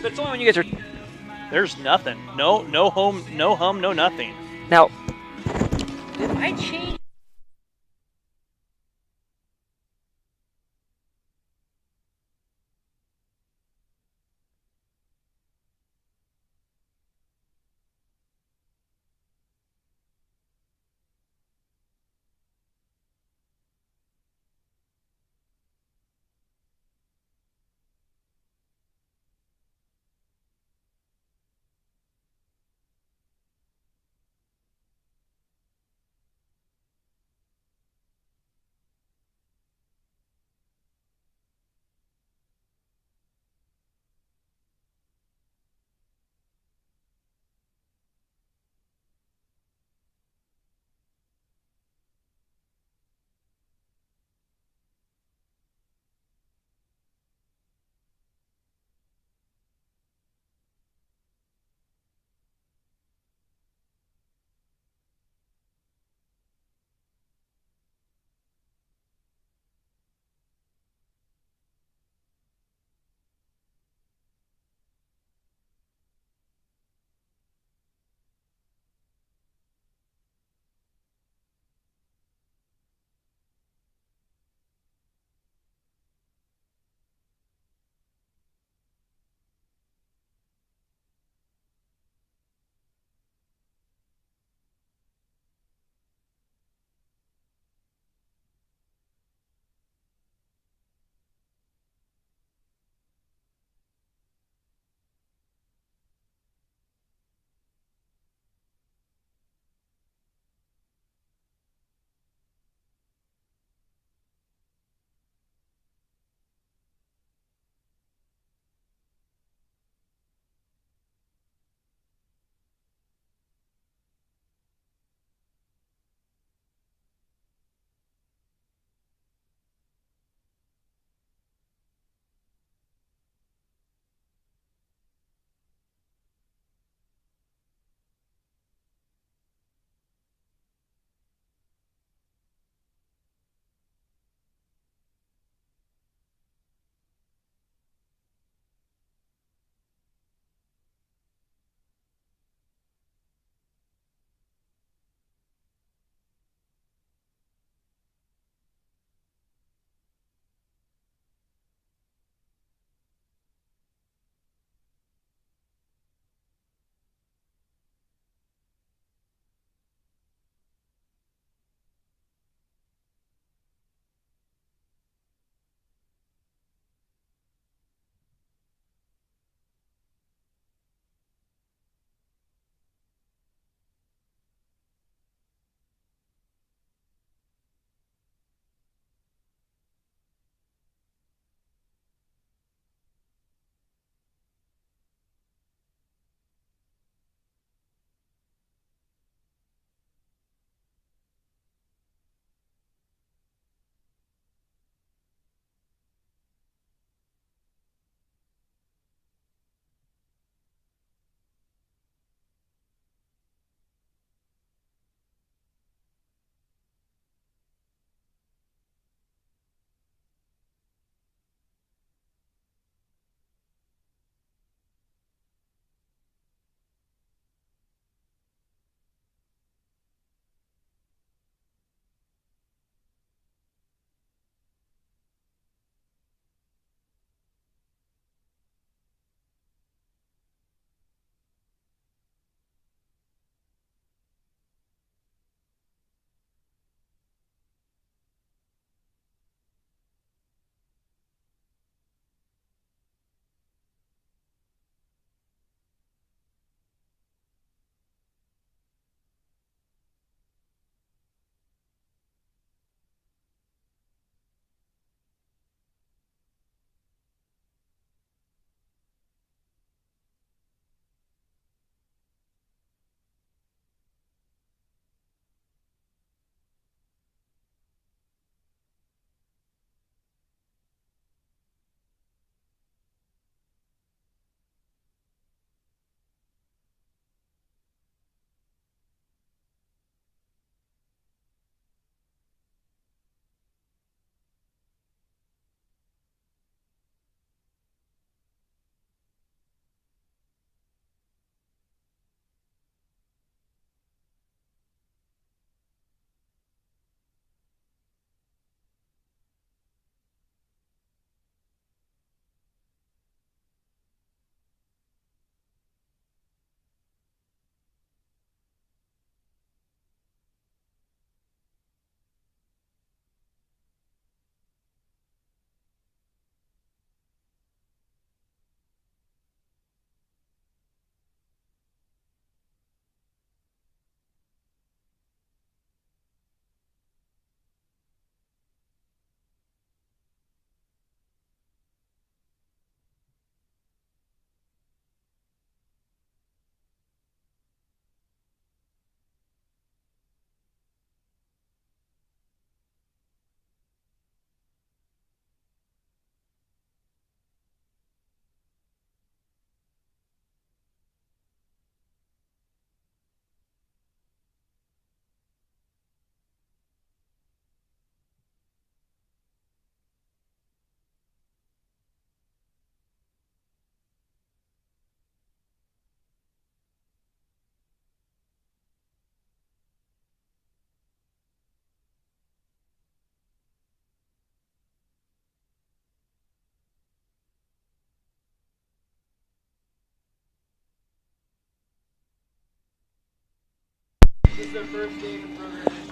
But it's only when you guys are. There's nothing. No home, no hum, no nothing. Now, Did I change?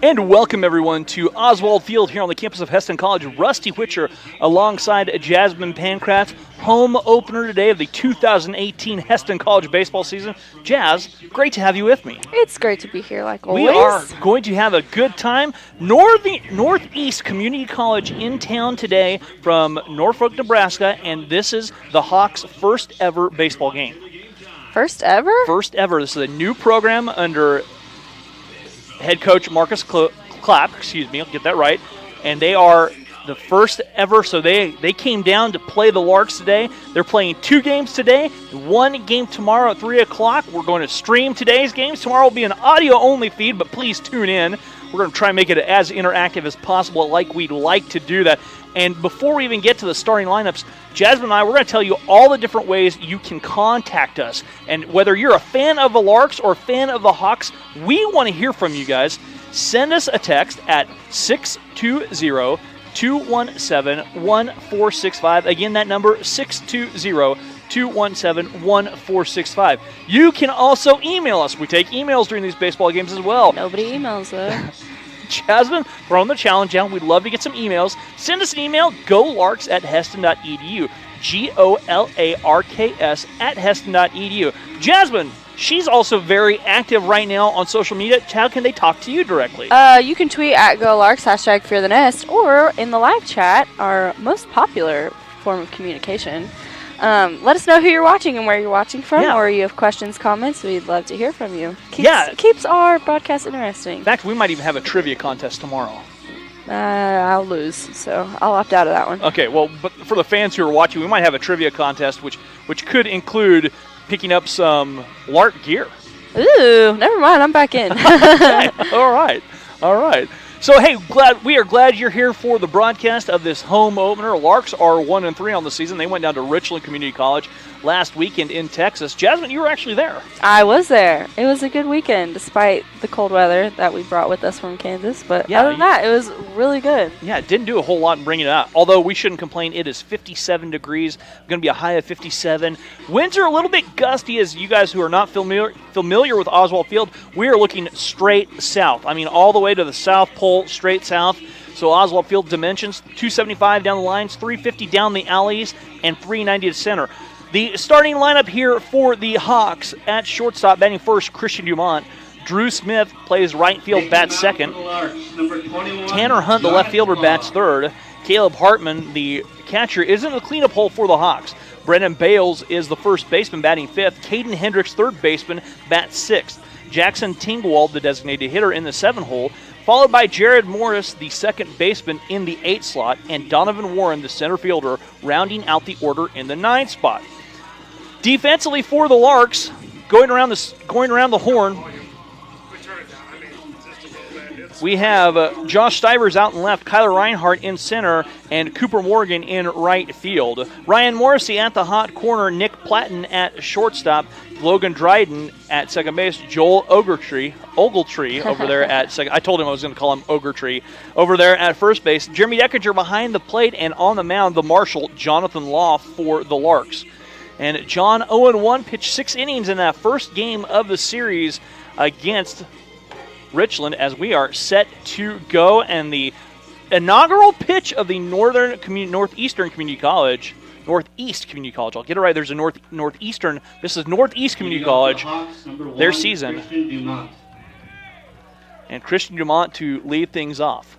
And welcome, everyone, to Oswald Field here on the campus of Hesston College. Rusty Witcher alongside Jasmine Pancraft. Home opener today of the 2018 Hesston College baseball season. Jazz, great to have you with me. It's great to be here, like always. We are going to have a good time. Northeast Community College in town today from Norfolk, Nebraska, and this is the Hawks' first ever baseball game. First ever? First ever. This is a new program under head coach Marcus Clapp, I'll get that right. And they are the first ever, so they came down to play the Larks today. They're playing 2 games today, 1 game tomorrow at 3 o'clock. We're going to stream today's games. Tomorrow will be an audio-only feed, but please tune in. We're going to try and make it as interactive as possible, like we'd like to do that. And before we even get to the starting lineups, Jasmine and I, we're going to tell you all the different ways you can contact us. And whether you're a fan of the Larks or a fan of the Hawks, we want to hear from you guys. Send us a text at 620-217-1465. Again, that number, 620-217-1465. You can also email us. We take emails during these baseball games as well. Nobody emails, though. Jasmine, throwing the challenge down. We'd love to get some emails. Send us an email, golarks@hesston.edu. GOLARKS at hesston.edu. Jasmine, she's also very active right now on social media. How can they talk to you directly? You can tweet at GoLarks, #FearTheNest, or in the live chat, our most popular form of communication. Let us know who you're watching and where you're watching from, or you have questions, comments. We'd love to hear from you. Keeps our broadcast interesting. In fact, we might even have a trivia contest tomorrow. I'll lose, so I'll opt out of that one. Okay, well, but for the fans who are watching, we might have a trivia contest, which could include picking up some Lark gear. Ooh, never mind. I'm back in. All right. So, hey, we are glad you're here for the broadcast of this home opener. Larks are 1-3 on the season. They went down to Richland Community College last weekend in Texas. Jasmine, you were actually there. I was there. It was a good weekend, despite the cold weather that we brought with us from Kansas. But other than that, it was really good. Yeah, it didn't do a whole lot in bringing it out. Although we shouldn't complain. It is 57 degrees. Going to be a high of 57. Winds are a little bit gusty, as you guys who are not familiar with Oswald Field. We are looking straight south. I mean, all the way to the South Pole, straight south. So Oswald Field dimensions, 275 down the lines, 350 down the alleys, and 390 to center. The starting lineup here for the Hawks: at shortstop, batting first, Christian Dumont. Drew Smith plays right field, bats second. Tanner Hunt, the left fielder, bats third. Caleb Hartman, the catcher, is in the cleanup hole for the Hawks. Brendan Bales is the first baseman, batting fifth. Caden Hendricks, third baseman, bats sixth. Jackson Tingwald, the designated hitter, in the 7 hole, followed by Jared Morris, the second baseman, in the 8 slot, and Donovan Warren, the center fielder, rounding out the order in the 9 spot. Defensively for the Larks, going around the horn, we have Josh Stivers out in left, Kyler Reinhardt in center, and Cooper Morgan in right field. Ryan Morrissey at the hot corner, Nick Platten at shortstop, Logan Dryden at second base, Joel Ogletree over there at second. I told him I was going to call him Ogletree over there at first base. Jeremy Deckinger behind the plate, and on the mound, the marshal, Jonathan Law, for the Larks. And John 0-1 pitched 6 innings in that first game of the series against Richland, as we are set to go. And the inaugural pitch of the Northeast Community College. I'll get it right. There's a Northeastern. This is Northeast Community College, their season. And Christian Dumont to lead things off,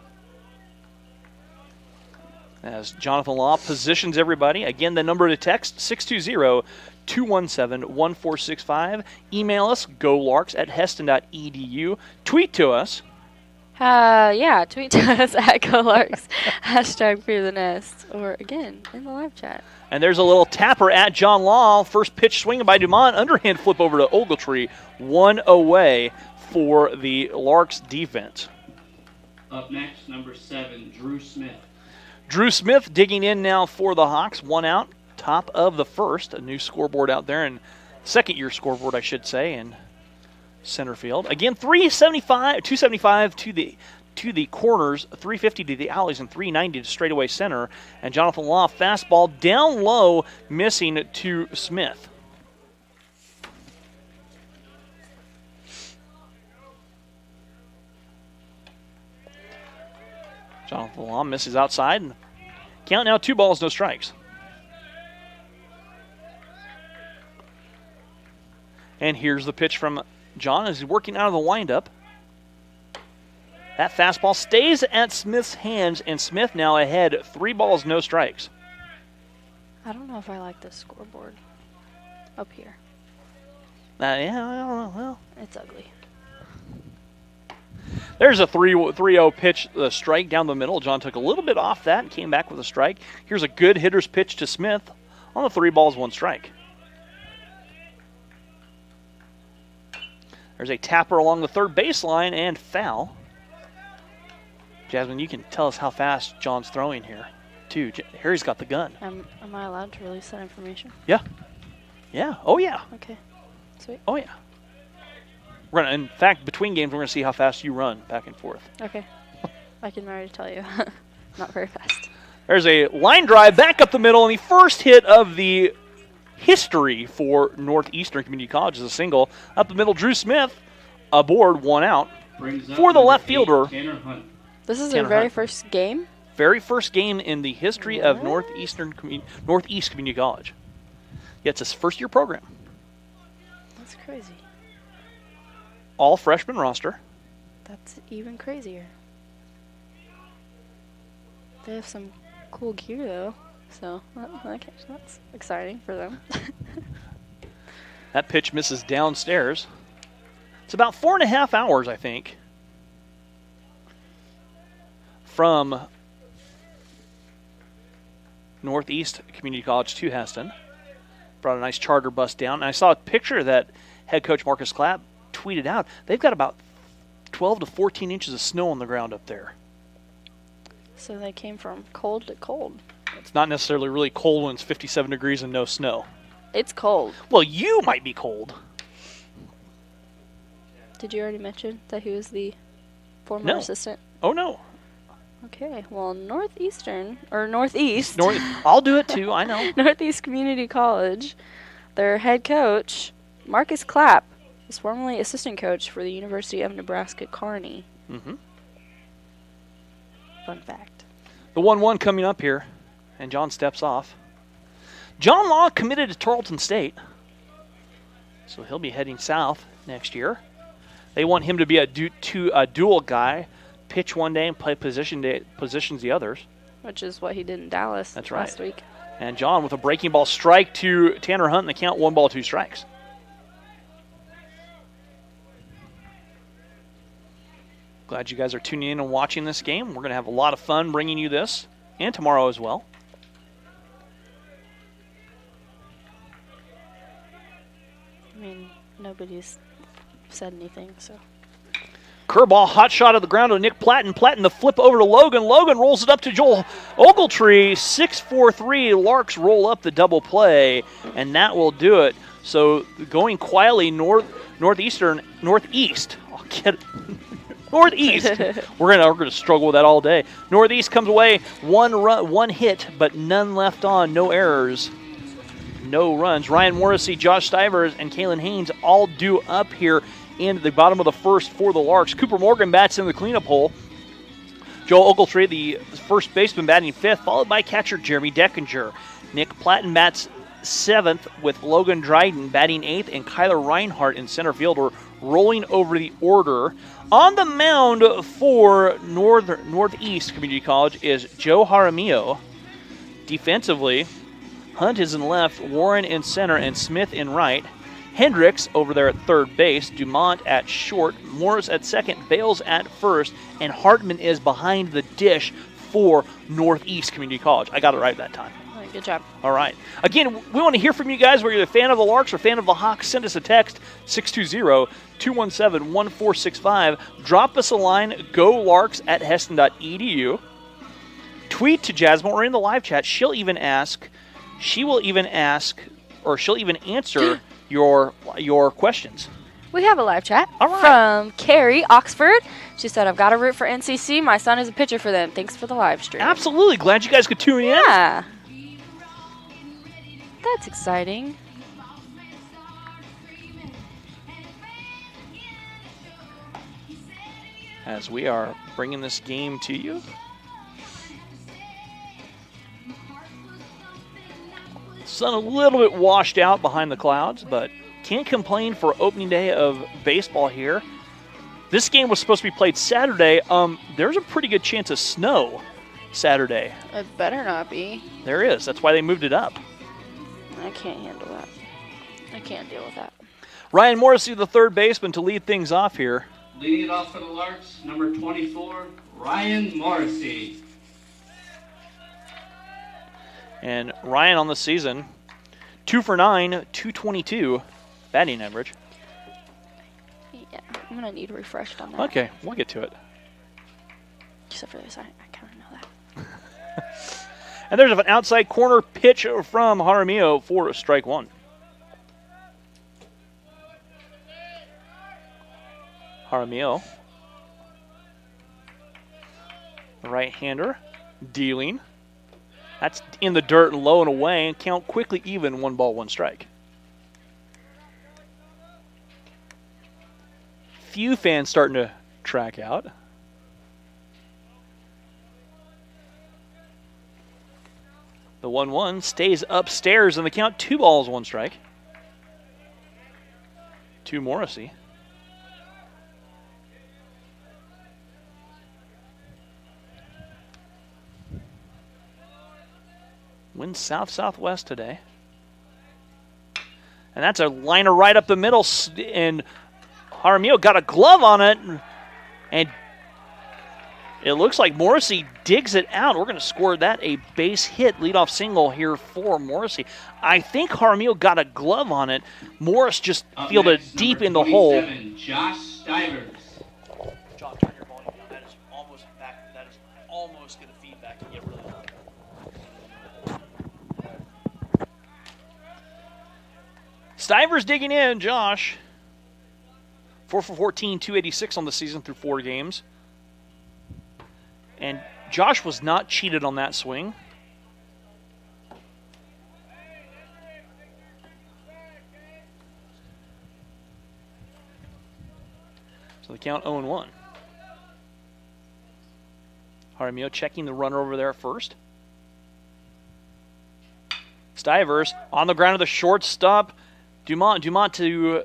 as Jonathan Law positions everybody. Again, the number to text, 620-217-1465. Email us, golarks@hesston.edu. Tweet to us. Tweet to us at GoLarks, #FearTheNest, or again, in the live chat. And there's a little tapper at John Law. First pitch swinging by Dumont. Underhand flip over to Ogletree. 1 away for the Larks defense. Up next, number 7, Drew Smith. Drew Smith digging in now for the Hawks. 1 out, top of the first. A new scoreboard out there, and second-year scoreboard, I should say, in center field. Again, 275 to the corners, 350 to the alleys, and 390 to straightaway center. And Jonathan Law, fastball down low, missing to Smith. Jonathan Lam misses outside. And count now 2 balls, no strikes. And here's the pitch from John as he's working out of the windup. That fastball stays at Smith's hands, and Smith now ahead 3 balls, no strikes. I don't know if I like this scoreboard up here. Yeah, I don't know. Well, It's ugly. there's a 3-0 pitch, strike down the middle. John took a little bit off that and came back with a strike. Here's a good hitter's pitch to Smith on the 3 balls, 1 strike. There's a tapper along the third baseline and foul. Jasmine, you can tell us how fast John's throwing here, too. Harry's got the gun. Am I allowed to release that information? Yeah. Yeah. Oh, yeah. Okay. Sweet. Oh, yeah. We're gonna, in fact, between games, we're going to see how fast you run back and forth. Okay. I can already tell you. Not very fast. There's a line drive back up the middle, and the first hit of the history for Northeastern Community College is a single. Up the middle, Drew Smith aboard, 1 out. Brings up For the number left 8, fielder. Tanner Hunt. This is Tanner their very Hunt. first game? Very first game in the history of What? Northeast Community College. Yeah, it's his first-year program. That's crazy. All freshman roster. That's even crazier. They have some cool gear, though. So, okay, that's exciting for them. That pitch misses downstairs. It's about 4.5 hours, I think, from Northeast Community College to Heston. Brought a nice charter bus down. And I saw a picture that head coach Marcus Clapp tweeted out. They've got about 12 to 14 inches of snow on the ground up there. So they came from cold to cold. It's not necessarily really cold when it's 57 degrees and no snow. It's cold. Well, you might be cold. Did you already mention that he was the former No. assistant? Oh, no. Okay, well, Northeastern, or Northeast, I'll do it too, I know. Northeast Community College, their head coach, Marcus Clapp, was formerly assistant coach for the University of Nebraska Kearney. Mm-hmm. Fun fact. The 1-1 coming up here, and John steps off. John Law committed to Tarleton State, so he'll be heading south next year. They want him to be a dual guy, pitch one day and play positions the others. Which is what he did in Dallas That's last right. week. And John with a breaking ball strike to Tanner Hunt, and the count 1 ball, 2 strikes. Glad you guys are tuning in and watching this game. We're going to have a lot of fun bringing you this, and tomorrow as well. I mean, nobody's said anything, so. Curveball, hot shot of the ground to Nick Platten. Platten the flip over to Logan. Logan rolls it up to Joel Ogletree. 6-4-3. Larks roll up the double play, and that will do it. So going quietly northeast. I'll get it. Northeast. We're gonna struggle with that all day. Northeast comes away 1 run, 1 hit, but none left on. No errors. No runs. Ryan Morrissey, Josh Stivers, and Kalen Haynes all due up here in the bottom of the first for the Larks. Cooper Morgan bats in the cleanup hole. Joel Ogletree, the first baseman, batting 5th, followed by catcher Jeremy Deckinger. Nick Platten bats 7th with Logan Dryden batting 8th, and Kyler Reinhardt in center field. We're rolling over the order. On the mound for Northeast Community College is Joe Jaramillo. Defensively, Hunt is in left, Warren in center, and Smith in right. Hendricks over there at third base, Dumont at short, Morris at second, Bales at first, and Hartman is behind the dish for Northeast Community College. I got it right that time. All right, good job. All right. Again, we want to hear from you guys, whether you're a fan of the Larks or a fan of the Hawks. Send us a text, 620-217-1465. Drop us a line, golarks@heston.edu. Tweet to Jasmine or in the live chat. She'll even answer your questions. We have a live chat All right. from Carrie Oxford. She said, I've got to root for NCC. My son is a pitcher for them. Thanks for the live stream. Absolutely. Glad you guys could tune in. Yeah. That's exciting. As we are bringing this game to you. Sun a little bit washed out behind the clouds, but can't complain for opening day of baseball here. This game was supposed to be played Saturday. There's a pretty good chance of snow Saturday. It better not be. There is. That's why they moved it up. I can't handle that. I can't deal with that. Ryan Morrissey, the third baseman, to lead things off here. Leading it off for the Larks, number 24, Ryan Morrissey. And Ryan on the season, 2 for 9, 222 batting average. Yeah, I'm going to need refreshed on that. Okay, we'll get to it. Except for this, I kind of know that. And there's an outside corner pitch from Jaramillo for strike one. Jaramillo, the right-hander, dealing. That's in the dirt, low and away, and count quickly even, 1 ball, 1 strike. Few fans starting to track out. The 1-1 stays upstairs in the count, 2 balls, 1 strike. To Morrissey. Wind south-southwest today. And that's a liner right up the middle, and Jaramillo got a glove on it, and it looks like Morrissey digs it out. We're going to score that a base hit, leadoff single here for Morrissey. I think Jaramillo got a glove on it. Morris just fielded deep in the hole. Josh Stivers. John, turn your volume down. That is almost back. That is almost going to feedback and get really loud. Stivers digging in, Josh. 4 for 14, 286 on the season through 4 games. And Josh was not cheated on that swing. So the count 0-1. Jaramillo checking the runner over there at first. Stivers on the ground of the shortstop. Dumont to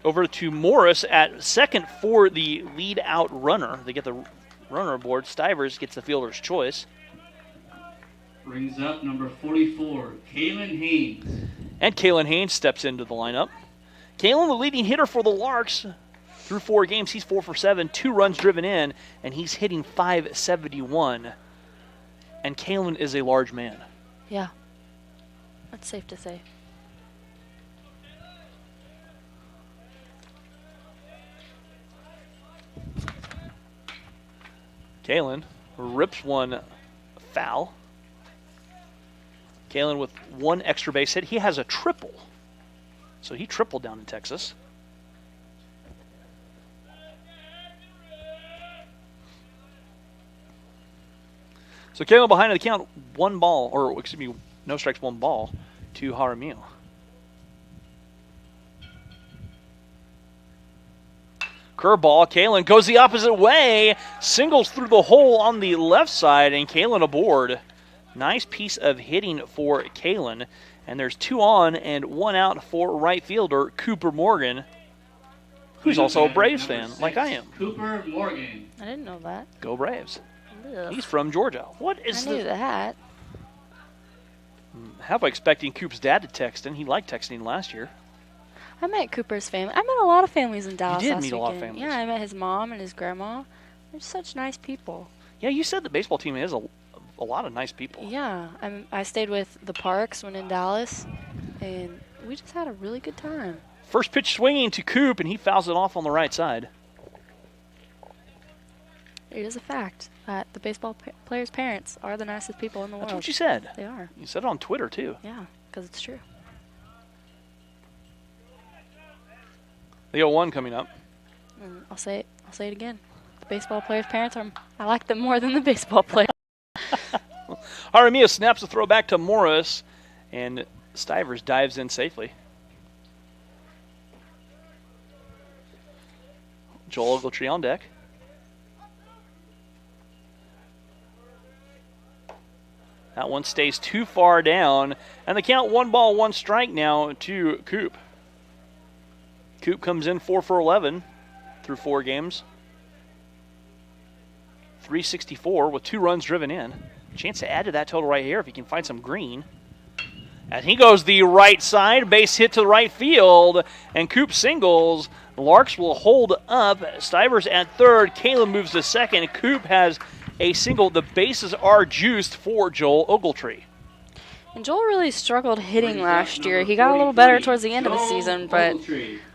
over to Morris at second for the lead out runner. They get the runner aboard. Stivers gets the fielder's choice. Brings up number 44, Kalen Haynes. And Kalen Haynes steps into the lineup. Kalen, the leading hitter for the Larks. Through 4 games, he's 4 for 7, 2 runs driven in, and he's hitting .571. And Kalen is a large man. Yeah. That's safe to say. Kalen rips one foul. Kalen with 1 extra base hit. He has a triple. So he tripled down in Texas. So Kalen behind the count, 1 ball, or excuse me, no strikes, 1 ball to Jaramillo. Curveball, Kalen goes the opposite way, singles through the hole on the left side, and Kalen aboard. Nice piece of hitting for Kalen. And there's 2 on and 1 out for right fielder Cooper Morgan, who's also a Braves fan, 6, like I am. Cooper Morgan. I didn't know that. Go Braves. Ugh. He's from Georgia. What is I knew that. Half expecting Coop's dad to text in. He liked texting last year. I met Cooper's family. I met a lot of families in Dallas did last meet a lot of weekend. families. Yeah, I met his mom and his grandma. They're such nice people. Yeah, you said the baseball team has a lot of nice people. Yeah, I stayed with the Parks when in Dallas, and we just had a really good time. First pitch swinging to Coop, and he fouls it off on the right side. It is a fact that the baseball players' parents are the nicest people in the That's world. what you said. They are. You said it on Twitter, too. Yeah, because it's true. The 0-1 coming up. And I'll say it again. The baseball players' parents I like them more than the baseball players. Jaramillo snaps the throw back to Morris, and Stivers dives in safely. Joel Ogletree on deck. That one stays too far down. And the count 1 ball, 1 strike now to Coop. Coop comes in 4 for 11 through 4 games. 364 with 2 runs driven in. Chance to add to that total right here if he can find some green. And he goes the right side, base hit to the right field, and Coop singles. Larks will hold up. Stivers at third. Caleb moves to second. Coop has a single. The bases are juiced for Joel Ogletree. And Joel really struggled hitting last year. He got a little better towards the end of the season, but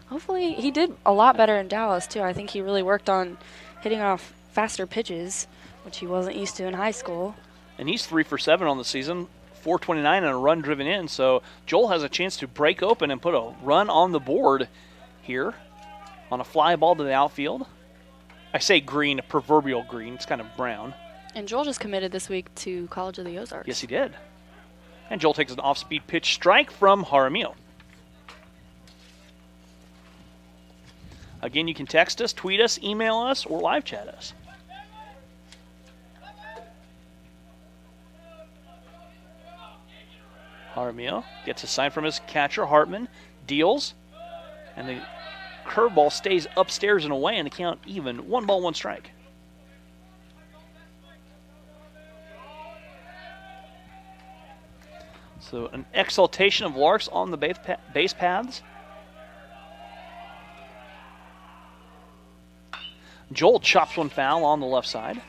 hopefully he did a lot better in Dallas, too. I think he really worked on hitting off faster pitches, which he wasn't used to in high school. And he's 3 for 7 on the season, 429 and a run driven in. So Joel has a chance to break open and put a run on the board here on a fly ball to the outfield. I say green, a proverbial green. It's kind of brown. And Joel just committed this week to College of the Ozarks. Yes, he did. And Joel takes an off-speed pitch strike from Jaramillo. Again, you can text us, tweet us, email us, or live chat us. Jaramillo gets a sign from his catcher, Hartman, deals, and the curveball stays upstairs and away, and the count even. 1 ball, 1 strike. So an exaltation of Larks on the base paths. Joel chops one foul on the left side.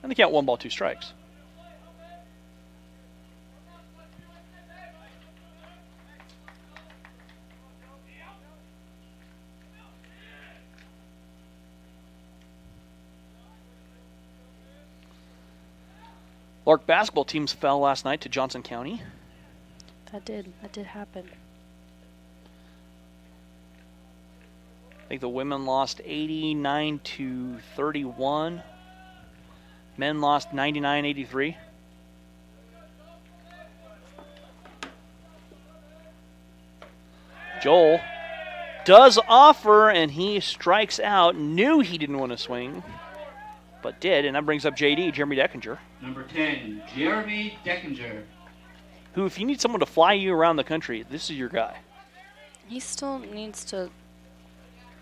And they count 1 ball, 2 strikes. Lark basketball teams fell last night to Johnson County. That did happen. I think the women lost 89-31. Men lost 99-83. Joel does offer, and he strikes out. Knew he didn't want to swing, but did, and that brings up JD, Jeremy Deckinger. Number 10, Jeremy Deckinger. Who, if you need someone to fly you around the country, this is your guy. He still needs to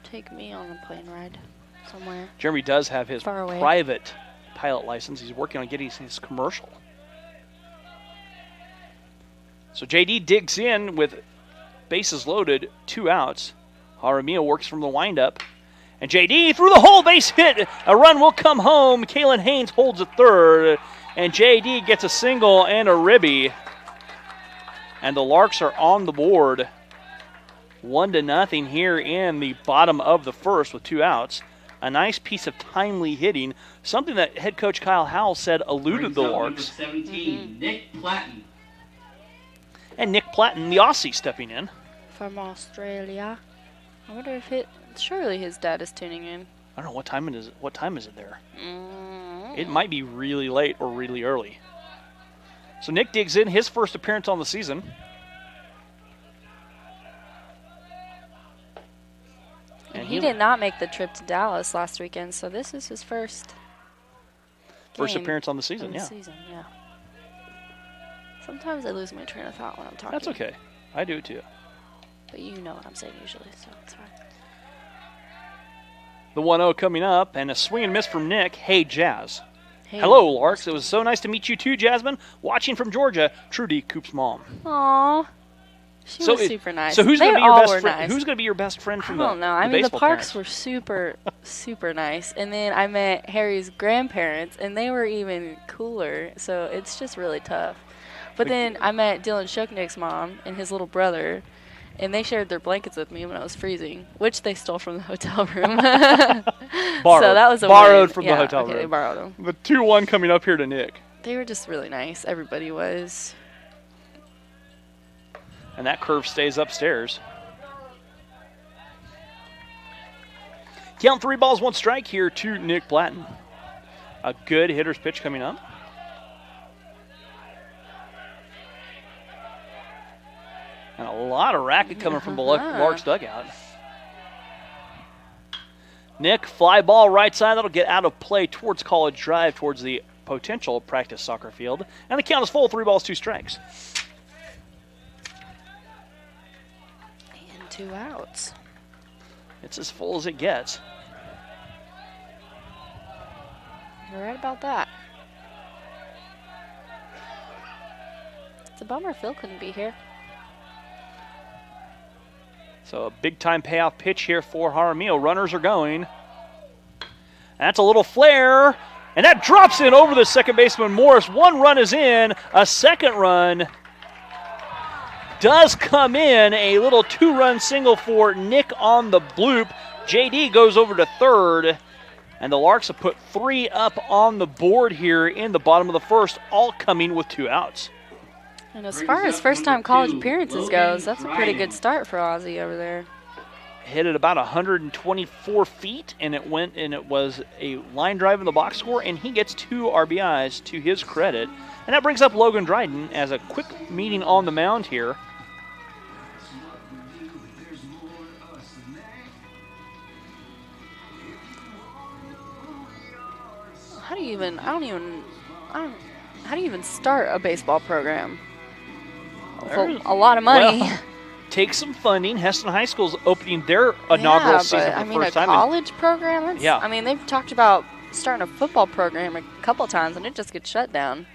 take me on a plane ride somewhere. Jeremy does have his Far away. private pilot license. He's working on getting his commercial. So JD digs in with bases loaded, 2 outs. Jaramillo works from the windup. And JD through the hole, base hit. A run will come home. Kalen Haynes holds at third. And JD gets a single and a ribby. And the Larks are on the board. 1-0 here in the bottom of the first with 2 outs. A nice piece of timely hitting. Something that head coach Kyle Howell said eluded the Larks. Number 17, Nick Platten. And Nick Platten, the Aussie, stepping in. From Australia. I wonder if surely his dad is tuning in. I don't know what time it is. What time is it there? Mm. It might be really late or really early. So Nick digs in, his first appearance on the season. And he did not make the trip to Dallas last weekend, so this is his first game appearance on the season, of the season, yeah. Sometimes I lose my train of thought when I'm talking. That's okay. I do too. But you know what I'm saying usually, so it's fine. The 1-0 coming up, and a swing and miss from Nick. Hey, Jazz. Hey. Hello, Larks. It was so nice to meet you too, Jasmine. Watching from Georgia, Trudy, Coop's mom. Aww. She was super nice. So who's going to be your best friend? nice. Who's going to be your best friend from the I don't know. I mean, the baseball Parks parents? were super, super nice. And then I met Harry's grandparents, and they were even cooler. So it's just really tough. But then I met Dylan Shuknick's mom and his little brother, and they shared their blankets with me when I was freezing, which they stole from the hotel room. Borrowed. So that was a Borrowed win. from Yeah, the hotel okay, room. They borrowed them. The 2-1 coming up here to Nick. They were just really nice. Everybody was. And that curve stays upstairs. Count 3 balls, 1 strike here to Nick Platten. A good hitter's pitch coming up. And a lot of racket coming from the Larks dugout. Nick, fly ball right side. That'll get out of play towards College Drive, towards the potential practice soccer field. And the count is full, 3 balls, 2 strikes. And 2 outs. It's as full as it gets. You're right about that. It's a bummer Phil couldn't be here. So a big-time payoff pitch here for Jaramillo. Runners are going. That's a little flare, and that drops in over the second baseman Morris. 1 run is in. A second run does come in. A little 2-run single for Nick on the bloop. JD goes over to third, and the Larks have put 3 up on the board here in the bottom of the first, all coming with 2 outs. And as far as first-time college appearances goes, that's a pretty good start for Ozzy over there. Hit it about 124 feet, and it was a line drive in the box score, and he gets 2 RBIs to his credit. And that brings up Logan Dryden as a quick meeting on the mound here. How do you even start a baseball program? For a lot of money. Well, take some funding. Heston High School is opening their inaugural season for the first time. A college program? Yeah. I mean, they've talked about starting a football program a couple times, and it just gets shut down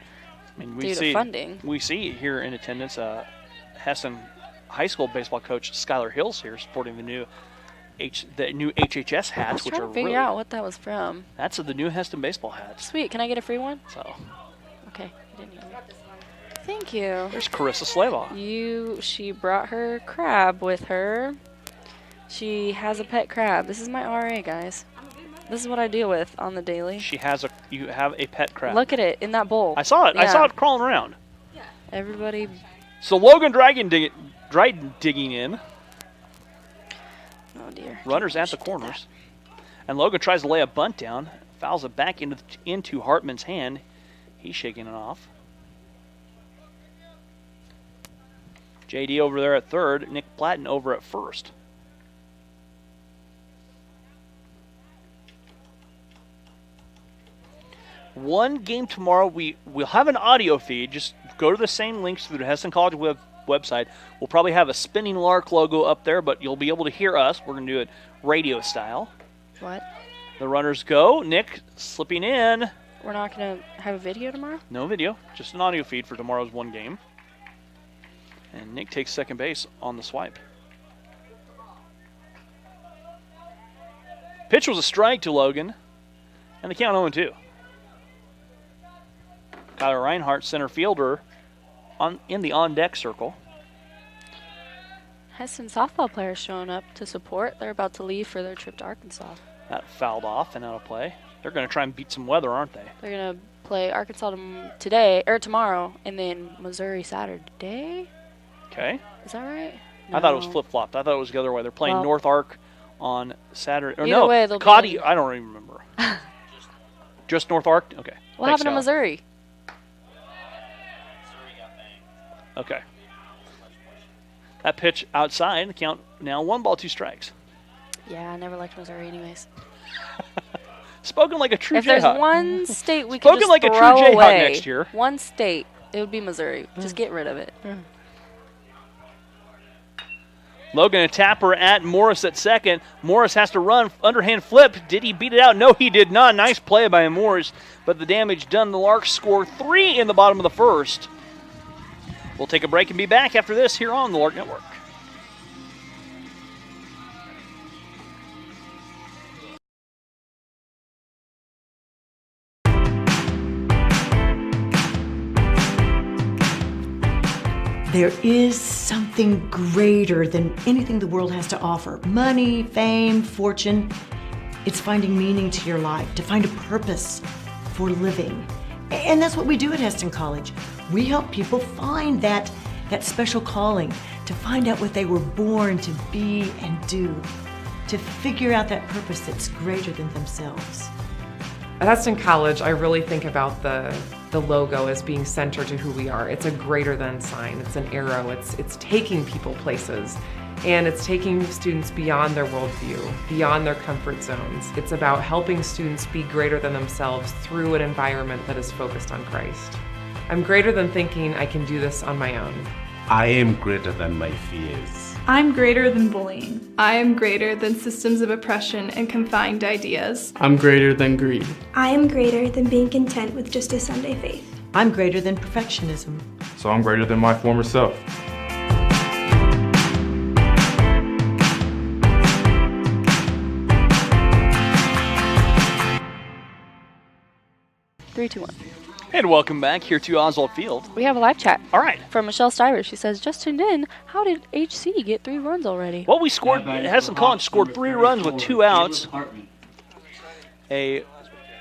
due to funding. We see here in attendance Heston High School baseball coach Skylar Hills here sporting the new HHS hats, I was which trying are to figure out what that was from. That's the new Heston baseball hats. Sweet. Can I get a free one? So. Okay. I didn't hear that. Thank you. There's Carissa Slava. She brought her crab with her. She has a pet crab. This is my RA, guys. This is what I deal with on the daily. You have a pet crab. Look at it in that bowl. I saw it. Yeah. I saw it crawling around. Yeah. Everybody. So Logan Dryden digging in. Oh dear. Runners at the corners. And Logan tries to lay a bunt down. Fouls it back into Hartman's hand. He's shaking it off. JD over there at third. Nick Platten over at first. One game tomorrow. We'll have an audio feed. Just go to the same links through the Heston College website. We'll probably have a spinning Lark logo up there, but you'll be able to hear us. We're going to do it radio style. What? The runners go. Nick slipping in. We're not going to have a video tomorrow? No video. Just an audio feed for tomorrow's one game. And Nick takes second base on the swipe. Pitch was a strike to Logan. And the count 0-2. Kyler Reinhardt, center fielder, in the on-deck circle. Heston softball players showing up to support. They're about to leave for their trip to Arkansas. That fouled off and out of play. They're going to try and beat some weather, aren't they? They're going to play Arkansas today, or tomorrow, and then Missouri Saturday. Okay. Is that right? No. I thought it was flip-flopped. I thought it was the other way. They're playing North Ark on Saturday. Or either way, they'll Cotty. I don't even remember. Just North Ark? Okay. What happened to Missouri? Okay. That pitch outside. The count now 1 ball, 2 strikes. Yeah, I never liked Missouri anyways. Spoken like a true Jayhawk. If there's one state we could just like a true throw Jayhawk away, next year. One state, it would be Missouri. Just get rid of it. Logan a tapper at Morris at second. Morris has to run, underhand flip. Did he beat it out? No, he did not. Nice play by Morris, but the damage done. The Larks score 3 in the bottom of the first. We'll take a break and be back after this here on the Lark Network. There is something greater than anything the world has to offer. Money, fame, fortune. It's finding meaning to your life, to find a purpose for living. And that's what we do at Heston College. We help people find that special calling, to find out what they were born to be and do, to figure out that purpose that's greater than themselves. At Heston College, I really think about the logo as being centered to who we are. It's a greater than sign. It's an arrow. It's taking people places. And it's taking students beyond their worldview, beyond their comfort zones. It's about helping students be greater than themselves through an environment that is focused on Christ. I'm greater than thinking I can do this on my own. I am greater than my fears. I'm greater than bullying. I am greater than systems of oppression and confined ideas. I'm greater than greed. I am greater than being content with just a Sunday faith. I'm greater than perfectionism. So I'm greater than my former self. Three, two, one. And welcome back here to Oswald Field. We have a live chat. All right. From Michelle Stiver. She says, just tuned in. How did HC get 3 runs already? Well, we scored. Hessen College scored 3 runs with 2 outs. A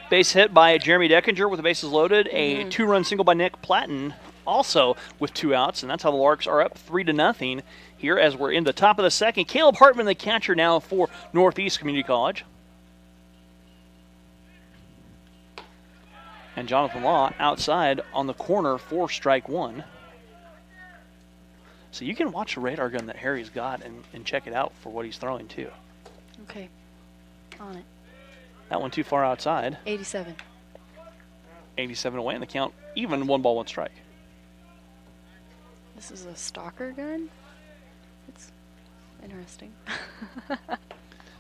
base hit by Jeremy Deckinger with the bases loaded. A 2-run single by Nick Platten, also with 2 outs, and that's how the Larks are up 3-0 here as we're in the top of the second. Caleb Hartman, the catcher now for Northeast Community College. And Jonathan Law outside on the corner for strike 1. So you can watch the radar gun that Harry's got and check it out for what he's throwing too. Okay. On it. That one too far outside. 87. 87 away, and the count even, 1 ball, 1 strike. This is a stalker gun? It's interesting.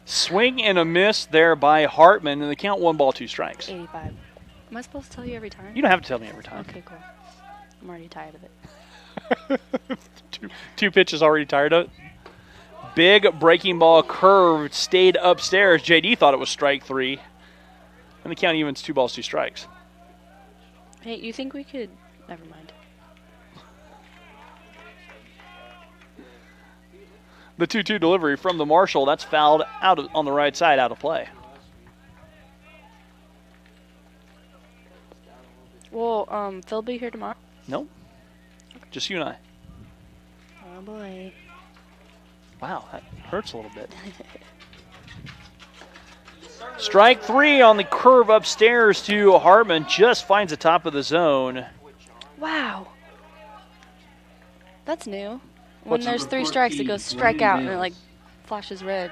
Swing and a miss there by Hartman, and the count 1 ball, 2 strikes. 85. Am I supposed to tell you every time? You don't have to tell me every time. Okay, cool. I'm already tired of it. two pitches already tired of it. Big breaking ball curve stayed upstairs. JD thought it was strike 3. And the count evens 2 balls, 2 strikes. Hey, you think we could... Never mind. The 2-2 delivery from the Marshall. That's fouled out on the right side, out of play. Will Phil be here tomorrow? No. Just you and I. Oh, boy. Wow, that hurts a little bit. Strike 3 on the curve upstairs to Hartman. Just finds the top of the zone. Wow. That's new. When What's there's 3 strikes, it goes strike out and it like flashes red.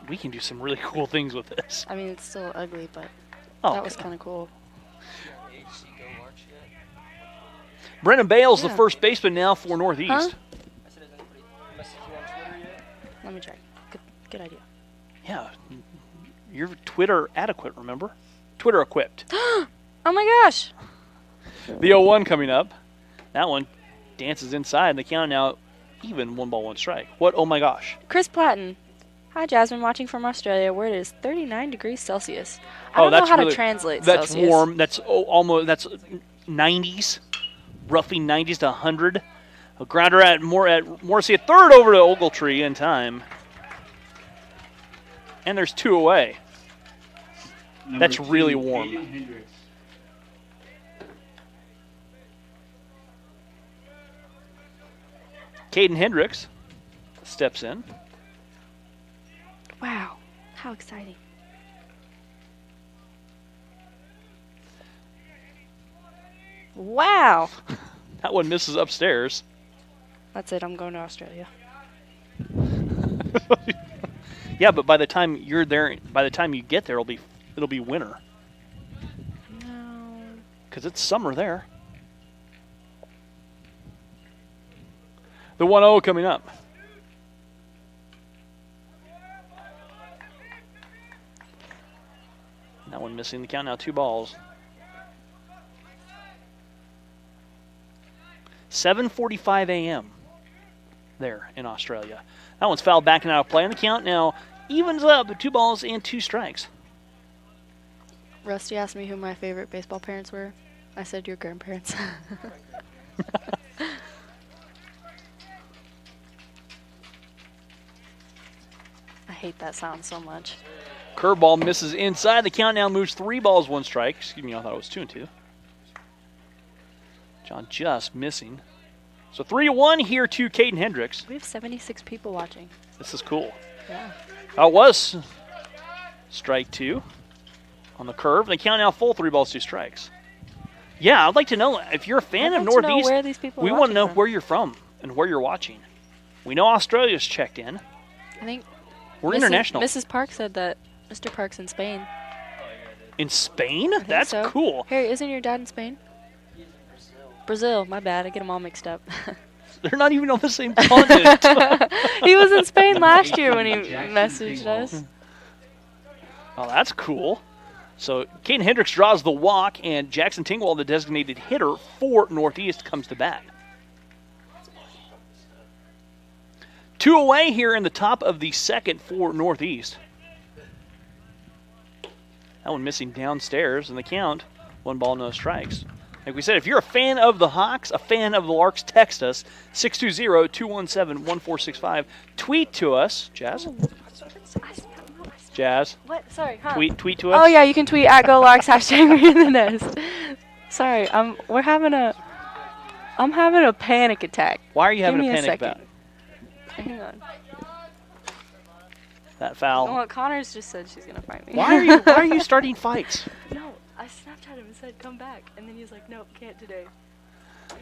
We can do some really cool things with this. I mean, it's still ugly, but that was kind of cool. Brennan Bales, the first baseman now for Northeast. Huh? Let me check. Good idea. Yeah. You're Twitter adequate, remember? Twitter equipped. Oh my gosh. The 0-1 coming up. That one dances inside, and the count now even, 1 ball, 1 strike. What? Oh my gosh. Chris Platten. Hi, Jasmine, watching from Australia, where it is 39 degrees Celsius. I don't know how to translate That's Celsius. warm. That's almost, that's 90s. Roughly 90s to 100. A grounder at Morrissey, a third over to Ogletree in time. And there's 2 away. That's really warm. Caden Hendricks steps in. Wow, how exciting. Wow. That one misses upstairs. That's it, I'm going to Australia. Yeah, but by the time you're there, by the time you get there, it'll be winter. No. Because it's summer there. The 1-0 coming up. That one missing the count now, 2 balls. 7:45 a.m. there in Australia. That one's fouled back and out of play, and the count now evens up 2 balls and 2 strikes. Rusty asked me who my favorite baseball parents were. I said your grandparents. I hate that sound so much. Curveball misses inside. The count now moves 3 balls, 1 strike. Excuse me, I thought it was 2-2. John just missing. So 3-1 here to Caden Hendricks. We have 76 people watching. This is cool. Yeah. It was strike 2 on the curve. They count now full 3 balls, 2 strikes. Yeah, I'd like to know if you're a fan of Northeast. Where these people we want to know where you're from and where you're watching. We know Australia's checked in. I think We're international. Mrs. Park said that Mr. Park's in Spain. In Spain? I think That's so. cool. Harry, isn't your dad in Spain? Brazil. My bad. I get them all mixed up. They're not even on the same continent. He was in Spain last year when he messaged us. Oh, that's cool. So Caden Hendricks draws the walk, and Jackson Tingwall, the designated hitter for Northeast, comes to bat. 2 away here in the top of the second for Northeast. That one missing downstairs in the count. 1 ball, no strikes. Like we said, if you're a fan of the Hawks, a fan of the Larks, text us 620-217-1465. Tweet to us, Jazz. Jazz. What? Sorry, huh? Tweet to us. Oh yeah, you can tweet at GoLarks #WeInTheNest. Sorry, I'm having a panic attack. Why are you having Give a me panic second. about it? Hang on. That foul. Well, Connors just said she's gonna fight me. Why are you starting fights? No, I Snapchatted him and said come back, and then he's like, nope, can't today.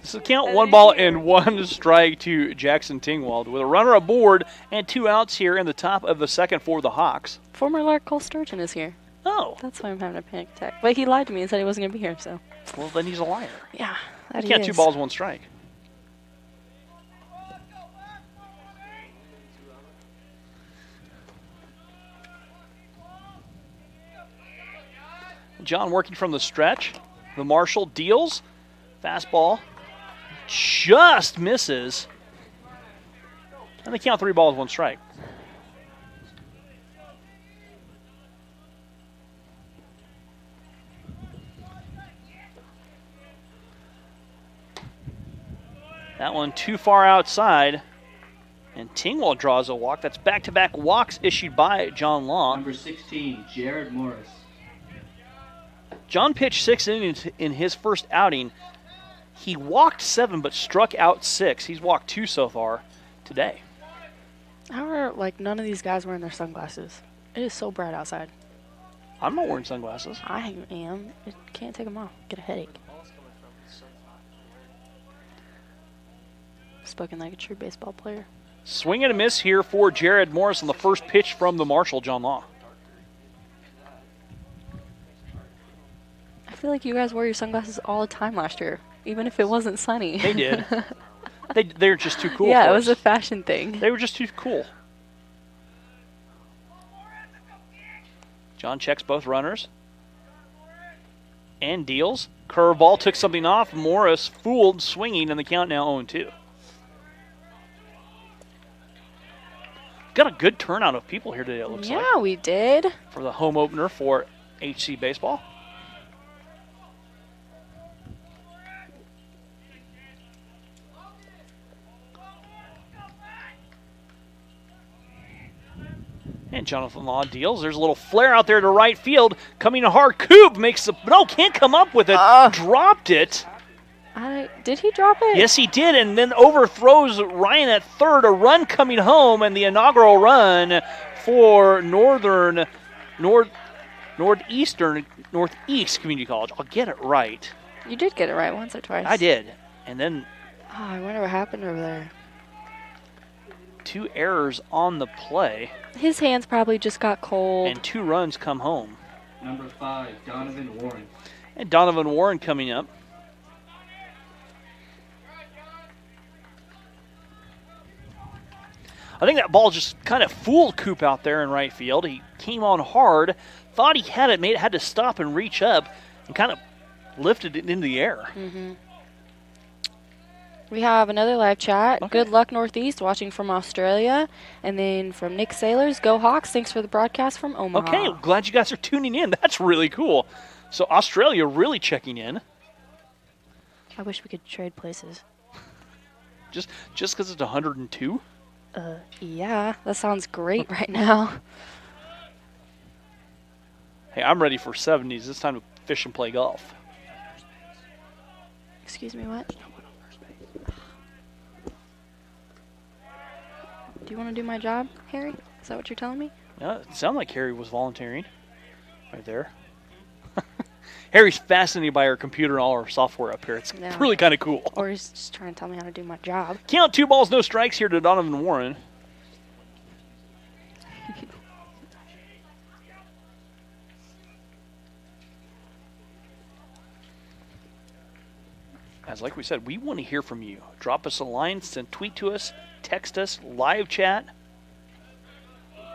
So count 1 ball and 1 strike to Jackson Tingwald with a runner aboard and 2 outs here in the top of the second for the Hawks. Former Lark Cole Sturgeon is here. Oh. That's why I'm having a panic attack. But he lied to me and said he wasn't gonna be here, so. Well, then he's a liar. Yeah, You that he count is. 2 balls, 1 strike. John working from the stretch. The Marshall deals. Fastball just misses. And they count 3 balls, 1 strike. That one too far outside. And Tingwall draws a walk. That's back-to-back walks issued by John Law. Number 16, Jared Morris. John pitched 6 innings in his first outing. He walked 7 but struck out 6. He's walked 2 so far today. How are none of these guys wearing their sunglasses? It is so bright outside. I'm not wearing sunglasses. I am. I can't take them off. Get a headache. Spoken like a true baseball player. Swing and a miss here for Jared Morris on the first pitch from the Marshall, John Law. I feel like you guys wore your sunglasses all the time last year, even if it wasn't sunny. They did. They're just too cool Yeah, for it was us. a fashion thing. They were just too cool. John checks both runners. And deals. Curveball took something off. Morris fooled, swinging, and the count now 0-2. Got a good turnout of people here today, it looks like. Yeah, we did. For the home opener for HC Baseball. And Jonathan Law deals. There's a little flare out there to right field. Coming to hard. Coop makes a... No, can't come up with it. Dropped it. Did he drop it? Yes, he did, and then overthrows Ryan at third. A run coming home, and the inaugural run for Northeast Community College. I'll get it right. You did get it right once or twice. I did. And then... Oh, I wonder what happened over there. 2 errors on the play. His hands probably just got cold. And 2 runs come home. Number 5, Donovan Warren. And Donovan Warren coming up. I think that ball just kind of fooled Coop out there in right field. He came on hard, thought he had it, had to stop and reach up, and kind of lifted it into the air. Mm-hmm. We have another live chat. Okay. Good luck, Northeast, watching from Australia. And then from Nick Sailors, go Hawks. Thanks for the broadcast from Omaha. Okay, glad you guys are tuning in. That's really cool. So Australia really checking in. I wish we could trade places. Just because it's 102? Yeah, that sounds great right now. Hey, I'm ready for 70s. It's time to fish and play golf. Excuse me, what? Do you want to do my job, Harry? Is that what you're telling me? Yeah, it sounded like Harry was volunteering right there. Harry's fascinated by our computer and all our software up here. It's really kind of cool. Or he's just trying to tell me how to do my job. Count 2 balls, no strikes here to Donovan Warren. As like we said, we want to hear from you. Drop us a line, send tweet to us, text us, live chat.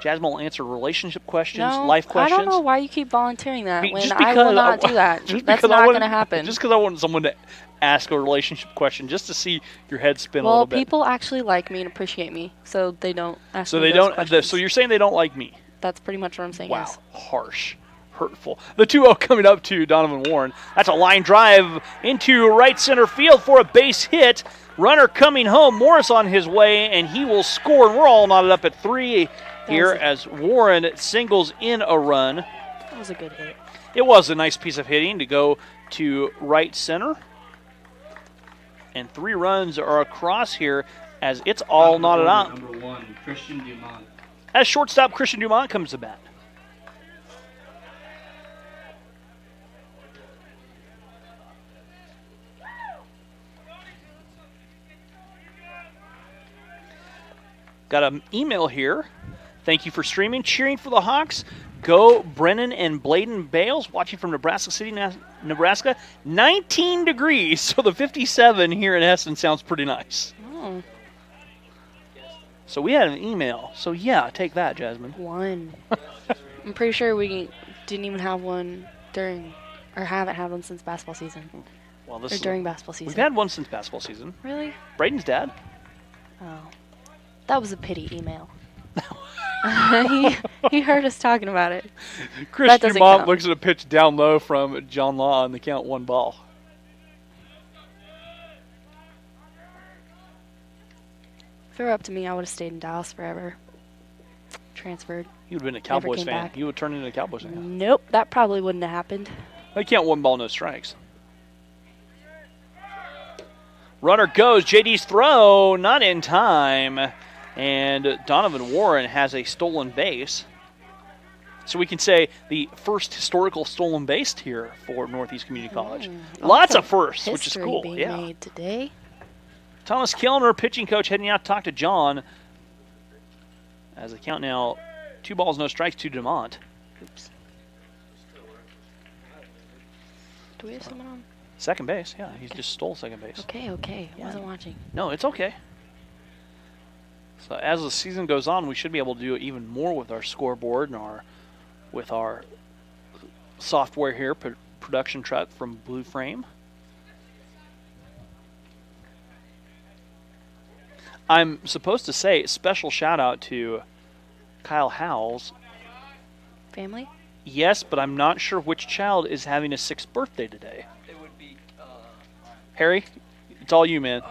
Jasmine will answer relationship questions, life questions. I don't know why you keep volunteering that when I will not do that. That's not going to happen. Just because I want someone to ask a relationship question, just to see your head spin a little bit. Well, people actually like me and appreciate me, so they don't ask so me they those don't. questions. So you're saying they don't like me? That's pretty much what I'm saying. Wow, Yes. harsh. Hurtful. The 2-0 coming up to Donovan Warren. That's a line drive into right center field for a base hit. Runner coming home. Morris on his way, and he will score. And we're all knotted up at 3 here as Warren singles in a run. That was a good hit. It was a nice piece of hitting to go to right center. And 3 runs are across here as it's all knotted up. Number 1, Christian Dumont. As shortstop, Christian Dumont comes to bat. Got an email here. Thank you for streaming. Cheering for the Hawks. Go Brennan and Bladen Bales. Watching from Nebraska City, Nebraska. 19 degrees. So the 57 here in Essen sounds pretty nice. Oh. So we had an email. So yeah, take that, Jasmine. 1. I'm pretty sure we didn't even have one during, or haven't had one since basketball season. Well, this or is during basketball season. We've had one since basketball season. Really? Braden's dad. Oh. That was a pity email. he heard us talking about it. Christian Dumont looks at a pitch down low from John Law on the count 1 ball. If it were up to me, I would have stayed in Dallas forever. Transferred. You would have been a Cowboys fan. back. You would turn into a Cowboys fan. Nope, that probably wouldn't have happened. They count 1 ball, no strikes. Runner goes. JD's throw, not in time. And Donovan Warren has a stolen base. So we can say the first historical stolen base here for Northeast Community College. Lots of firsts, which is cool. Being Yeah. made today. Thomas Kellner, pitching coach, heading out to talk to John. As they count now, 2 balls, no strikes to Dumont. Oops. Do we have someone on? Second base, yeah. He just stole second base. Okay. I wasn't watching. No, it's okay. So as the season goes on, we should be able to do even more with our scoreboard and with our software here, production truck from Blue Frame. I'm supposed to say special shout out to Kyle Howells. Family? Yes, but I'm not sure which child is having a 6th birthday today. It would be Harry, it's all you, man.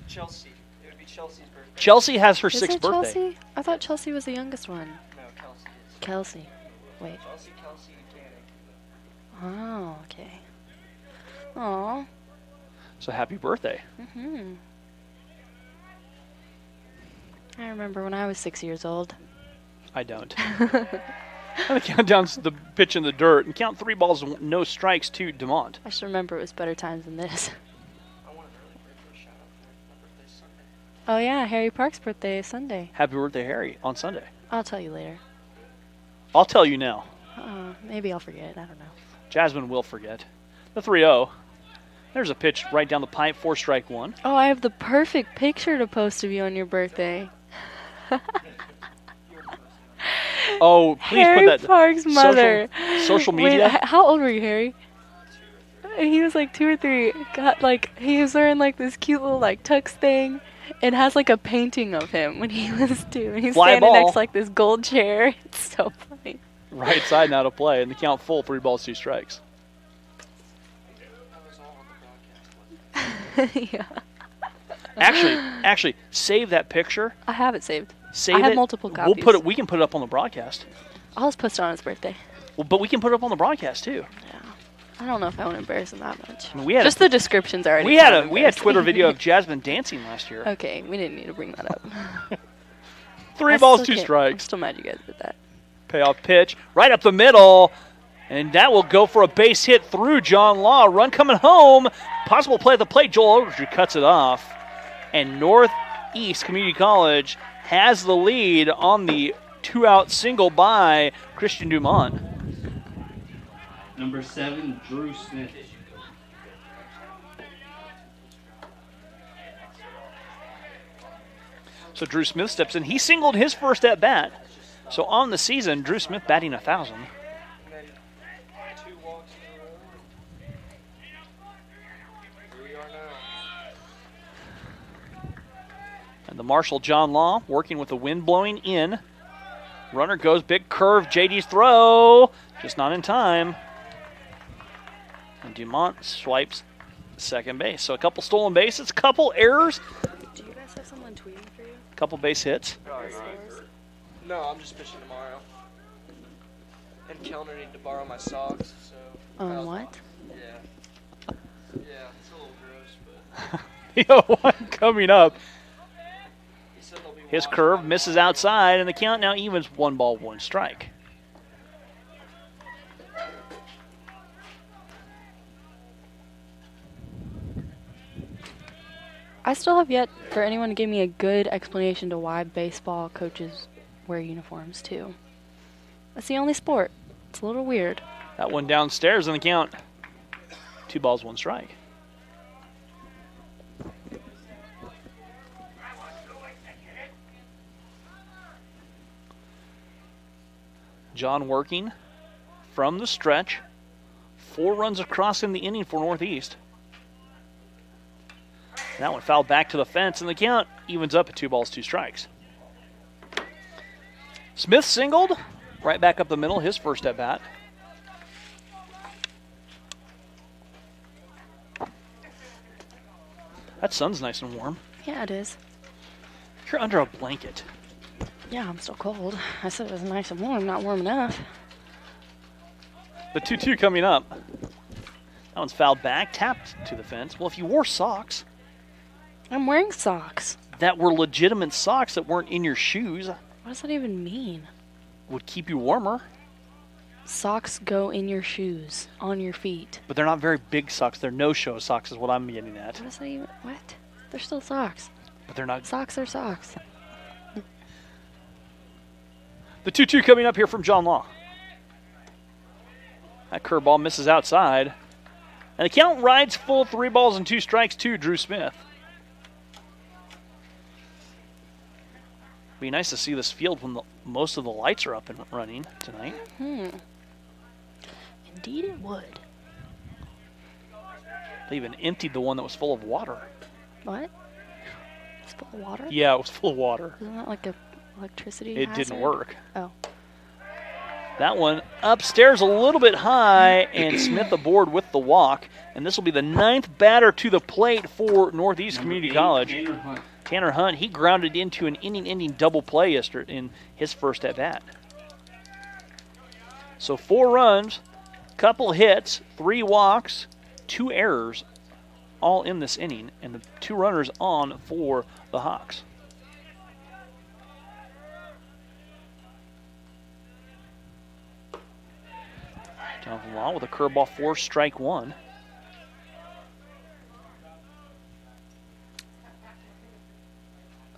Chelsea. It would be Chelsea's birthday. Chelsea has her Is 6th it birthday. Chelsea? I thought Chelsea was the youngest one. No, Kelsey is. Kelsey. Wait. Kelsey, and Canning. Oh, okay. Aw. So happy birthday. Mm-hmm. I remember when I was 6 years old. I don't. I'm going to count down the pitch in the dirt and count 3 balls, no strikes to Dumont. I just remember it was better times than this. Oh yeah, Harry Park's birthday is Sunday. Happy birthday, Harry, on Sunday. I'll tell you later. I'll tell you now. Maybe I'll forget. I don't know. Jasmine will forget. The 3-0. There's a pitch right down the pipe, 4-strike 1. Oh, I have the perfect picture to post of you on your birthday. Oh, please Harry put that. Park's mother. Social media. Wait, how old were you, Harry? He was like 2 or 3. He was wearing like this cute little like tux thing. It has like a painting of him when he was 2. He's Fly standing ball. next to like this gold chair. It's so funny. Right side now to play, and the count full, 3 balls, 2 strikes. Yeah. Actually, save that picture. I have it saved. Save I have it. multiple copies. We can put it up on the broadcast. I'll just post it on his birthday. Well, but we can put it up on the broadcast too. Yeah. I don't know if I want to embarrass him that much. I mean, we had just the description's already. We had Twitter video of Jasmine dancing last year. Okay, we didn't need to bring that up. 3 balls, 2 strikes. I'm still mad you guys did that. Payoff pitch right up the middle. And that will go for a base hit through John Law. Run coming home. Possible play at the plate. Joel Ogletree cuts it off. And Northeast Community College has the lead on the 2-out single by Christian Dumont. Number 7, Drew Smith. So Drew Smith steps in. He singled his first at bat. So on the season, Drew Smith batting 1,000. And the Marshall John Law working with the wind blowing in. Runner goes, big curve, JD's throw, just not in time. And Dumont swipes second base. So a couple stolen bases, couple errors. Do you guys have someone tweeting for you? Couple base hits. No, I'm just pitching tomorrow. And Kellner need to borrow my socks, so. What? Yeah. Yeah, it's a little gross, but. The 0-1 coming up. He said they'll be His washed curve by misses outside, and the count now evens 1-1 strike. I still have yet for anyone to give me a good explanation to why baseball coaches wear uniforms too. That's the only sport. It's a little weird. That one downstairs in the count. 2-1 strike. John working from the stretch. 4 runs across in the inning for Northeast. That one fouled back to the fence, and the count evens up at 2 strikes. Smith singled, right back up the middle, his first at bat. That sun's nice and warm. Yeah, it is. You're under a blanket. Yeah, I'm still cold. I said it was nice and warm, not warm enough. The 2-2 coming up. That one's fouled back, tapped to the fence. Well, if you wore socks I'm wearing socks. that were legitimate socks that weren't in your shoes, What does that even mean? would keep you warmer. Socks go in your shoes, on your feet. But they're not very big socks. They're no-show socks is what I'm getting at. What does that even, what? They're still socks. But they're not. Socks are socks. The 2-2 coming up here from John Law. That curveball misses outside. And the count rides full, 3 strikes to Drew Smith. Be nice to see this field when most of the lights are up and running tonight. Indeed it would. They even emptied the one that was full of water. What? It's full of water? Yeah, it was full of water. Isn't that like a electricity It hazard? didn't work. Oh. That one upstairs a little bit high, and Smith aboard with the walk. And this will be the 9th batter to the plate for Northeast Community College. Tanner Hunt, he grounded into an inning-ending double play yesterday in his first at-bat. So 4 runs, couple hits, 3 walks, 2 errors, all in this inning, and the 2 runners on for the Hawks. Jonathan Law with a curveball, 4, strike 1.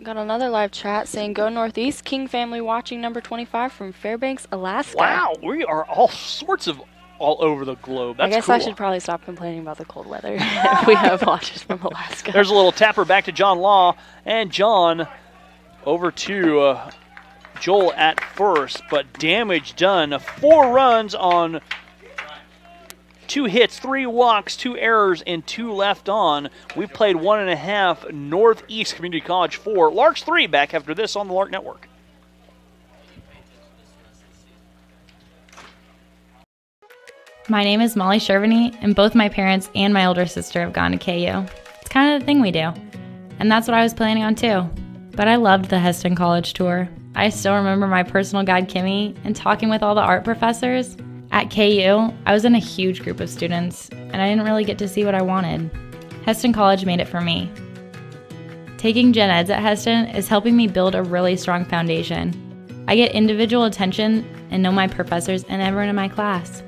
Got another live chat saying go Northeast. King family watching number 25 from Fairbanks, Alaska. Wow, we are all sorts of all over the globe. That's I guess cool. I should probably stop complaining about the cold weather if we have watchers from Alaska. There's a little tapper back to John Law, and John over to Joel at first, but damage done. 4 runs on 2 hits, 3 walks, 2 errors, and 2 left on. We played 1.5. Northeast Community College 4. Larks 3 back after this on the Lark Network. My name is Molly Shervany, and both my parents and my older sister have gone to KU. It's kind of the thing we do. And that's what I was planning on too. But I loved the Heston College tour. I still remember my personal guide, Kimmy, and talking with all the art professors. At KU, I was in a huge group of students, and I didn't really get to see what I wanted. Heston College made it for me. Taking gen eds at Heston is helping me build a really strong foundation. I get individual attention and know my professors and everyone in my class.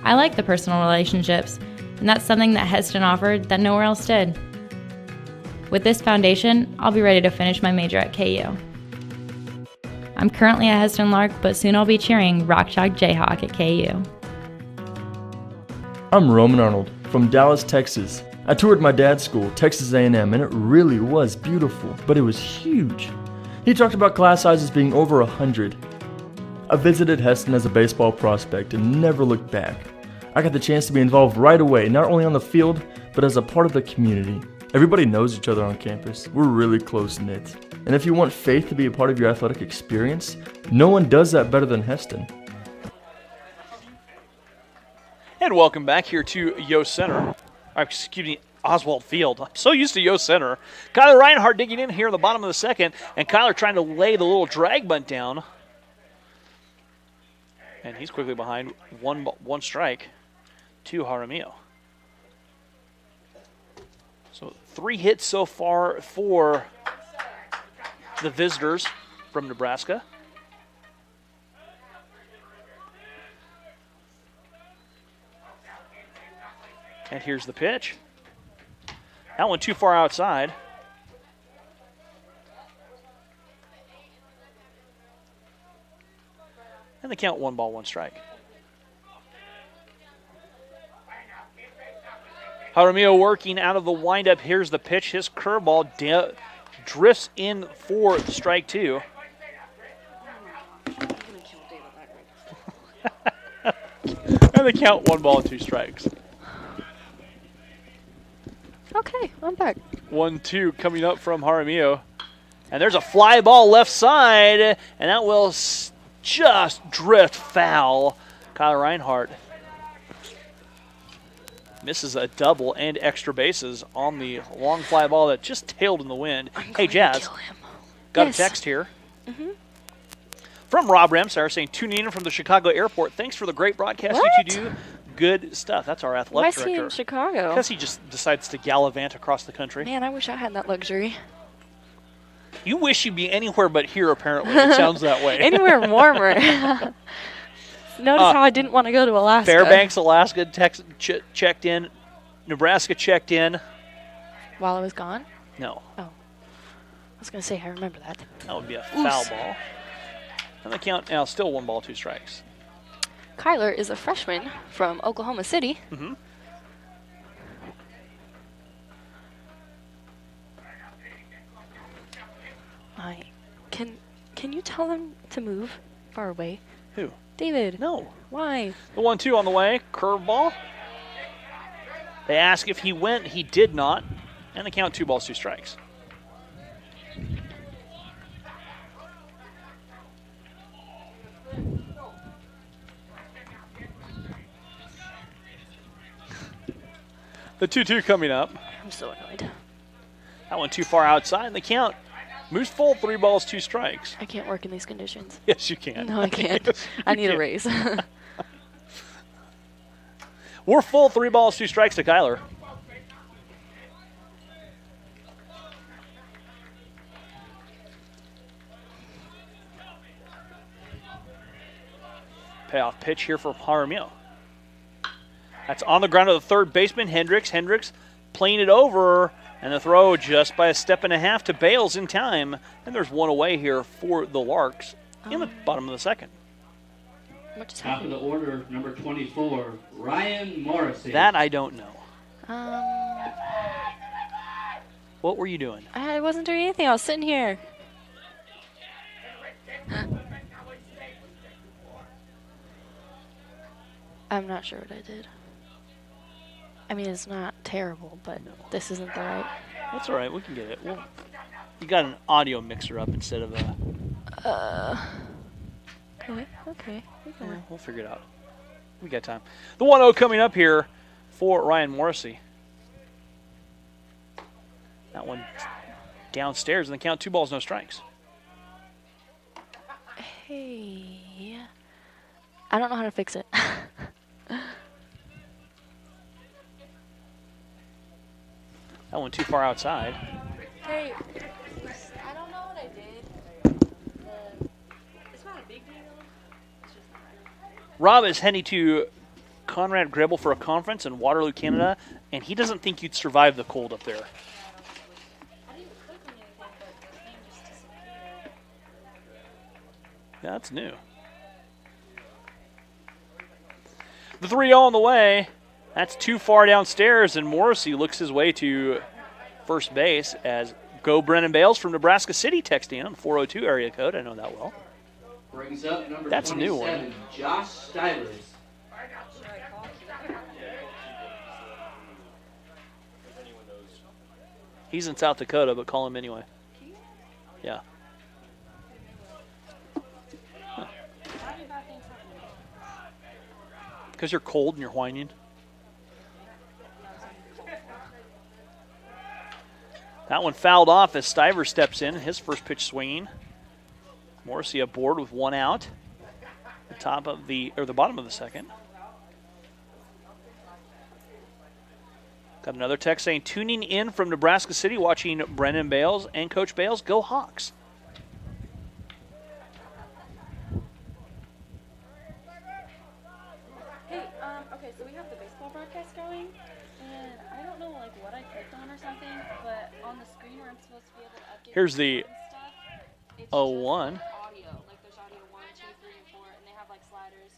I like the personal relationships, and that's something that Hesston offered that nowhere else did. With this foundation, I'll be ready to finish my major at KU. I'm currently a Hesston Lark, but soon I'll be cheering Rock Chalk Jayhawk at KU. I'm Roman Arnold from Dallas, Texas. I toured my dad's school, Texas A&M, and it really was beautiful, but it was huge. He talked about class sizes being over 100. I visited Hesston as a baseball prospect and never looked back. I got the chance to be involved right away, not only on the field, but as a part of the community. Everybody knows each other on campus. We're really close-knit. And if you want faith to be a part of your athletic experience, no one does that better than Hesston. And welcome back here to Yost Center. Excuse me, Oswald Field. I'm so used to Yost Center. Kyler Reinhardt digging in here in the bottom of the second, and Kyler trying to lay the little drag bunt down. And he's quickly behind one strike to Jaramillo. So 3 hits so far for the visitors from Nebraska. And here's the pitch. That one too far outside. And they count 1 ball, 1 strike. Jaramillo working out of the windup. Here's the pitch. His curveball drifts in for strike 2. And they count 1 ball, 2 strikes. Okay, I'm back. 1-2 coming up from Jaramillo. And there's a fly ball left side, and that will just drift foul. Kyler Reinhardt misses a double and extra bases on the long fly ball that just tailed in the wind. Hey, Jazz, got a text here from Rob Ramsar saying, tuning in from the Chicago airport. Thanks for the great broadcast you two do. Good stuff. That's our athletic director. Why is he in Chicago? Because he just decides to gallivant across the country. Man, I wish I had that luxury. You wish you'd be anywhere but here, apparently. It sounds that way. Anywhere warmer. Notice how I didn't want to go to Alaska. Fairbanks, Alaska checked in. Nebraska checked in. While I was gone? No. Oh. I was going to say, I remember that. That would be a foul ball. And the count now still 1 ball, 2 strikes. Kyler is a freshman from Oklahoma City. Mm-hmm. Can you tell them to move far away? Who? David. No. Why? The 1-2 on the way. Curveball. They ask if he went. He did not. And the count 2 balls, 2 strikes. The 2-2 coming up. I'm so annoyed. That one too far outside. The count moves full, 3 balls, 2 strikes. I can't work in these conditions. Yes, you can. No, I can't. I need a raise. We're full, 3 balls, 2 strikes to Kyler. Payoff pitch here for Jaramillo. That's on the ground of the third baseman, Hendricks. Hendricks playing it over, and the throw just by a step and a half to Bales in time. And there's one away here for the Larks in the bottom of the second. What just Top of the order, number 24, Ryan Morrissey. That I don't know. What were you doing? I wasn't doing anything. I was sitting here. I'm not sure what I did. I mean, it's not terrible, but this isn't the right. That's all right. We can get it. Well, you got an audio mixer up instead of a. Okay. We'll figure it out. We got time. The 1-0 coming up here for Ryan Morrissey. That one downstairs, and the count 2 balls, no strikes. Hey. I don't know how to fix it. That one too far outside. Hey, I don't know what I did. It's not a big deal. Rob is heading to Conrad Grebel for a conference in Waterloo, Canada, and he doesn't think you'd survive the cold up there. Yeah, that's new. The 3-0 on the way. That's too far downstairs, and Morrissey looks his way to first base as Go Brennan Bales from Nebraska City texting in on 402 area code. I know that well. Brings up number That's a new one. 27, Josh Stivers. He's in South Dakota, but call him anyway. Yeah. Because you're cold and you're whining. That one fouled off as Stivers steps in, his first pitch swinging. Morrissey aboard with 1 out. The bottom of the second. Got another text saying, tuning in from Nebraska City, watching Brennan Bales and Coach Bales. Go Hawks. Hey, okay, so we have the baseball broadcast going, and I don't know like what I clicked on or something, but on the screen where I'm supposed to be able to update Here's the stuff, it's 0-1. just audio. Like there's audio 1, 2, 3, and 4, and they have like sliders.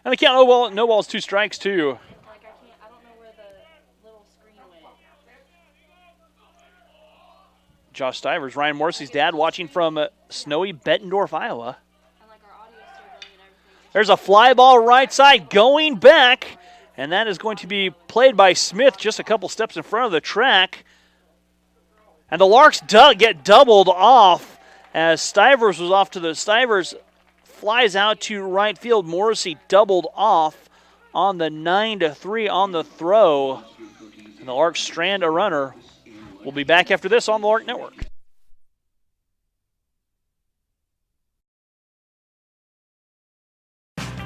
And they can't no balls, 2 strikes too. Like I don't know where the little screen went. Josh Stivers, Ryan Morrissey's dad, watching from snowy Bettendorf, Iowa. There's a fly ball right side going back, and that is going to be played by Smith just a couple steps in front of the track. And the Larks get doubled off as Stivers was off to the Stivers flies out to right field. Morrissey doubled off on the 9-3 on the throw, and the Larks strand a runner. We'll be back after this on the Lark Network.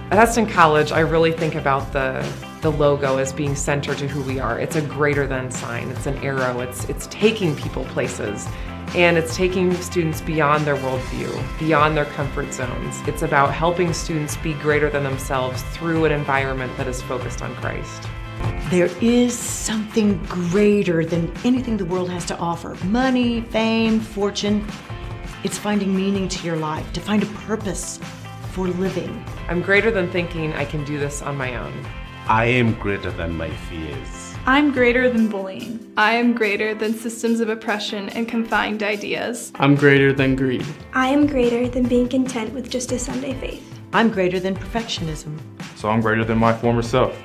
At Hesston College, I really think about the logo as being centered to who we are. It's a greater than sign. It's an arrow. It's taking people places, and it's taking students beyond their worldview, beyond their comfort zones. It's about helping students be greater than themselves through an environment that is focused on Christ. There is something greater than anything the world has to offer. Money, fame, fortune. It's finding meaning to your life, to find a purpose for living. I'm greater than thinking I can do this on my own. I am greater than my fears. I'm greater than bullying. I am greater than systems of oppression and confined ideas. I'm greater than greed. I am greater than being content with just a Sunday faith. I'm greater than perfectionism. So I'm greater than my former self.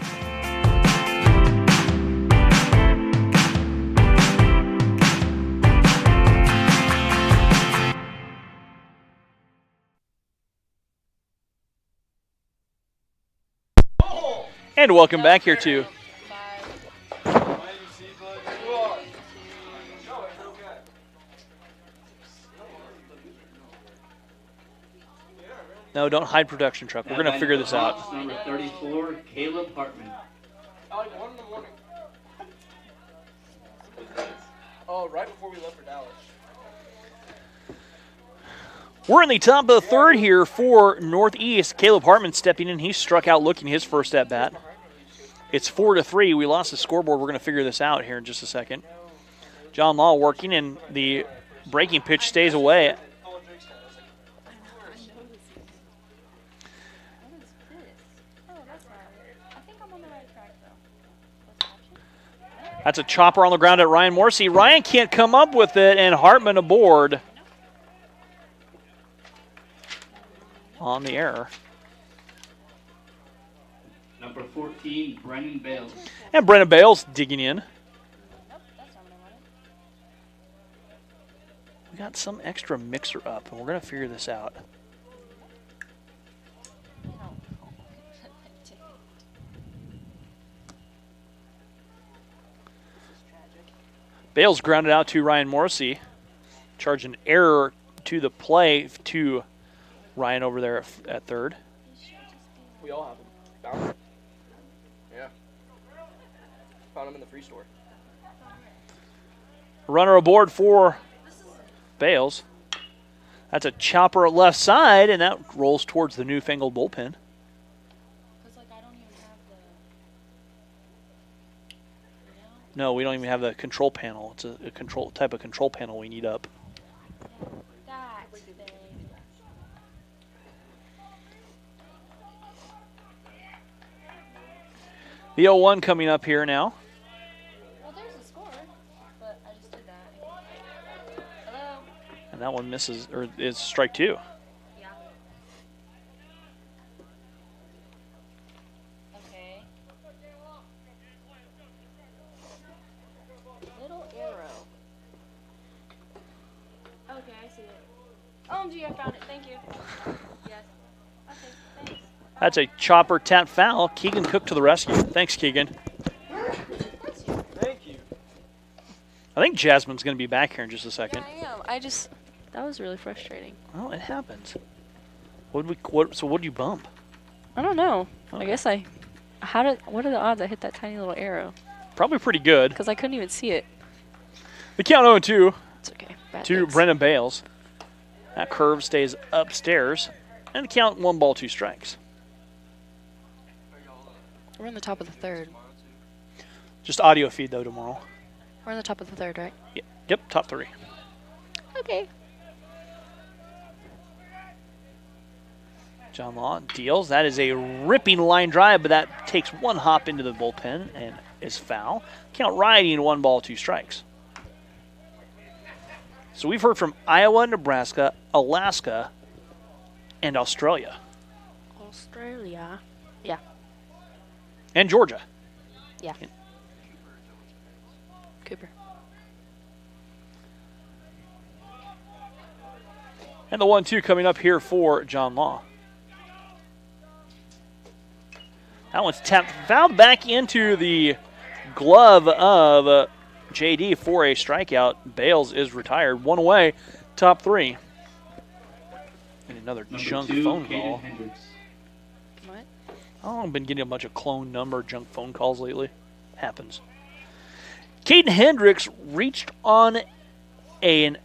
And welcome back here to No, don't hide production truck. We're going to figure this out. Number 34, Caleb Hartman. Oh, right before we left for Dallas. We're in the top of the third here for Northeast. Caleb Hartman stepping in. He struck out looking his first at bat. It's 4-3. We lost the scoreboard. We're going to figure this out here in just a second. John Law working, and the breaking pitch stays away. That's a chopper on the ground at Ryan Morrissey. Ryan can't come up with it, and Hartman aboard on the error. Number 14, Brennan Bales. And Brennan Bales digging in. We got some extra mixer up, and we're going to figure this out. Bales grounded out to Ryan Morrissey. Charged an error to the play to Ryan over there at third. We all have them. Found them. Yeah. Found them in the free store. Runner aboard for Bales. That's a chopper left side, and that rolls towards the newfangled bullpen. No, we don't even have the control panel. It's a type of control panel we need up. The 0-1 coming up here now. Well, there's a score, but I just did that. Hello? And that one misses, or is strike 2. Yeah. Okay. Little arrow. Okay, I see it. OMG, I found it. Thank you. Yes. Okay, thanks. That's a chopper tap foul. Keegan Cook to the rescue. Thanks, Keegan. Thank you. I think Jasmine's going to be back here in just a second. Yeah, I am. That was really frustrating. Well, it happens. So what did you bump? I don't know. Okay. I guess what are the odds I hit that tiny little arrow? Probably pretty good. Because I couldn't even see it. The count 0-2. It's okay. Bad To mix. Brennan Bales. That curve stays upstairs. And the count 1 ball, 2 strikes. We're in the top of the third. Just audio feed, though, tomorrow. We're in the top of the third, right? Yep, top 3. Okay. John Law deals. That is a ripping line drive, but that takes 1 hop into the bullpen and is foul. Count riding 1 ball, 2 strikes. So we've heard from Iowa, Nebraska, Alaska, and Australia. Australia. Yeah. And Georgia. Yeah. Cooper. And the 1-2 coming up here for John Law. That one's tapped, fouled back into the glove of JD for a strikeout. Bales is retired. 1 away, top 3. And another junk phone call. What? I've been getting a bunch of clone number junk phone calls lately. Happens. Caden Hendricks reached on a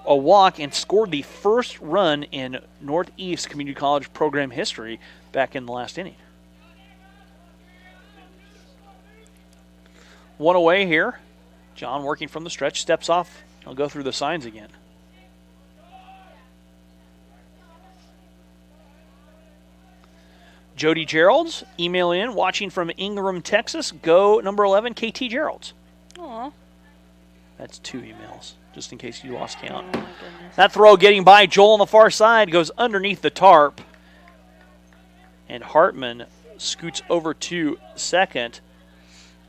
walk and scored the first run in Northeast Community College program history back in the last inning. 1 away here. John working from the stretch, steps off. I'll go through the signs again. Jody Geralds, email in, watching from Ingram, Texas. Go number 11, KT Geralds. Aw. That's 2 emails, just in case you lost count. Oh, my goodness. That throw getting by Joel on the far side goes underneath the tarp. And Hartman scoots over to second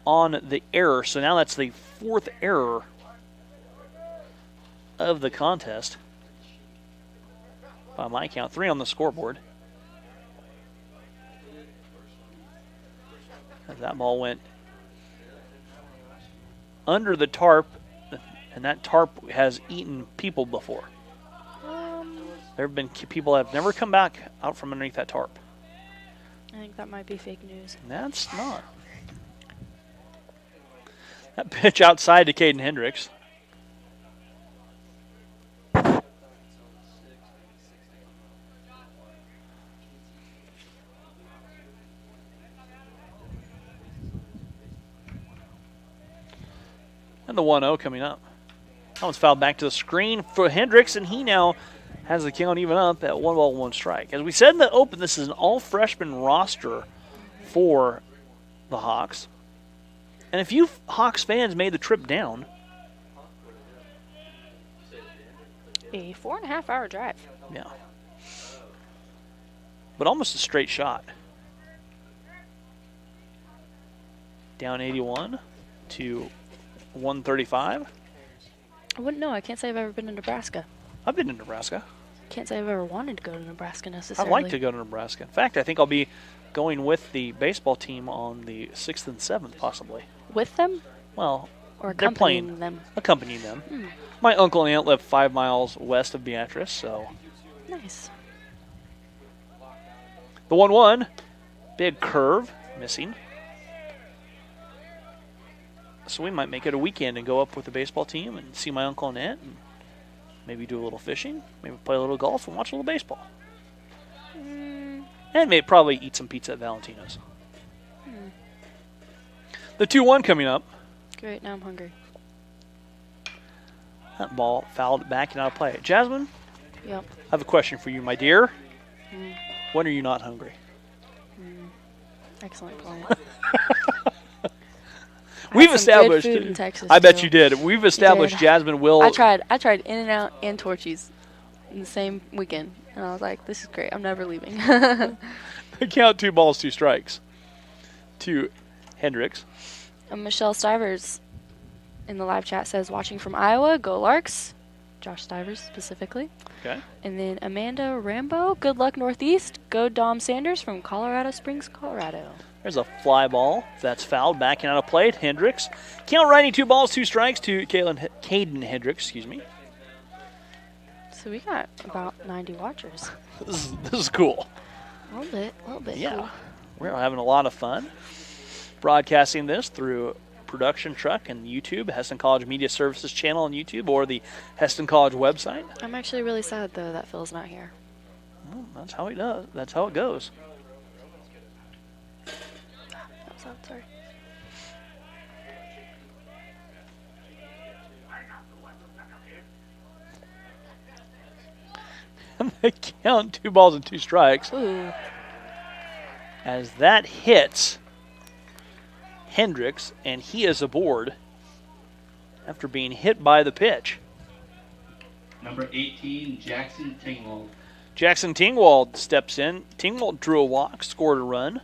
on the error. So now that's the 4th error of the contest. By my count, 3 on the scoreboard. As that ball went under the tarp, and that tarp has eaten people before. There have been people that have never come back out from underneath that tarp. I think that might be fake news. That's not. That pitch outside to Caden Hendricks. And the 1-0 coming up. That one's fouled back to the screen for Hendricks, and he now has the count even up at 1 ball, 1 strike. As we said in the open, this is an all-freshman roster for the Hawks. And if you Hawks fans made the trip down, a 4.5-hour drive. Yeah. But almost a straight shot. Down 81 to 135. I wouldn't know. I can't say I've ever been to Nebraska. I've been to Nebraska. Can't say I've ever wanted to go to Nebraska necessarily. I'd like to go to Nebraska. In fact, I think I'll be going with the baseball team on the 6th and 7th, possibly. With them? Well, or they're playing them. Accompanying them. My uncle and aunt live 5 miles west of Beatrice, so. Nice. The 1-1, big curve, missing. So we might make it a weekend and go up with the baseball team and see my uncle and aunt and maybe do a little fishing, maybe play a little golf and watch a little baseball. And maybe probably eat some pizza at Valentino's. The 2-1 coming up. Great, now I'm hungry. That ball fouled back and out of play. Jasmine? Yep. I have a question for you, my dear. Mm. When are you not hungry? Excellent point. We've established. Food in Texas, I bet too. you did. We've established Jasmine will. I tried In-N-Out and Torchy's in the same weekend, and I was like, "This is great. I'm never leaving." Count 2 balls, 2 strikes. To Hendricks. Michelle Stivers in the live chat says, "Watching from Iowa, go Larks." Josh Stivers specifically. Okay. And then Amanda Rambo, good luck Northeast. Go Dom Sanders from Colorado Springs, Colorado. There's a fly ball. That's fouled. Backing out of play. Hendricks. Count Riding 2 balls, 2 strikes to Caden Hendricks. Excuse me. So we got about 90 watchers. This is cool. A little bit. Yeah. Cool. We're having a lot of fun broadcasting this through production truck and YouTube, Hesston College Media Services channel on YouTube, or the Hesston College website. I'm actually really sad though that Phil's not here. Well, that's how he does. That's how it goes. I'm sorry. They count 2 balls and 2 strikes. Ooh. As that hits Hendricks, and he is aboard after being hit by the pitch. Number 18, Jackson Tingwald. Jackson Tingwald steps in. Tingwald drew a walk, scored a run.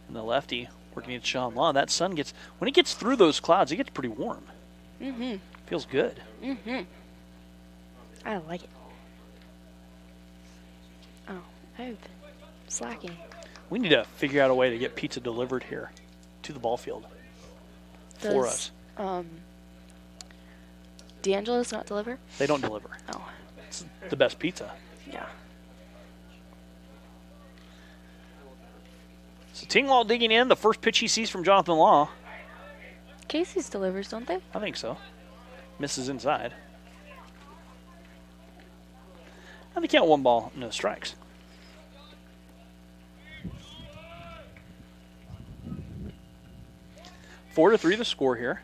And the lefty working at Sean Law. That sun gets, when it gets through those clouds, it gets pretty warm. Mm-hmm. Feels good. Mm-hmm. I like it. Oh, I've been slacking. We need to figure out a way to get pizza delivered here to the ball field for us. D'Angelo's not deliver? They don't deliver. Oh. It's the best pizza. Yeah. So Tingwald digging in. The first pitch he sees from Jonathan Law. Casey's delivers, don't they? I think so. Misses inside. And they count 1 ball, no strikes. Four to 3 the score here.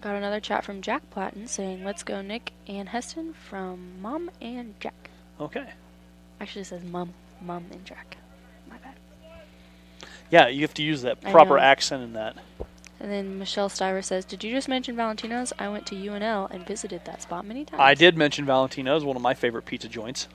Got another chat from Jack Platten saying, "Let's go Nick and Heston," from Mom and Jack. Okay. Actually it says Mom and Jack. My bad. Yeah, you have to use that I proper know. accent in that. And then Michelle Stiver says, "Did you just mention Valentino's? I went to UNL and visited that spot many times." I did mention Valentino's, one of my favorite pizza joints.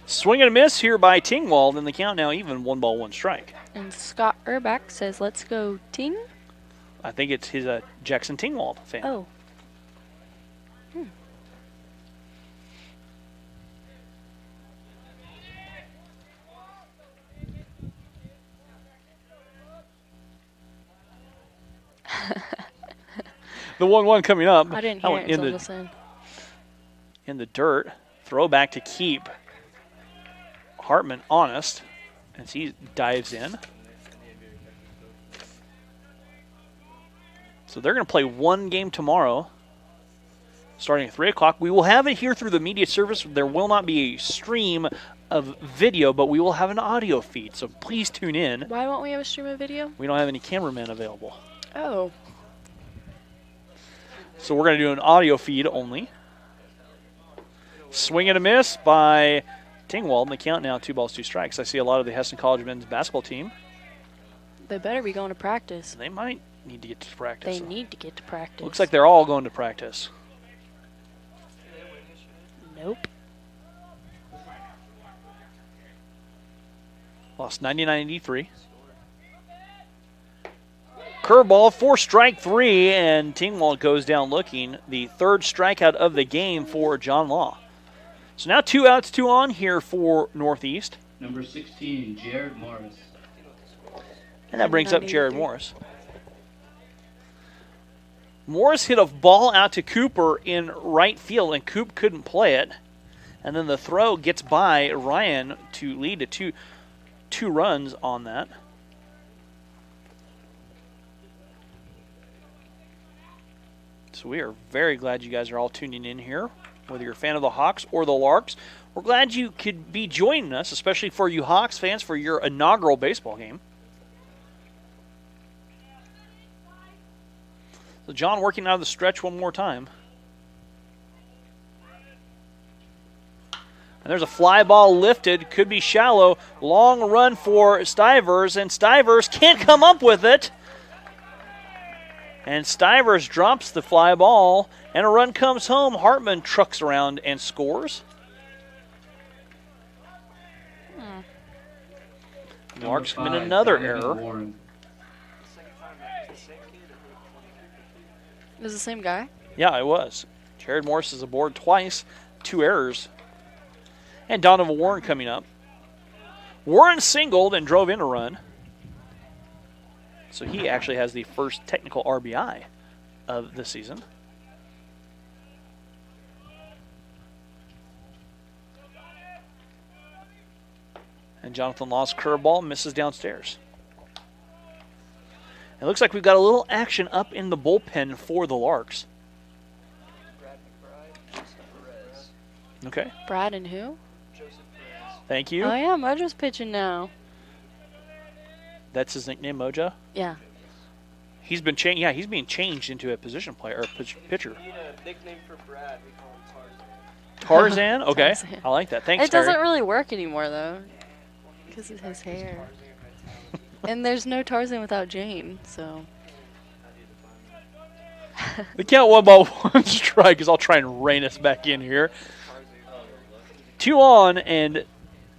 Swing and a miss here by Tingwald, and the count now even, 1 ball, 1 strike. And Scott Urbach says, "Let's go Ting." I think it's his Jackson Tingwald fan. Oh. The 1-1 coming up. I didn't That hear one it until just then. in the dirt. Throw back to keep Hartman honest as he dives in. So they're going to play 1 game tomorrow, starting at 3 o'clock. We will have it here through the media service. There will not be a stream of video, but we will have an audio feed, so please tune in. Why won't we have a stream of video? We don't have any cameramen available. Oh. So we're going to do an audio feed only. Swing and a miss by Tingwald, and the count now 2 balls, 2 strikes. I see a lot of the Hesston College men's basketball team. They better be going to practice. They might need to get to practice. They need to get to practice. Looks like they're all going to practice. Nope. Lost 99-83. Curveball, 4 strike 3, and Tingwald goes down looking. The 3rd strikeout of the game for John Law. So now 2 outs, 2 on here for Northeast. Number 16, Jared Morris. And that brings up Jared Morris. Morris hit a ball out to Cooper in right field, and Coop couldn't play it. And then the throw gets by Ryan to lead to two runs on that. So we are very glad you guys are all tuning in here. Whether you're a fan of the Hawks or the Larks, we're glad you could be joining us, especially for you Hawks fans, for your inaugural baseball game. So John working out of the stretch one more time. And there's a fly ball lifted, could be shallow. Long run for Stivers, and Stivers can't come up with it. And Stivers drops the fly ball, and a run comes home. Hartman trucks around and scores. Larks commit another error. It was the same guy? Yeah, it was. Jared Morris is aboard twice, 2 errors. And Donovan Warren coming up. Warren singled and drove in a run. So he actually has the first technical RBI of the season. And Jonathan Law's curveball misses downstairs. It looks like we've got a little action up in the bullpen for the Larks. Okay. Brad and who? Thank you. Oh, yeah, Mojo's pitching now. That's his nickname, Mojo? Yeah. He's been changed. Yeah, he's being changed into a position player or pitcher. We need a nickname for Brad. We call him Tarzan. Tarzan? Okay. Tarzan. I like that. Thanks, It doesn't Terry. really work anymore, though, because of his hair. And there's no Tarzan without Jane, so. The count 1-1 strike, as I'll try and rein us back in here. 2 on and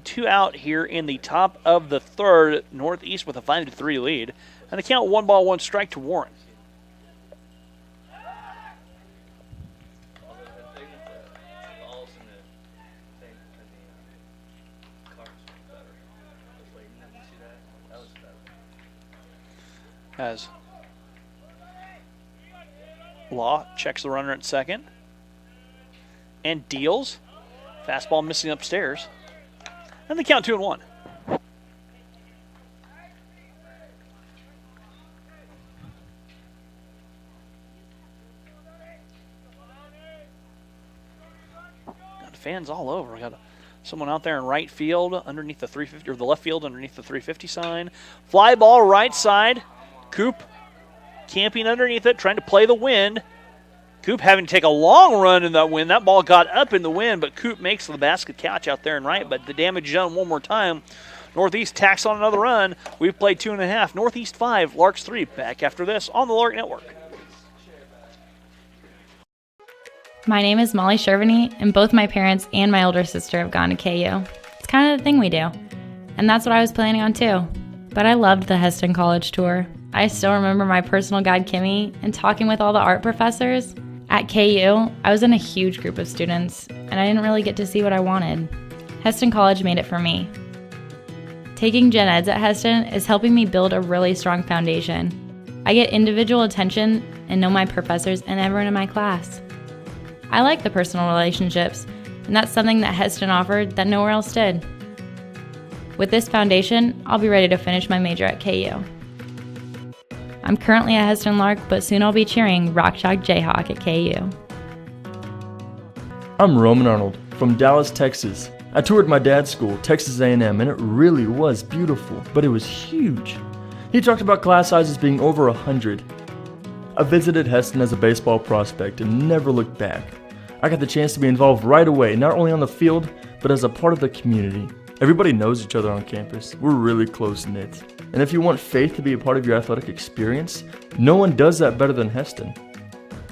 2 out here in the top of the third. Northeast with a 5-3 lead. And the count 1-1 strike to Warren. As Law checks the runner at second and deals. Fastball missing upstairs. And the count 2-1. Got fans all over. We got someone out there in right field underneath the 350, or the left field underneath the 350 sign. Fly ball right side. Coop camping underneath it, trying to play the wind. Coop having to take a long run in that wind. That ball got up in the wind, but Coop makes the basket catch out there and right. But the damage is done one more time. Northeast tacks on another run. We've played 2.5. Northeast 5, Larks 3. Back after this on the Lark Network. My name is Molly Shervany, and both my parents and my older sister have gone to KU. It's kind of the thing we do. And that's what I was planning on too. But I loved the Hesston College tour. I still remember my personal guide, Kimmy, and talking with all the art professors. At KU, I was in a huge group of students, and I didn't really get to see what I wanted. Hesston College made it for me. Taking gen eds at Hesston is helping me build a really strong foundation. I get individual attention and know my professors and everyone in my class. I like the personal relationships, and that's something that Hesston offered that nowhere else did. With this foundation, I'll be ready to finish my major at KU. I'm currently a Hesston Lark, but soon I'll be cheering Rock Chalk Jayhawk at KU. I'm Roman Arnold from Dallas, Texas. I toured my dad's school, Texas A&M, and it really was beautiful, but it was huge. He talked about class sizes being over 100. I visited Hesston as a baseball prospect and never looked back. I got the chance to be involved right away, not only on the field, but as a part of the community. Everybody knows each other on campus. We're really close-knit. And if you want faith to be a part of your athletic experience, no one does that better than Hesston.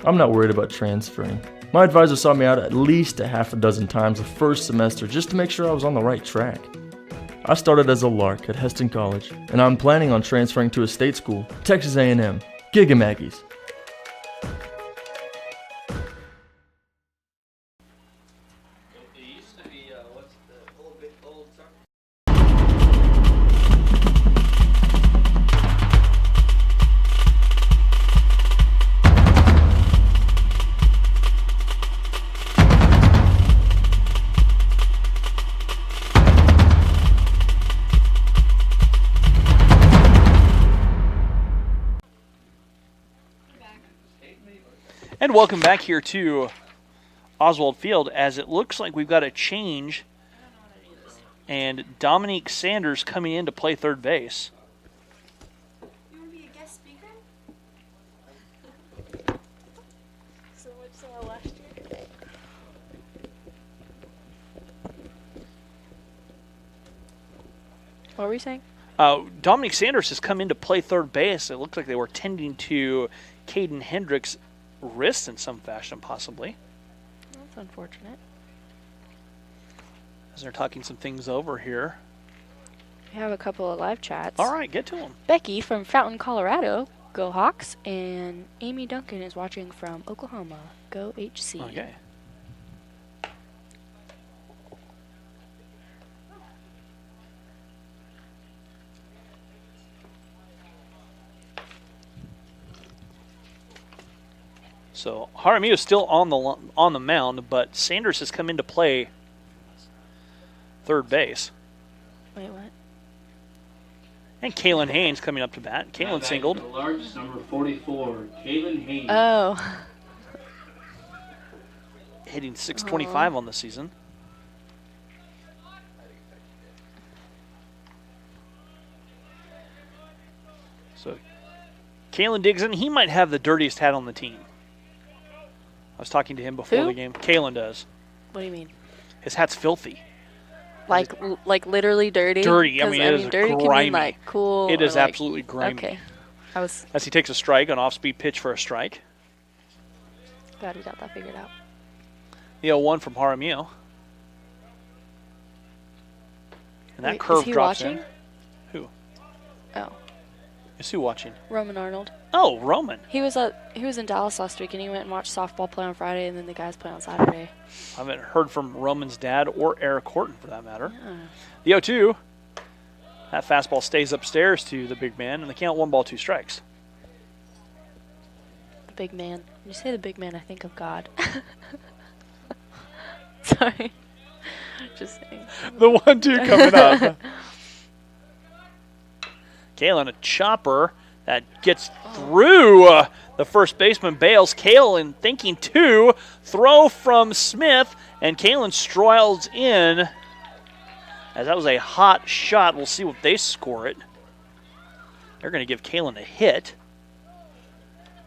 I'm not worried about transferring. My advisor saw me out at least a half a dozen times the first semester just to make sure I was on the right track. I started as a Lark at Hesston College, and I'm planning on transferring to a state school, Texas A&M, Giga Maggies. And welcome back here to Oswald Field, as it looks like we've got a change, and Dominique Sanders coming in to play third base. You want to be a guest speaker? So what's last year? What were you saying? Dominique Sanders has come in to play third base. It looks like they were tending to Caden Hendricks' wrist in some fashion, possibly. That's unfortunate. As they're talking some things over here. We have a couple of live chats. All right, get to them. Becky from Fountain, Colorado. Go Hawks. And Amy Duncan is watching from Oklahoma. Go HC. Okay. So Jaramillo is still on the mound, but Sanders has come in to play third base. Wait, what? And Kalen Haynes coming up to bat. Kalen singled. Large, number 44, Kalen Haynes. Oh. Hitting .625 on the season. So Kalen digs in. He might have the dirtiest hat on the team. I was talking to him before the game. Kalen does. What do you mean? His hat's filthy. Like literally dirty? Dirty. I mean, it is dirty grimy. Can mean like cool. It is like, absolutely grimy. Okay. As he takes a strike, an off-speed pitch for a strike. Glad we got that figured out. The 0-1 from Jaramillo. And that curve is he drops watching? in. Who? Oh. Is who watching? Roman Arnold. Oh, Roman. He was in Dallas last week, and he went and watched softball play on Friday, and then the guys play on Saturday. I haven't heard from Roman's dad or Eric Horton, for that matter. Yeah. The 0-2. That fastball stays upstairs to the big man, and the count 1 ball, 2 strikes. The big man. When you say the big man, I think of God. Sorry. Just saying. The 1-2 coming up. Kalen, a chopper that gets through the first baseman, Bales. Kalen thinking 2. Throw from Smith, and Kalen strolls in. As that was a hot shot. We'll see what they score it. They're going to give Kalen a hit.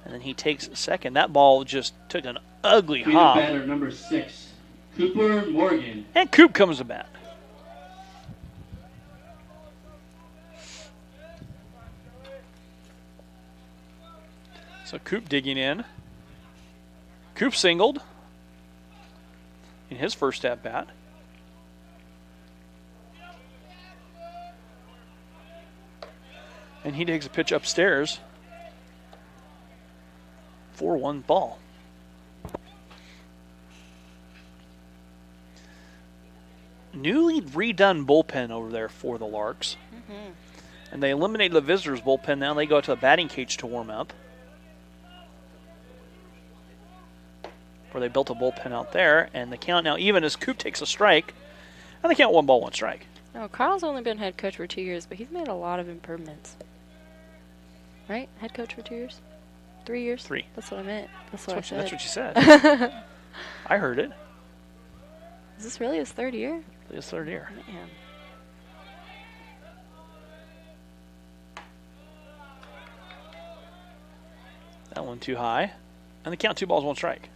And then he takes second. That ball just took an ugly hop. Batter number 6, Cooper Morgan. And Coop comes to bat. So Coop digging in. Coop singled in his first at bat. And he takes a pitch upstairs. 4-1 ball. Newly redone bullpen over there for the Larks. Mm-hmm. And they eliminated the visitors' bullpen. Now they go to the batting cage to warm up. Where they built a bullpen out there. And the count now even as Coop takes a strike. And the count 1 ball, 1 strike. No, Kyle's only been head coach for 2 years, but he's made a lot of improvements. Right? Head coach for 2 years? 3 years? 3. That's what I meant. That's what I said. That's what you said. I heard it. Is this really his 3rd year? His 3rd year. Man. That one too high. And the count 2 balls, 1 strike.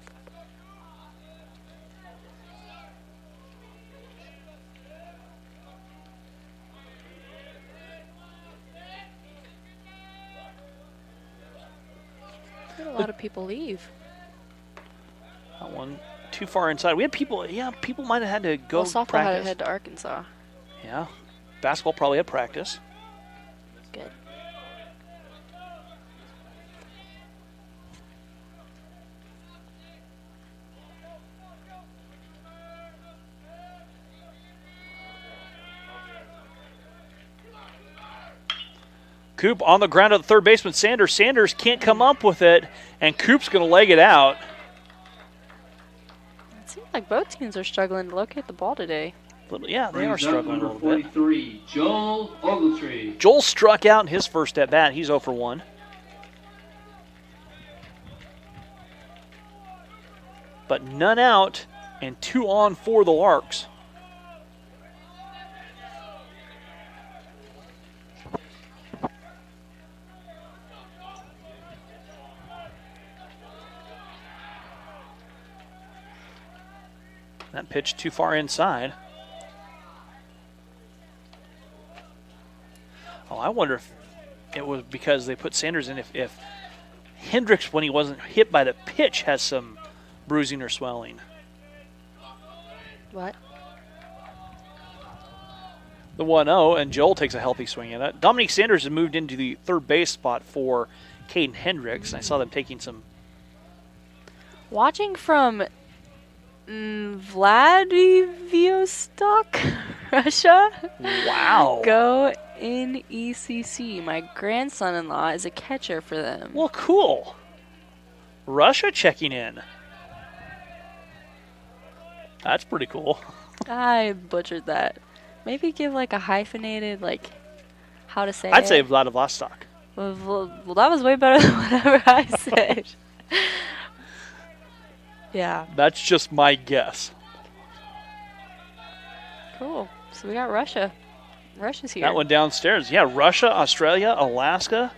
A lot of people leave. That one too far inside. We had people, people might have had to go well, softball practice. had to head to Arkansas. Yeah. Basketball probably had practice. Good. Coop on the ground at the third baseman, Sanders. Sanders can't come up with it, and Coop's going to leg it out. It seems like both teams are struggling to locate the ball today. Yeah, they are struggling a little bit. 43, Joel Ogletree. Joel struck out in his first at bat. He's 0 for 1. but none out and 2 on for the Larks. That pitch too far inside. Oh, I wonder if it was because they put Sanders in. If Hendricks, when he wasn't hit by the pitch, has some bruising or swelling. What? The 1-0, and Joel takes a healthy swing at it. Dominique Sanders has moved into the third base spot for Caden Hendricks. I saw them taking some. Watching from Vladivostok, Russia. Wow. Go in ECC. My grandson-in-law is a catcher for them. Well, cool. Russia checking in. That's pretty cool. I butchered that. Maybe give like a hyphenated, like, how to say I'd it. say Vladivostok. Well, that was way better than whatever I said. Yeah. That's just my guess. Cool. So we got Russia. Russia's here. That one downstairs. Yeah, Russia, Australia, Alaska.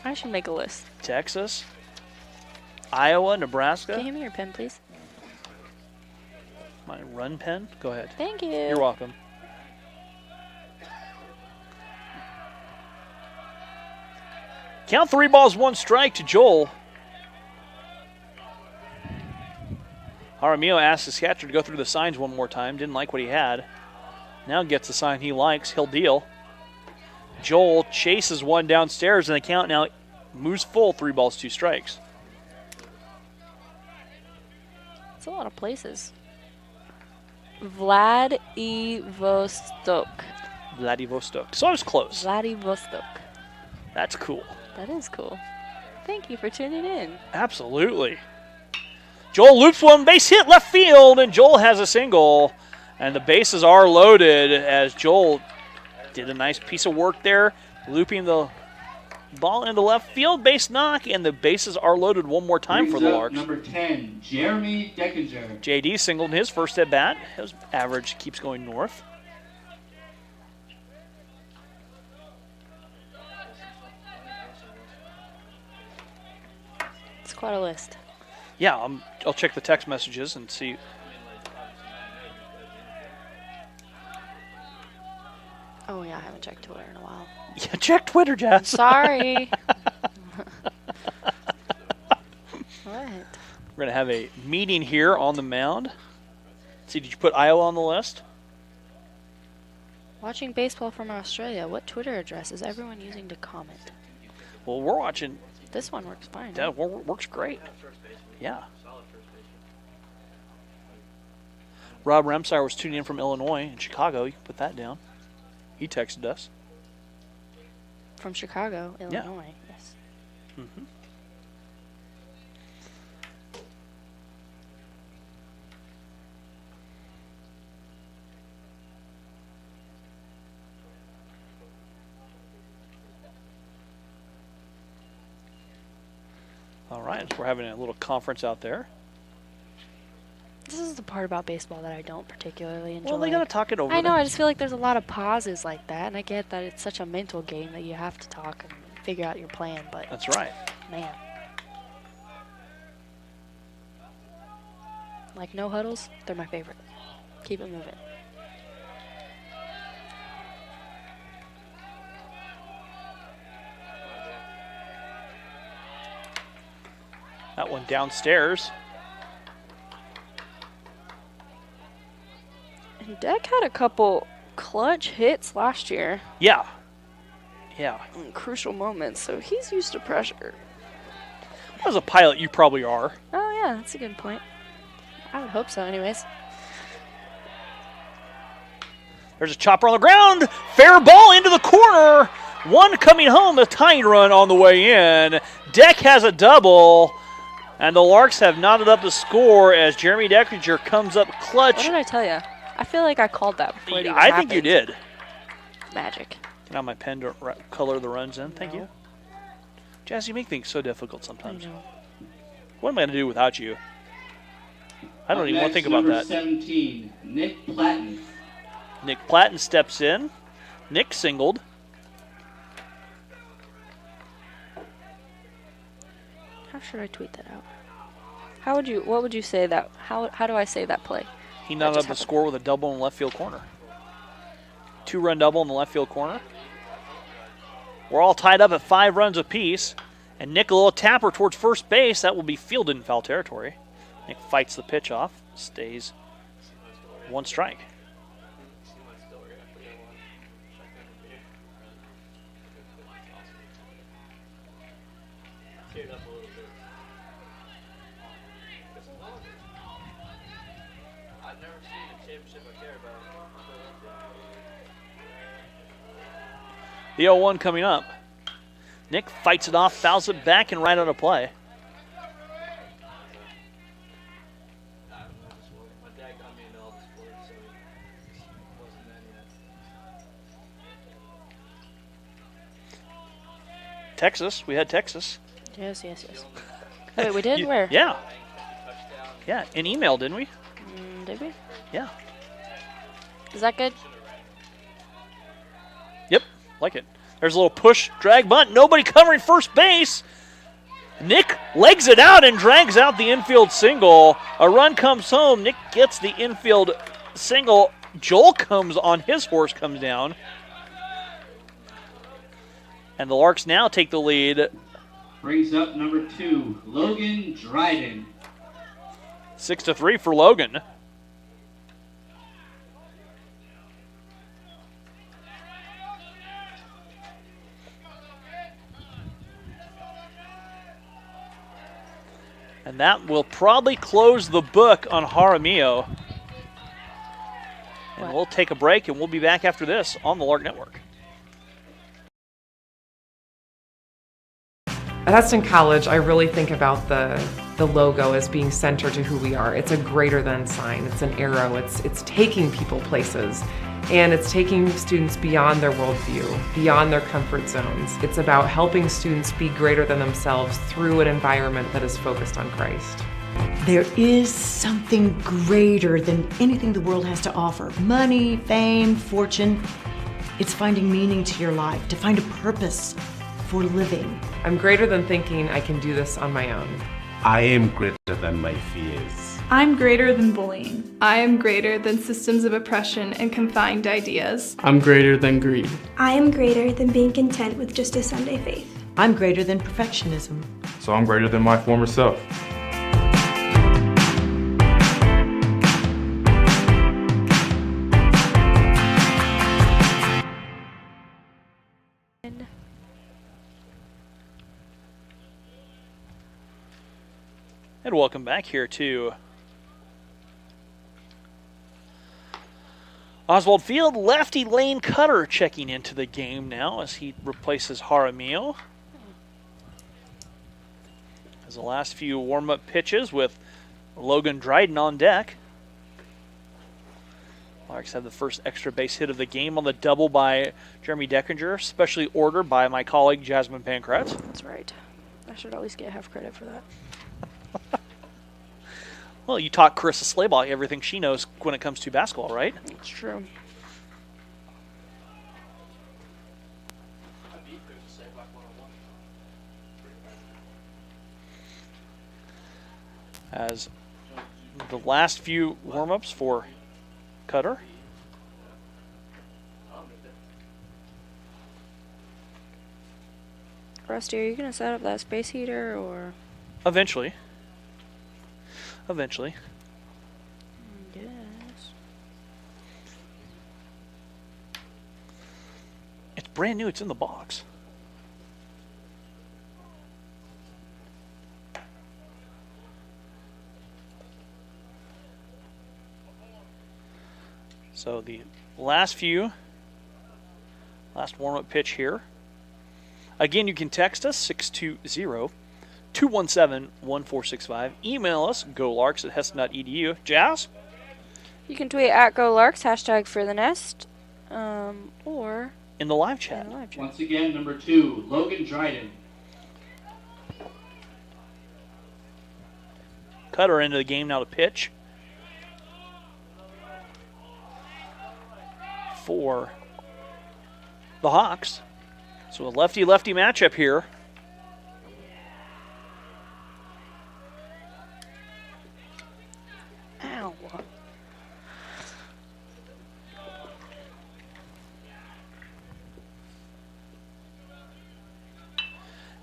I should make a list. Texas, Iowa, Nebraska. Can you hand me your pen, please? My run pen? Go ahead. Thank you. You're welcome. Count 3 balls, 1 strike to Joel. Jaramillo asked his catcher to go through the signs one more time. Didn't like what he had. Now gets the sign he likes. He'll deal. Joel chases one downstairs, and the count now moves full. 3 balls, 2 strikes. It's a lot of places. Vladivostok. Vladivostok. So I was close. Vladivostok. That's cool. That is cool. Thank you for tuning in. Absolutely. Joel loops one base hit left field, and Joel has a single. And the bases are loaded as Joel did a nice piece of work there, looping the ball into left field, base knock, and the bases are loaded one more time for the Larks. Number 10, Jeremy Deckinger. JD singled in his first at bat. His average keeps going north. It's quite a list. Yeah, I'll check the text messages and see. Oh, yeah, I haven't checked Twitter in a while. Yeah, check Twitter, Jess. Sorry. What? We're going to have a meeting here on the mound. See, did you put Iowa on the list? Watching baseball from Australia. What Twitter address is everyone using to comment? Well, we're watching. This one works fine. That works great. Yeah. Rob Ramsire was tuning in from Illinois in Chicago. You can put that down. He texted us. From Chicago, Illinois. Yes. Mm-hmm. All right, so we're having a little conference out there. This is the part about baseball that I don't particularly enjoy. Well, they got to talk it over. I know, I just feel like there's a lot of pauses like that, and I get that it's such a mental game that you have to talk and figure out your plan, but... That's right. Man. Like no huddles, they're my favorite. Keep it moving. That one downstairs. And Deck had a couple clutch hits last year. Yeah. Yeah. In crucial moments, so he's used to pressure. As a pilot, you probably are. Oh, yeah, that's a good point. I would hope so, anyways. There's a chopper on the ground. Fair ball into the corner. One coming home, a tying run on the way in. Deck has a double. And the Larks have knotted up the score as Jeremy Deckinger comes up clutch. What did I tell you? I feel like I called that before it even I happened. think you did. Magic. Can I have my pen to color the runs in? Thank you. Jazz, you make things so difficult sometimes. I know. What am I going to do without you? I don't even want to think about number that. 17, Nick Platten. Nick Platten steps in. Nick singled. How should I tweet that out? What would you say that, how do I say that play? He knotted up the score with a double in the left field corner. 2-run double in the left field corner. We're all tied up at 5 runs apiece. And Nick, a little tapper towards first base. That will be fielded in foul territory. Nick fights the pitch off. Stays 1 strike. The 0-1 coming up. Nick fights it off, fouls it back, and right out of play. Texas. We had Texas. Yes. Wait, we did? Where? Yeah. Yeah, in email, didn't we? Did we? Yeah. Is that good? Yep, like it. There's a little push, drag bunt. Nobody covering first base. Nick legs it out and drags out the infield single. A run comes home. Nick gets the infield single. Joel comes on his horse, comes down. And the Larks now take the lead. Brings up number 2, Logan Dryden. 6-3 for Logan. And that will probably close the book on Jaramillo. And we'll take a break, and we'll be back after this on the Lark Network. At Hesston College, I really think about the logo as being centered to who we are. It's a greater than sign. It's an arrow. It's taking people places. And it's taking students beyond their worldview, beyond their comfort zones. It's about helping students be greater than themselves through an environment that is focused on Christ. There is something greater than anything the world has to offer. Money, fame, fortune. It's finding meaning to your life, to find a purpose for living. I'm greater than thinking I can do this on my own. I am greater than my fears. I'm greater than bullying. I am greater than systems of oppression and confined ideas. I'm greater than greed. I am greater than being content with just a Sunday faith. I'm greater than perfectionism. So I'm greater than my former self. And welcome back here to Oswald Field. Lefty Lane Cutter checking into the game now as he replaces Jaramillo. As the last few warm-up pitches with Logan Dryden on deck. Larks have the first extra base hit of the game on the double by Jeremy Deckinger, specially ordered by my colleague Jasmine Pankratz. That's right. I should always get half credit for that. Well, you taught Carissa Slaybaugh everything she knows when it comes to basketball, right? That's true. As the last few warm-ups for Cutter. Rusty, are you going to set up that space heater or? Eventually. Eventually. Yes. It's brand new. It's in the box. So the last warm-up pitch here. Again, you can text us 620-217-1465. Email us, golarks@heston.edu. Jazz? You can tweet at GoLarks, hashtag for the nest, or in the live chat. Once again, number 2, Logan Dryden. Cutter into the game now to pitch for the Hawks. So a lefty-lefty matchup here. Ow.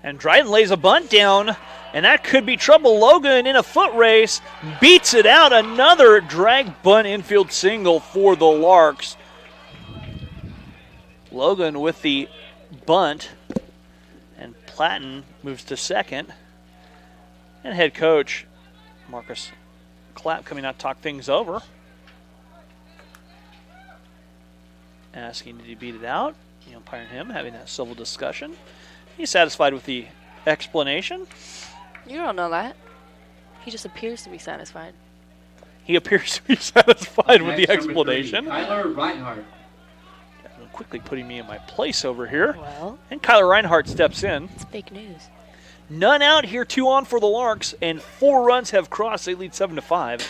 And Dryden lays a bunt down, and that could be trouble. Logan in a foot race beats it out. Another drag bunt infield single for the Larks. Logan with the bunt, and Platten moves to second. And head coach Marcus Clapp coming out to talk things over. Asking, did he beat it out? The umpire and him having that civil discussion. He's satisfied with the explanation. You don't know that. He just appears to be satisfied. He appears to be satisfied with the explanation. Kyler Reinhardt. Quickly putting me in my place over here. Well. And Kyler Reinhardt steps in. It's fake news. None out here, 2 on for the Larks, and 4 runs have crossed. They lead 7-5.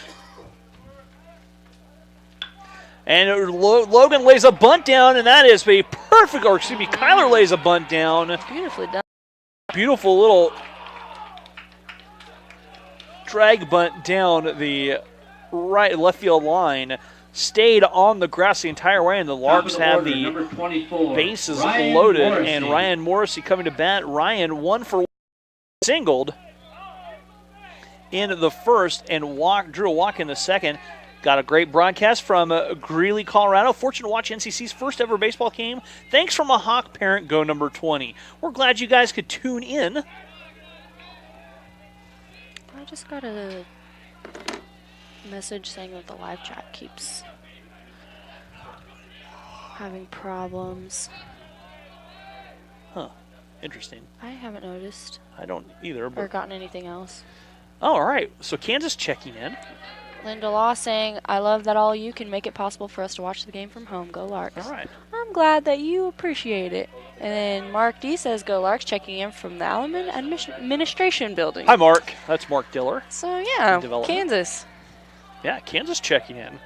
And Logan lays a bunt down, and that is a perfect, or excuse me, Kyler lays a bunt down. Beautifully done. Beautiful little drag bunt down the left field line. Stayed on the grass the entire way, and the Larks have the bases loaded. And Ryan Morrissey coming to bat. Ryan 1 for 1, singled in the first and drew a walk in the second. Got a great broadcast from Greeley, Colorado. Fortunate to watch NCC's first ever baseball game. Thanks from a Hawk parent, go number 20. We're glad you guys could tune in. I just got a message saying that the live chat keeps having problems. Huh. Interesting. I haven't noticed. I don't either. Or gotten anything else. Oh, all right. So Kansas checking in. Linda Law saying, I love that all you can make it possible for us to watch the game from home. Go Larks. All right. I'm glad that you appreciate it. And then Mark D says, go Larks, checking in from the Alleman Administration Building. Hi, Mark. That's Mark Diller. So, yeah, Kansas. Yeah, Kansas checking in.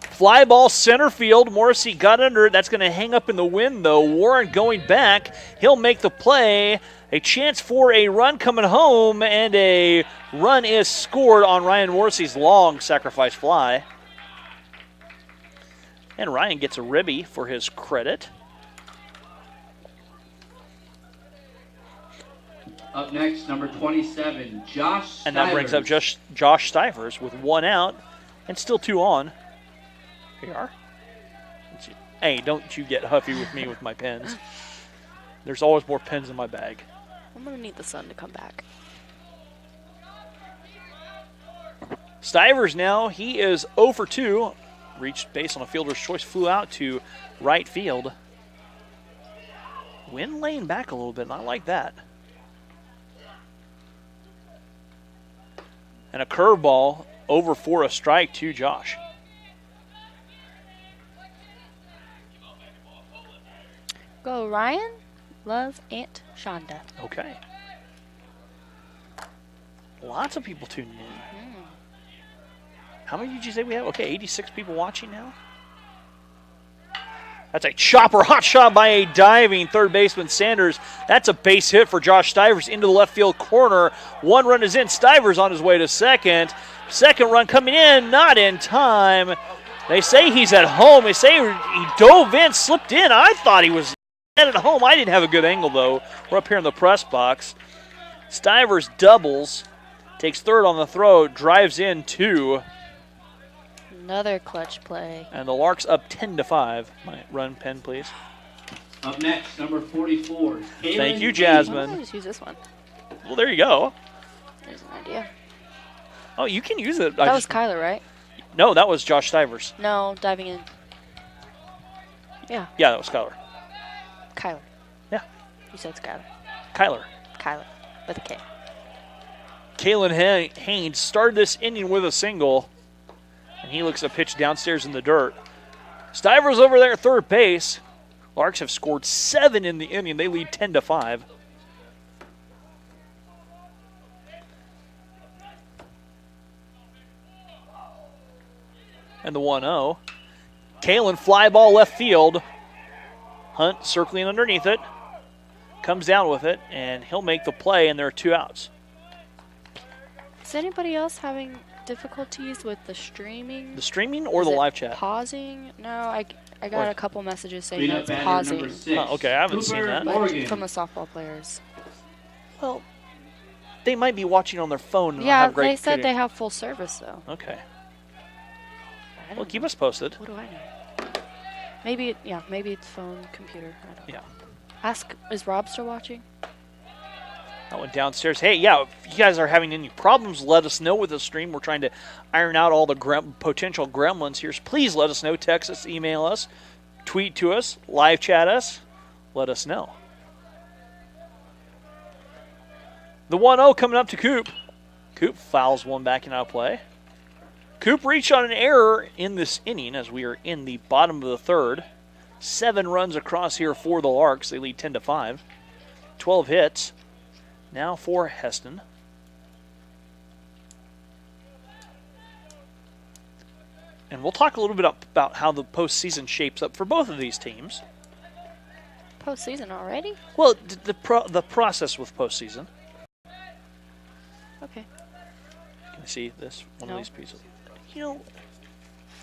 Fly ball center field. Morrissey got under it. That's going to hang up in the wind, though. Warren going back. He'll make the play. A chance for a run coming home, and a run is scored on Ryan Morrissey's long sacrifice fly. And Ryan gets a ribby for his credit. Up next, number 27, Josh Stivers. And that brings up Josh Stivers with 1 out and still 2 on. Here you are. Hey, don't you get huffy with me with my pens. There's always more pens in my bag. I'm going to need the sun to come back. Stivers now, he is 0 for 2. Reached base on a fielder's choice, flew out to right field. Wind laying back a little bit, and I like that. And a curveball over for a strike to Josh. Go Ryan. Love Aunt Shonda. Okay. Lots of people tuning in. How many did you say we have? Okay, 86 people watching now. That's a chopper, hot shot by a diving third baseman Sanders. That's a base hit for Josh Stivers into the left field corner. 1 run is in. Stivers on his way to second. Second run coming in, not in time. They say he's at home. They say he dove in, slipped in. I thought he was at home. I didn't have a good angle, though. We're up here in the press box. Stivers doubles, takes third on the throw, drives in 2. Another clutch play. And the Larks up 10-5. My run pen, please. Up next, number 44. Thank you, Jasmine. I'll just use this one. Well, there you go. There's an idea. Oh, you can use it. That was Kyler, right? No, that was Josh Stivers. No, diving in. Yeah. Yeah, that was Kyler. Kyler. Yeah. You said Skyler. Kyler. Kyler. With a K. Kalen Haynes started this inning with a single. And he looks a pitch downstairs in the dirt. Stivers over there at third base. Larks have scored 7 in the inning. They lead 10-5. And the 1-0. Kalen fly ball left field. Hunt circling underneath it. Comes down with it, and he'll make the play, and there are 2 outs. Is anybody else having difficulties with the streaming? The streaming or Is the it live chat? Pausing? No, I got a couple messages saying Cleanup it's batter pausing. number 6. Oh, okay, I haven't seen that. Morgan. From the softball players. Well, they might be watching on their phone and not Yeah, have great they said video. they have full service though. Okay. I Well, don't keep know. us posted. What do I know? Maybe, maybe it's phone, computer. I don't know. Yeah. Ask, is Rob still watching? That went downstairs. Hey, yeah, if you guys are having any problems, let us know with the stream. We're trying to iron out all the potential gremlins here. So please let us know. Text us, email us, tweet to us, live chat us. Let us know. The 1-0 coming up to Coop. Coop fouls one back and out of play. Coop reached on an error in this inning as we are in the bottom of the third. 7 runs across here for the Larks. They lead 10-5. 12 hits. Now for Heston. And we'll talk a little bit about how the postseason shapes up for both of these teams. Postseason already? Well, the process with postseason. Okay. Can you see this? One No. of these pieces. You know,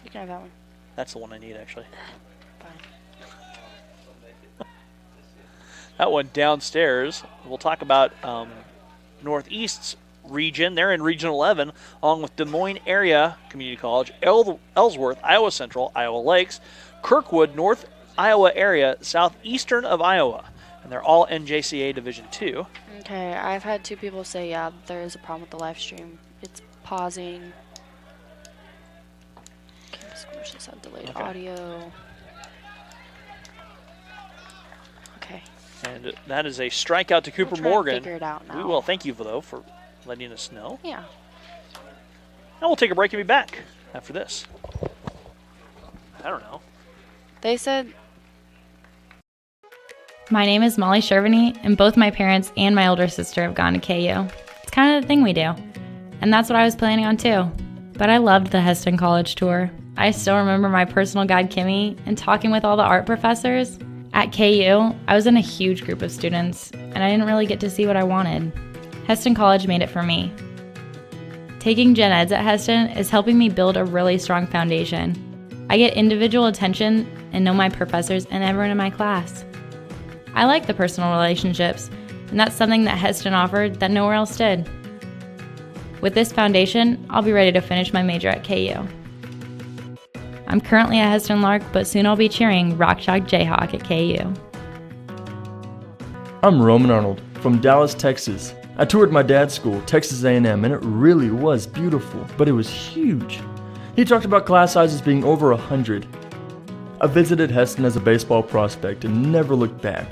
You can have that one. that's the one I need, actually. Fine. That one downstairs. We'll talk about Northeast's region. They're in Region 11, along with Des Moines Area Community College, Ellsworth, Iowa Central, Iowa Lakes, Kirkwood, North Iowa Area, southeastern of Iowa. And they're all NJCA Division II. Okay, I've had 2 people say, yeah, there is a problem with the live stream. It's pausing. Campus commercials have delayed audio. Okay. And that is a strikeout to Cooper We'll try and Morgan. figure it out now. We will. Thank you, though, for letting us know. Yeah. And we'll take a break and be back after this. I don't know. They said... My name is Molly Shervany, and both my parents and my older sister have gone to KU. It's kind of the thing we do. And that's what I was planning on too. But I loved the Heston College tour. I still remember my personal guide, Kimmy, and talking with all the art professors. At KU, I was in a huge group of students, and I didn't really get to see what I wanted. Heston College made it for me. Taking gen eds at Heston is helping me build a really strong foundation. I get individual attention and know my professors and everyone in my class. I like the personal relationships, and that's something that Heston offered that nowhere else did. With this foundation, I'll be ready to finish my major at KU. I'm currently a Heston Lark, but soon I'll be cheering Rock Chalk Jayhawk at KU. I'm Roman Arnold from Dallas, Texas. I toured my dad's school, Texas A&M, and it really was beautiful, but it was huge. He talked about class sizes being over 100. I visited Heston as a baseball prospect and never looked back.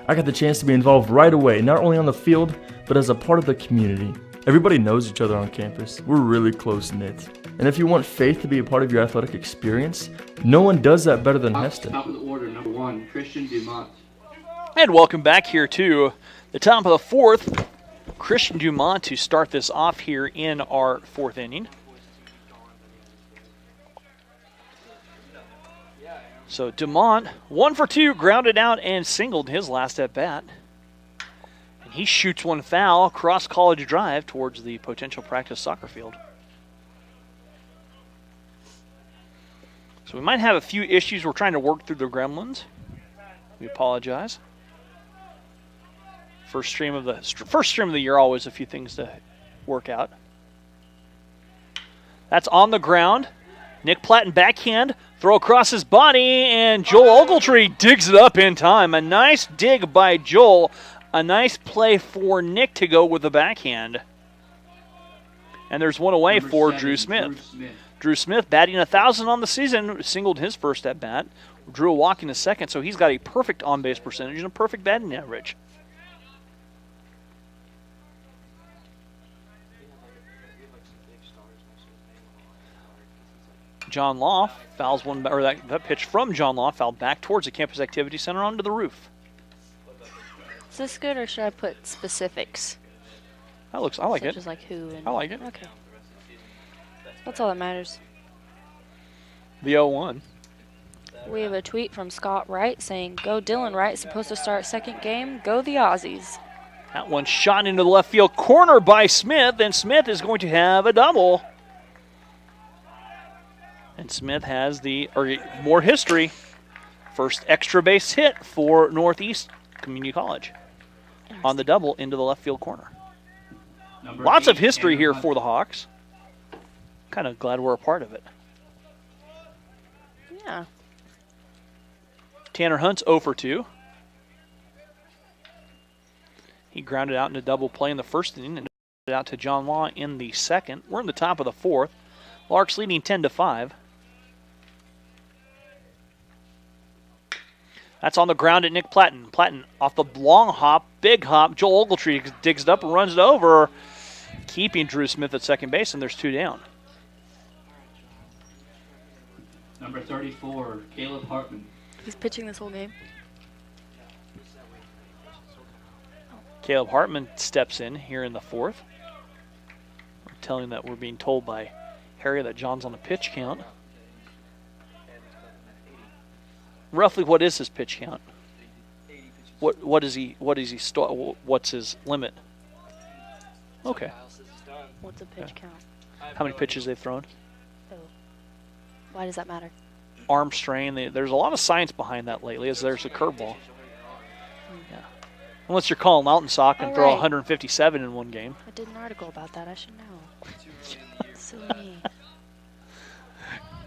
I got the chance to be involved right away, not only on the field, but as a part of the community. Everybody knows each other on campus. We're really close-knit. And if you want faith to be a part of your athletic experience, no one does that better than Heston. Top of the order, number 1, Christian Dumont. And welcome back here to the top of the 4th. Christian Dumont to start this off here in our 4th inning. So Dumont, 1 for 2, grounded out and singled his last at bat. And he shoots one foul across College Drive towards the potential practice soccer field. So we might have a few issues. We're trying to work through the gremlins. We apologize. First stream of the year, always a few things to work out. That's on the ground. Nick Platten backhand, throw across his body, and Joel Ogletree digs it up in time. A nice dig by Joel. A nice play for Nick to go with the backhand. And there's one away for Drew Smith. Drew Smith batting 1,000 on the season, singled his first at bat. Drew a walk in his second, so he's got a perfect on-base percentage and a perfect batting average. John Law fouls one, or that pitch from John Law fouled back towards the Campus Activity Center onto the roof. Is this good, or should I put specifics? I like it. Just like who and... I like it. Okay. That's all that matters. The 0-1. We have a tweet from Scott Wright saying, "Go Dylan Wright, supposed to start second game. Go the Aussies." That one shot into the left field corner by Smith, and Smith is going to have a double. And Smith has more history. First extra base hit for Northeast Community College on the double into the left field corner. Lots of history here for the Hawks. Kind of glad we're a part of it. Yeah. Tanner Hunt's 0 for 2. He grounded out into double play in the first inning and it out to John Law in the second. We're in the top of the fourth. Larks leading 10-5. That's on the ground at Nick Platten. Platten off the long hop, big hop. Joel Ogletree digs it up and runs it over, keeping Drew Smith at second base, and there's 2 down. Number 34, Caleb Hartman. He's pitching this whole game. Caleb Hartman steps in here in the fourth. We're telling that we're being told by Harry that John's on a pitch count. Roughly, what is his pitch count? What's his limit? Okay. What's a pitch count? How many pitches they've thrown? Oh. Why does that matter? Arm strain. There's a lot of science behind that lately, as there's a curveball. Yeah. Unless you're calling Mountain Sock and throw 157 in one game. I did an article about that. I should know. Silly me.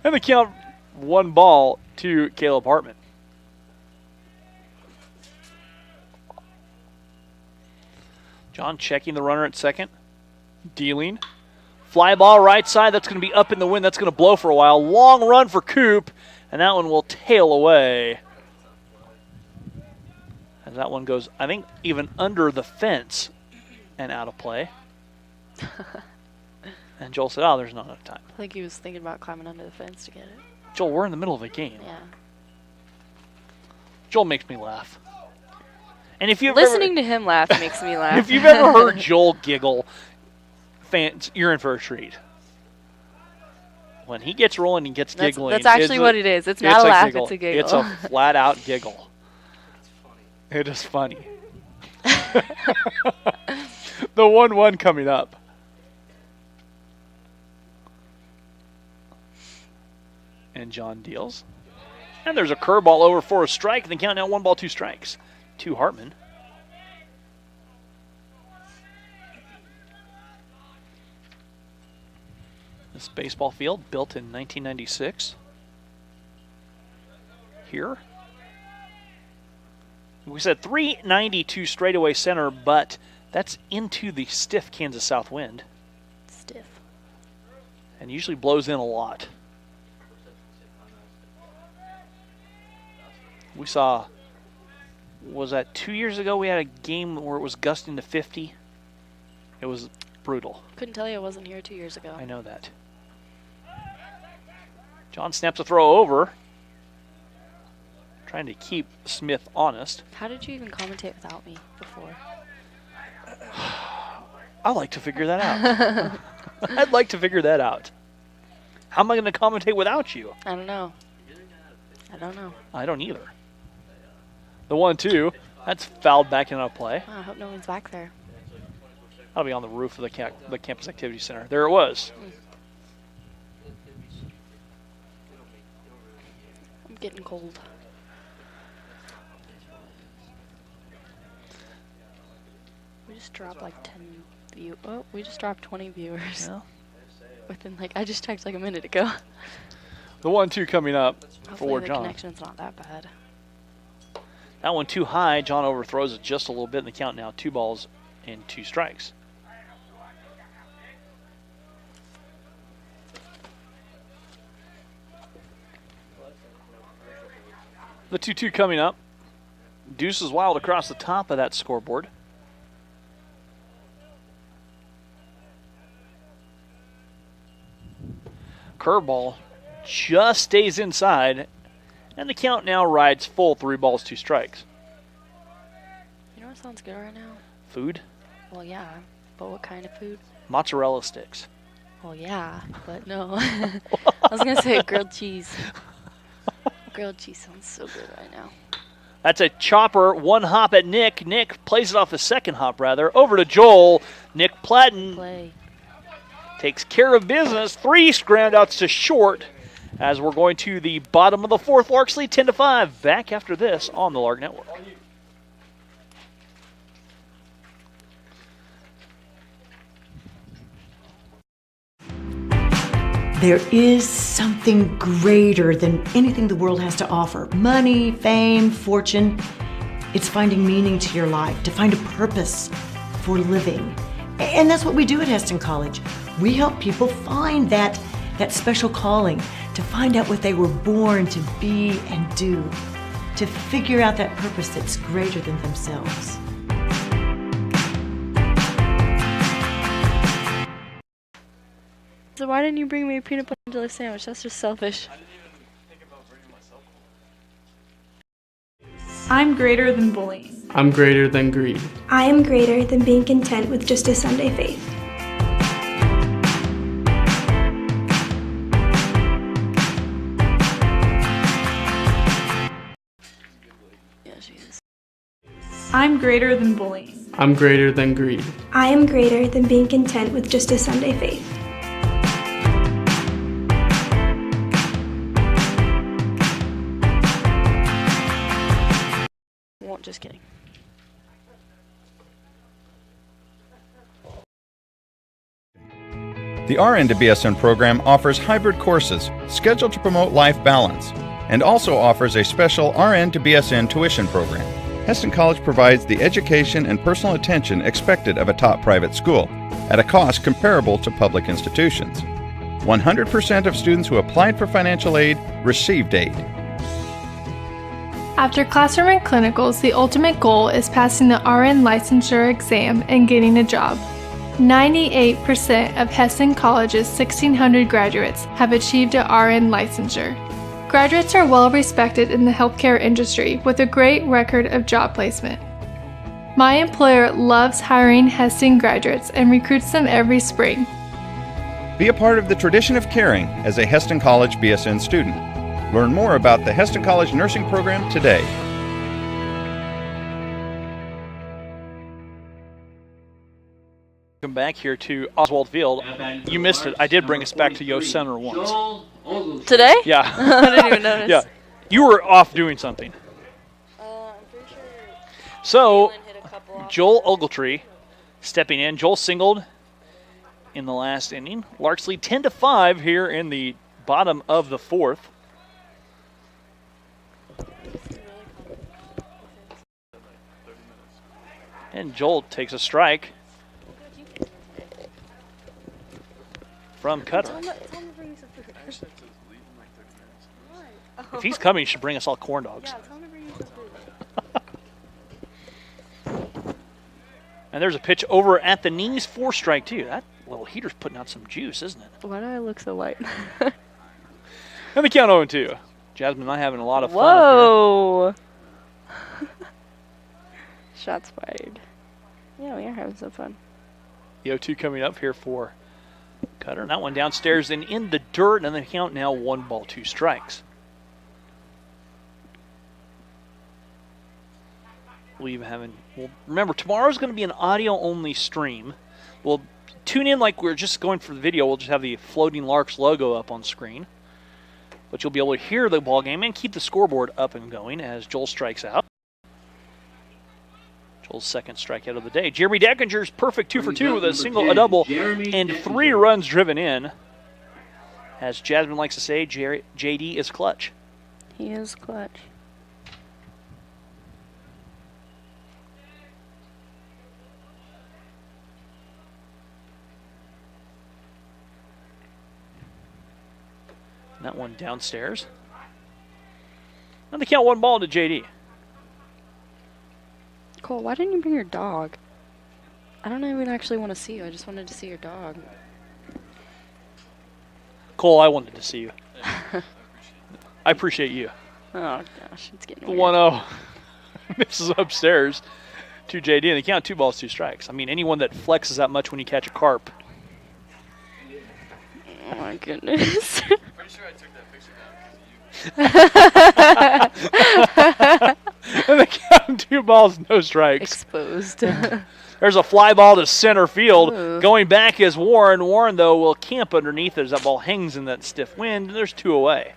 And the count, 1 ball to Caleb Hartman. John checking the runner at second. Dealing. Fly ball right side. That's going to be up in the wind. That's going to blow for a while. Long run for Coop. And that one will tail away. And that one goes, I think, even under the fence and out of play. And Joel said, there's not enough time. I think he was thinking about climbing under the fence to get it. Joel, we're in the middle of a game. Yeah. Joel makes me laugh. And if you listening to him laugh makes me laugh. If you've ever heard Joel giggle, fans, you're in for a treat. When he gets rolling and gets giggling, that's actually what it is. It's not a laugh, it's a giggle. It's a flat out giggle. It is funny. The 1-1 coming up. And John deals. And there's a curveball over for a strike. And the count now 1 ball, 2 strikes. To Hartman. This baseball field built in 1996. Here. We said 392 straightaway center, but that's into the stiff Kansas south wind. Stiff. And usually blows in a lot. We saw, was that 2 years ago we had a game where it was gusting to 50? It was brutal. Couldn't tell you I wasn't here 2 years ago. I know that. John snaps a throw over. Trying to keep Smith honest. How did you even commentate without me before? I like to figure that out. I'd like to figure that out. How am I going to commentate without you? I don't know. I don't either. The 1-2, that's fouled back into play. Oh, I hope no one's back there. That'll be on the roof of the Campus Activity Center. There it was. I'm getting cold. We just dropped like 10 view. Oh, we just dropped 20 viewers. Yeah. Within I just checked like a minute ago. The 1-2 coming up Hopefully for the John. connection's not that bad. That one too high. John overthrows it just a little bit in the count now. 2 balls and 2 strikes. The 2-2 coming up. Deuce is wild across the top of that scoreboard. Curveball just stays inside, and the count now rides full 3 balls, 2 strikes. You know what sounds good right now? Food? Well, yeah, but what kind of food? Mozzarella sticks. Well, yeah, but no. I was going to say grilled cheese. Grilled cheese sounds so good right now. That's a chopper, one hop at Nick. Nick plays it off the second hop, rather. Over to Joel. Nick Platten takes care of business. 3 ground outs to short as we're going to the bottom of the fourth. Larks lead 10-5. Back after this on the Lark Network. There is something greater than anything the world has to offer. Money, fame, fortune. It's finding meaning to your life, to find a purpose for living. And that's what we do at Hesston College. We help people find that special calling, to find out what they were born to be and do, to figure out that purpose that's greater than themselves. So why didn't you bring me a peanut butter and jelly sandwich? That's just selfish. I didn't even think about bringing myself one. I'm greater than bullying. I'm greater than greed. I am greater than being content with just a Sunday faith. Yeah, she is. I'm greater than bullying. I'm greater than greed. I am greater than being content with just a Sunday faith. Just kidding. The RN to BSN program offers hybrid courses scheduled to promote life balance and also offers a special RN to BSN tuition program. Hesston College provides the education and personal attention expected of a top private school at a cost comparable to public institutions. 100% of students who applied for financial aid received aid. After classroom and clinicals, the ultimate goal is passing the RN licensure exam and getting a job. 98% of Hesston College's 1,600 graduates have achieved a RN licensure. Graduates are well respected in the healthcare industry with a great record of job placement. My employer loves hiring Hesston graduates and recruits them every spring. Be a part of the tradition of caring as a Hesston College BSN student. Learn more about the Hesston College nursing program today. Welcome back here to Oswald Field. You missed it. I did bring us back to Yost Center once. Today? Yeah. I didn't even notice. Yeah. You were off doing something. I'm pretty sure. So, Joel Ogletree stepping in. Joel singled in the last inning. Larks lead 10-5 here in the bottom of the fourth. And Joel takes a strike from Cutter. If he's coming, he should bring us all corn dogs. And there's a pitch over at the knees for strike two. That little heater's putting out some juice, isn't it? Why do I look so white? And the count 0-2. Jasmine and I having a lot of fun. Whoa! Shots fired. Yeah, we are having some fun. The 0-2 coming up here for Cutter. And that one downstairs and in the dirt. And the count now 1 ball, 2 strikes. Well, remember, tomorrow's going to be an audio-only stream. We'll tune in like we're just going for the video. We'll just have the Floating Larks logo up on screen. But you'll be able to hear the ball game and keep the scoreboard up and going as Joel strikes out. Joel's second strikeout of the day. Jeremy Deckinger's perfect 2 for 2 with a single, a double, and 3 runs driven in. As Jasmine likes to say, JD is clutch. He is clutch. That one downstairs. And the count 1 ball to JD. Cole, why didn't you bring your dog? I don't even actually want to see you. I just wanted to see your dog. Cole, I wanted to see you. I appreciate you. Oh, gosh. It's getting The weird. 1-0 misses upstairs to JD. And the count 2 balls, 2 strikes. I mean, anyone that flexes that much when you catch a carp. Oh my goodness. Pretty sure I took that picture down And the count 2 balls, no strikes. Exposed. There's a fly ball to center field. Ooh. Going back is Warren. Warren, though, will camp underneath as that ball hangs in that stiff wind. And there's 2 away.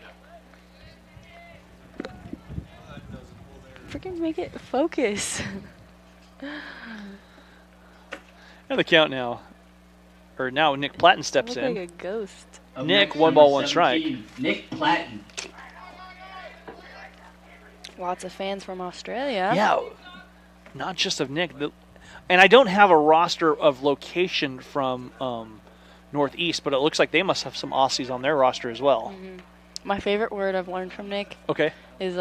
Freaking make it focus. And the count now. Or now Nick Platten steps Look in. like a ghost. Nick, 1 ball, 1 strike. Nick Platten. Lots of fans from Australia. Yeah, not just of Nick. And I don't have a roster of location from Northeast, but it looks like they must have some Aussies on their roster as well. Mm-hmm. My favorite word I've learned from Nick is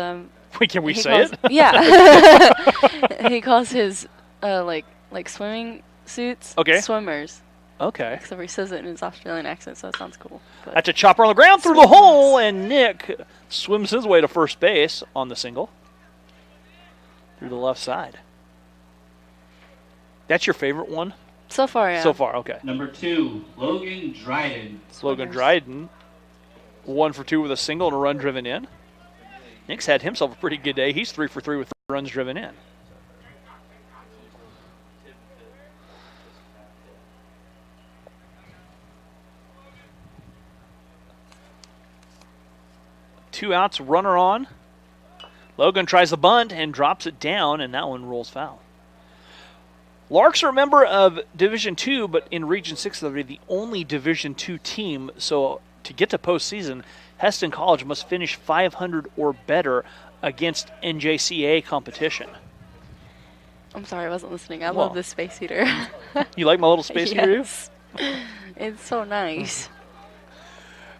Wait, can we say it? Yeah. He calls his like swimming suits swimmers. Okay. Except for he says it in his Australian accent, so it sounds cool. But That's a chopper on the ground through the hole, and Nick swims his way to first base on the single through the left side. That's your favorite one? So far, yeah. So far, okay. Number 2, Logan Dryden. Logan Dryden, 1 for 2 with a single and a run driven in. Nick's had himself a pretty good day. He's 3 for 3 with runs driven in. Two outs, runner on. Logan tries the bunt and drops it down, and that one rolls foul. Larks are a member of Division II, but in Region 6 they're the only Division II team. So to get to postseason, Hesston College must finish 500 or better against NJCAA competition. I'm sorry, I wasn't listening. I love this space heater. You like my little space heater? Yes. It's so nice.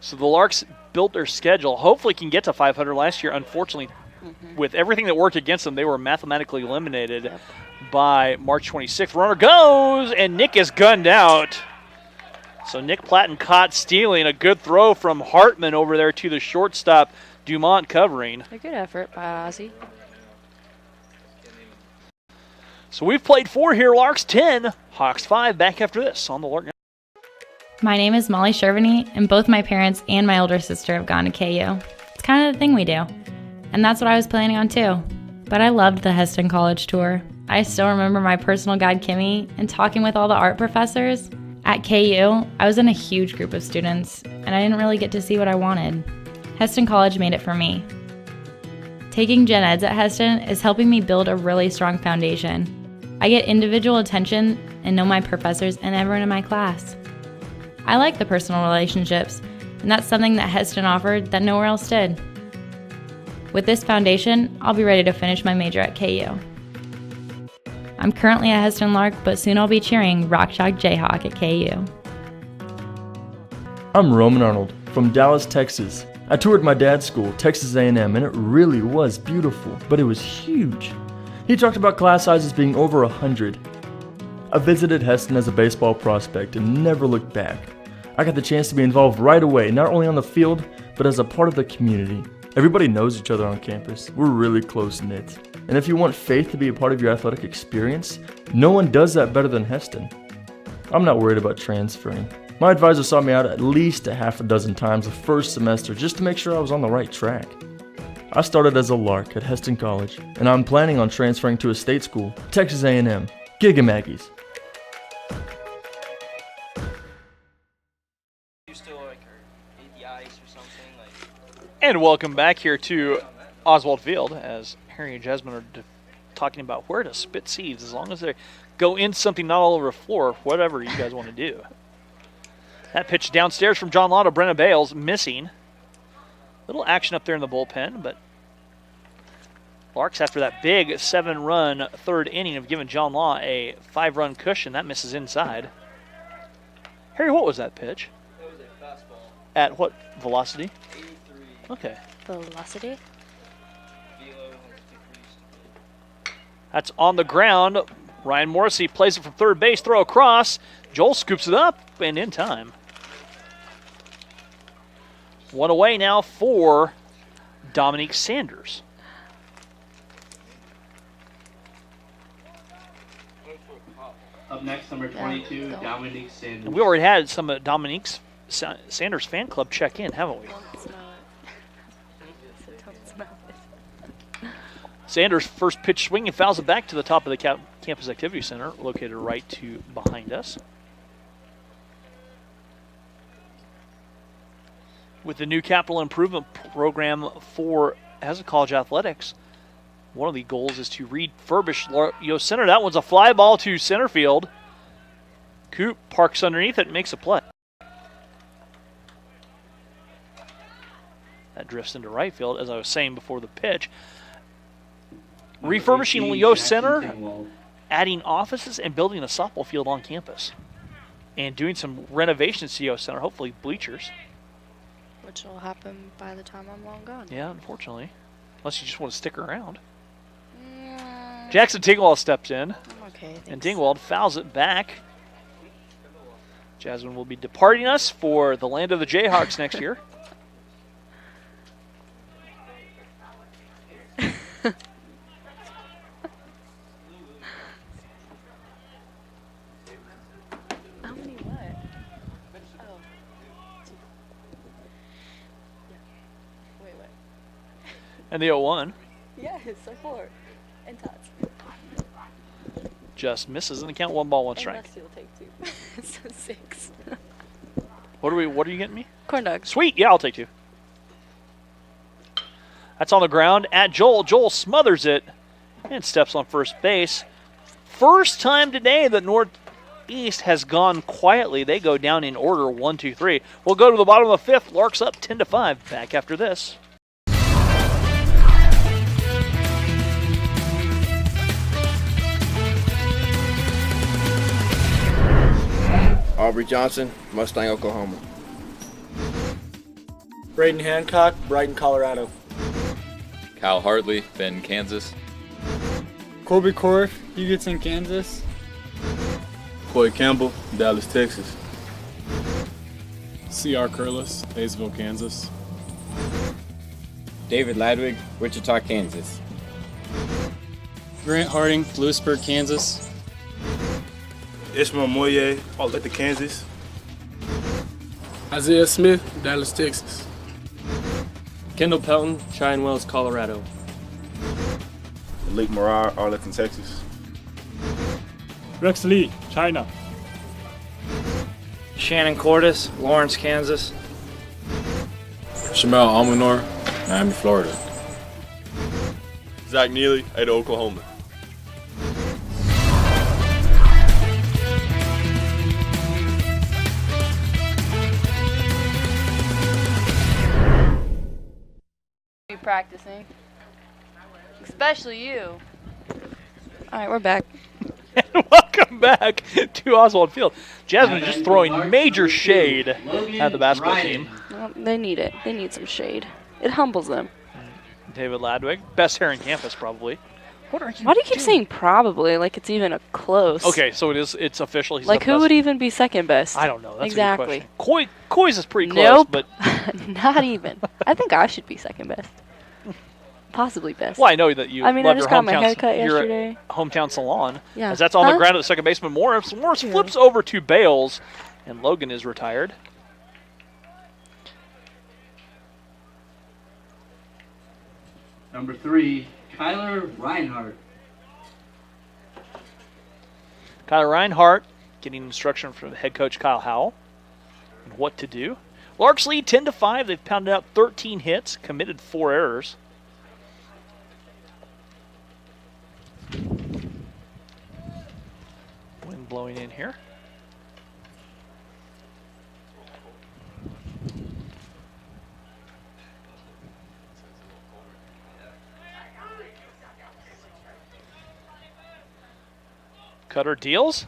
So the Larks built their schedule. Hopefully can get to 500. Last year, unfortunately, with everything that worked against them, they were mathematically eliminated by March 26th. Runner goes, and Nick is gunned out. So Nick Platten caught stealing. A good throw from Hartman over there to the shortstop. Dumont covering. A good effort by Ozzy. So we've played 4 here. Larks 10, Hawks 5. Back after this on the Lark. My name is Molly Shervany, and both my parents and my older sister have gone to KU. It's kind of the thing we do. And that's what I was planning on too. But I loved the Hesston College tour. I still remember my personal guide, Kimmy, and talking with all the art professors. At KU, I was in a huge group of students, and I didn't really get to see what I wanted. Hesston College made it for me. Taking gen eds at Hesston is helping me build a really strong foundation. I get individual attention and know my professors and everyone in my class. I like the personal relationships, and that's something that Hesston offered that nowhere else did. With this foundation, I'll be ready to finish my major at KU. I'm currently a Hesston Lark, but soon I'll be cheering Rock Chalk Jayhawk at KU. I'm Roman Arnold from Dallas, Texas. I toured my dad's school, Texas A&M, and it really was beautiful, but it was huge. He talked about class sizes being over 100. I visited Hesston as a baseball prospect and never looked back. I got the chance to be involved right away, not only on the field, but as a part of the community. Everybody knows each other on campus. We're really close-knit. And if you want faith to be a part of your athletic experience, no one does that better than Hesston. I'm not worried about transferring. My advisor saw me out at least a half a dozen times the first semester just to make sure I was on the right track. I started as a Lark at Hesston College, and I'm planning on transferring to a state school, Texas A&M, Giga Maggies. And welcome back here to Oswald Field as Harry and Jasmine are talking about where to spit seeds, as long as they go in something not all over the floor, whatever you guys want to do. That pitch downstairs from John Law to Brenna Bales, missing. Little action up there in the bullpen, but Larks, after that big 7-run third inning, have given John Law a 5-run cushion. That misses inside. Harry, what was that pitch? That was a fastball. At what velocity? 83. Okay. Velocity? That's on the ground. Ryan Morrissey plays it from third base, throw across. Joel scoops it up and in time. One away now for Dominique Sanders. Up next, number 22, Dominique Sanders. We already had some of Dominique's Sanders fan club check in, haven't we? Sanders first pitch swinging, fouls it back to the top of the campus activity center, located right to behind us. With the new capital improvement program for Hazen College athletics, one of the goals is to refurbish Yost Center. That one's a fly ball to center field. Coop parks underneath it and makes a play. That drifts into right field, as I was saying before the pitch. Refurbishing Yost Center, adding offices, and building a softball field on campus. And doing some renovations to Yost Center, hopefully bleachers. Which will happen by the time I'm long gone. Yeah, unfortunately. Unless you just want to stick around. Jackson Dingwald steps in. I'm okay, thanks. And Dingwald fouls it back. Jasmine will be departing us for the land of the Jayhawks next year. How many what? Oh. Wait, what? And the 0-1 Yes, so 4. And tots. just misses and the count 1 ball, 1 strike. And Rusty will take 2. So 6. What are you getting me? Corn dogs. Sweet, yeah, I'll take 2. That's on the ground at Joel. Joel smothers it and steps on first base. First time today that Northeast has gone quietly. They go down in order 1, 2, 3. We'll go to the bottom of the 5th. Larks up 10-5. Back after this. Aubrey Johnson, Mustang, Oklahoma. Braden Hancock, Brighton, Colorado. Kyle Hartley, Bend, Kansas. Colby Korf, Hugoton, Kansas. Coy Campbell, Dallas, Texas. C.R. Curlis, Hayesville, Kansas. David Ladwig, Wichita, Kansas. Grant Harding, Lewisburg, Kansas. Ishmael Moye, Arleta, Kansas. Isaiah Smith, Dallas, Texas. Kendall Pelton, Cheyenne Wells, Colorado. Malik Marar, Arlington, Texas. Rex Lee, China. Shannon Cordes, Lawrence, Kansas. Shamel Almanor, Miami, Florida. Zach Neely, Ada, Oklahoma. Practicing. Especially you. Alright, we're back. Welcome back to Oswald Field. Jasmine just throwing major shade at the basketball team. Well, they need it. They need some shade. It humbles them. David Ladwig, best hair in campus, probably. What are you Why do you keep doing? saying probably like it's even a close? Okay, so it's official. He's like the who best. would even be second best? I don't know. That's exactly. a good question. Coy's is pretty close, Nope. but not even. I think I should be second best. Possibly best. well, I know that you. I mean, love I just your got my hometown- haircut your yesterday. hometown salon. Yeah. As that's on the Huh? ground at the second baseman. Morris flips over to Bales, and Logan is retired. Number 3, Kyler Reinhardt. Kyler Reinhardt getting instruction from head coach Kyle Howell on what to do. Larks lead 10-5. They've pounded out 13 hits, committed 4 errors. Wind blowing in here. Cutter deals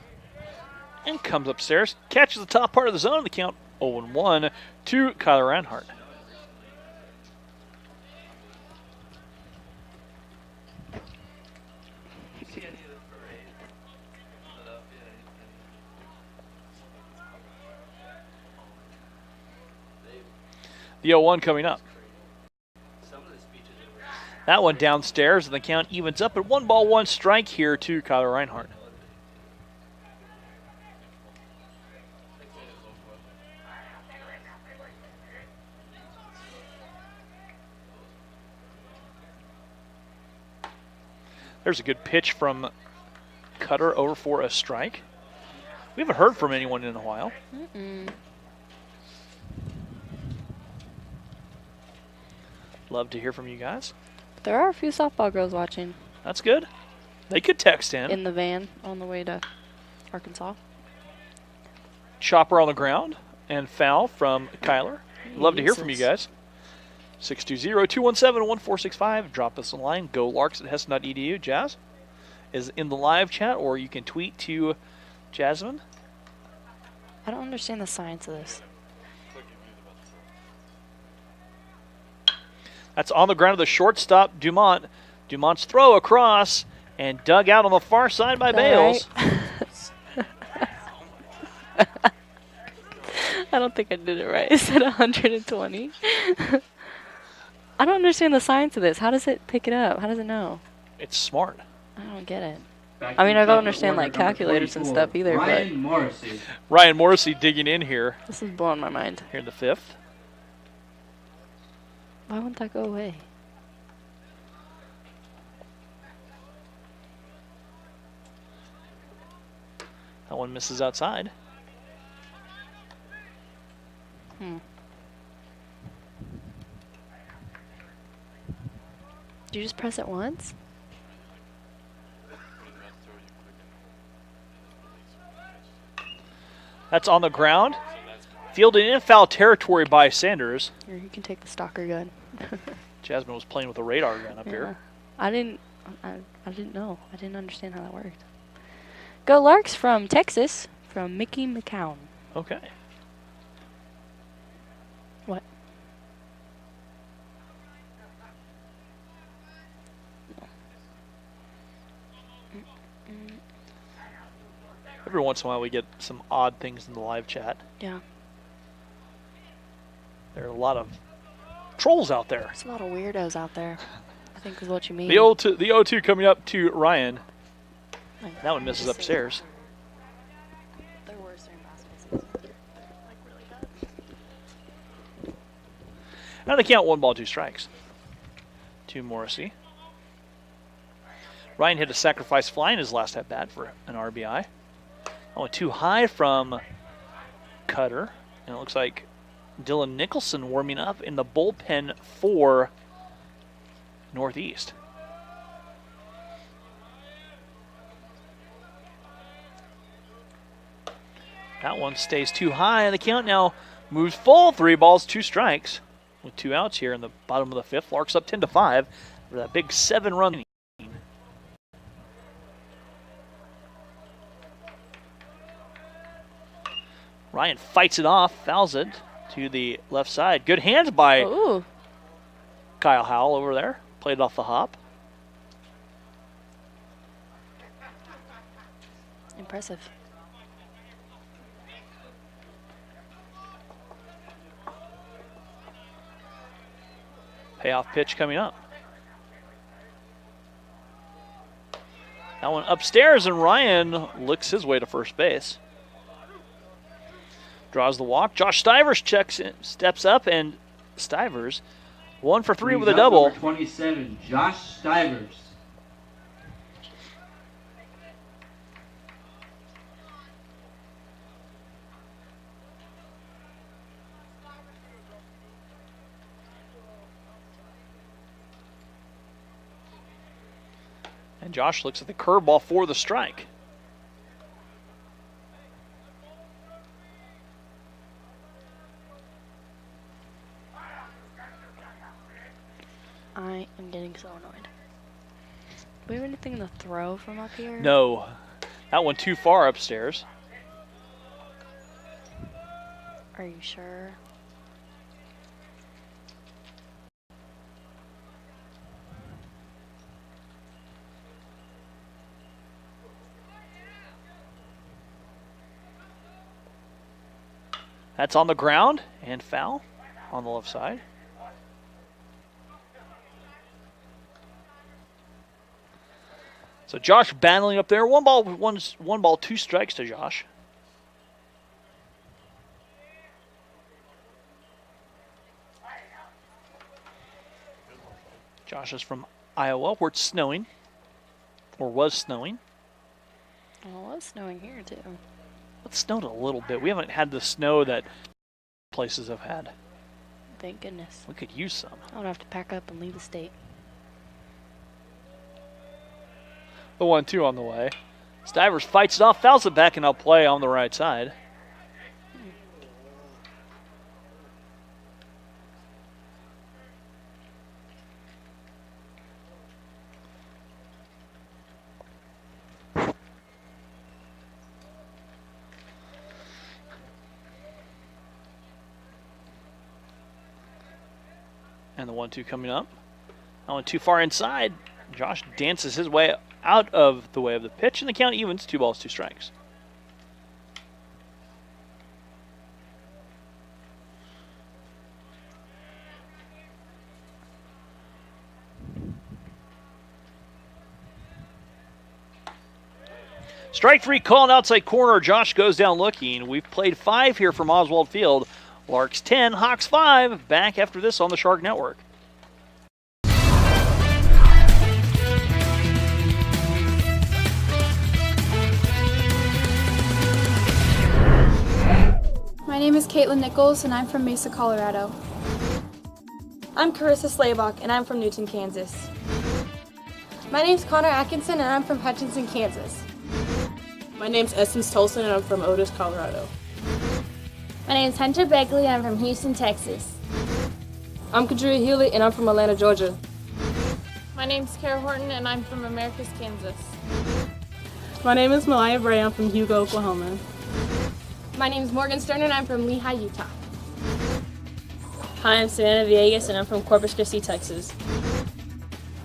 and comes upstairs, catches the top part of the zone. The count 0-1 to Kyler Reinhardt. The 0-1 coming up. That one downstairs, and the count evens up at 1 ball, 1 strike here to Kyler Reinhardt. There's a good pitch from Cutter over for a strike. We haven't heard from anyone in a while. Love to hear from you guys. There are a few softball girls watching. That's good. They could text in. In the van on the way to Arkansas. Chopper on the ground and foul from Kyler. Love to hear from you guys. 620-217-1465. Drop us a line. Go Larks at Hessen.edu. Jazz is in the live chat, or you can tweet to Jasmine. I don't understand the science of this. That's on the ground of the shortstop, Dumont. Dumont's throw across and dug out on the far side by Bales. Right? I don't think I did it right. I said 120. I don't understand the science of this. How does it pick it up? How does it know? It's smart. I don't get it. I mean, I don't understand like calculators and stuff either. Ryan Morrissey. Ryan Morrissey digging in here. This is blowing my mind. Here in the fifth. Why won't that go away? That one misses outside. Did you just press it once? That's on the ground. Fielded in foul territory by Sanders. Or you can take the stalker gun. Jasmine was playing with a radar gun up here. I didn't know. I didn't understand how that worked. Go Larks from Texas, from Mickey McCown. Okay. What? Every once in a while we get some odd things in the live chat. Yeah. There are a lot of trolls out there. There's a lot of weirdos out there, I think is what you mean. The 0-2 coming up to Ryan. That one misses upstairs. Now they count 1 ball, 2 strikes to Morrissey. Ryan hit a sacrifice fly in his last at bat for an RBI. That went too high from Cutter, and it looks like Dylan Nicholson warming up in the bullpen for Northeast. That one stays too high, and the count now moves full. 3 balls, 2 strikes. With 2 outs here in the bottom of the fifth. Larks up 10-5 for that big 7-run inning. Ryan fights it off, fouls it to the left side. Good hands by Kyle Howell over there. Played it off the hop. Impressive. Payoff pitch coming up. That one upstairs, and Ryan licks his way to first base. Draws the walk. Josh Stivers steps up, and Stivers 1 for 3 with a double. Number 27, Josh Stivers. And Josh looks at the curveball for the strike. I am getting so annoyed. Do we have anything in the throw from up here? No. That one too far upstairs. Are you sure? That's on the ground and foul on the left side. So Josh battling up there. 1 ball, 2 strikes to Josh. Josh is from Iowa, where it's snowing. or was snowing. Well, it was snowing here, too. It snowed a little bit. We haven't had the snow that places have had. Thank goodness. We could use some. I would have to pack up and leave the state. The 1-2 on the way. Stivers fights it off, fouls it back, and I'll play on the right side. And the 1-2 coming up. That one too far inside. Josh dances his way out of the way of the pitch, and the count evens. 2 balls, 2 strikes. Strike 3 called outside corner. Josh goes down looking. We've played 5 here from Oswald Field. Larks 10, Hawks 5. Back after this on the Shark Network. My name is Caitlin Nichols, and I'm from Mesa, Colorado. I'm Carissa Slaybach, and I'm from Newton, Kansas. My name's Connor Atkinson, and I'm from Hutchinson, Kansas. My name's Essence Tolson, and I'm from Otis, Colorado. My name's Hunter Begley, and I'm from Houston, Texas. I'm Kadria Healy, and I'm from Atlanta, Georgia. My name's Kara Horton, and I'm from Americus, Kansas. My name is Malaya Bray, I'm from Hugo, Oklahoma. My name's Morgan Stern, and I'm from Lehi, Utah. Hi, I'm Savannah Villegas, and I'm from Corpus Christi, Texas.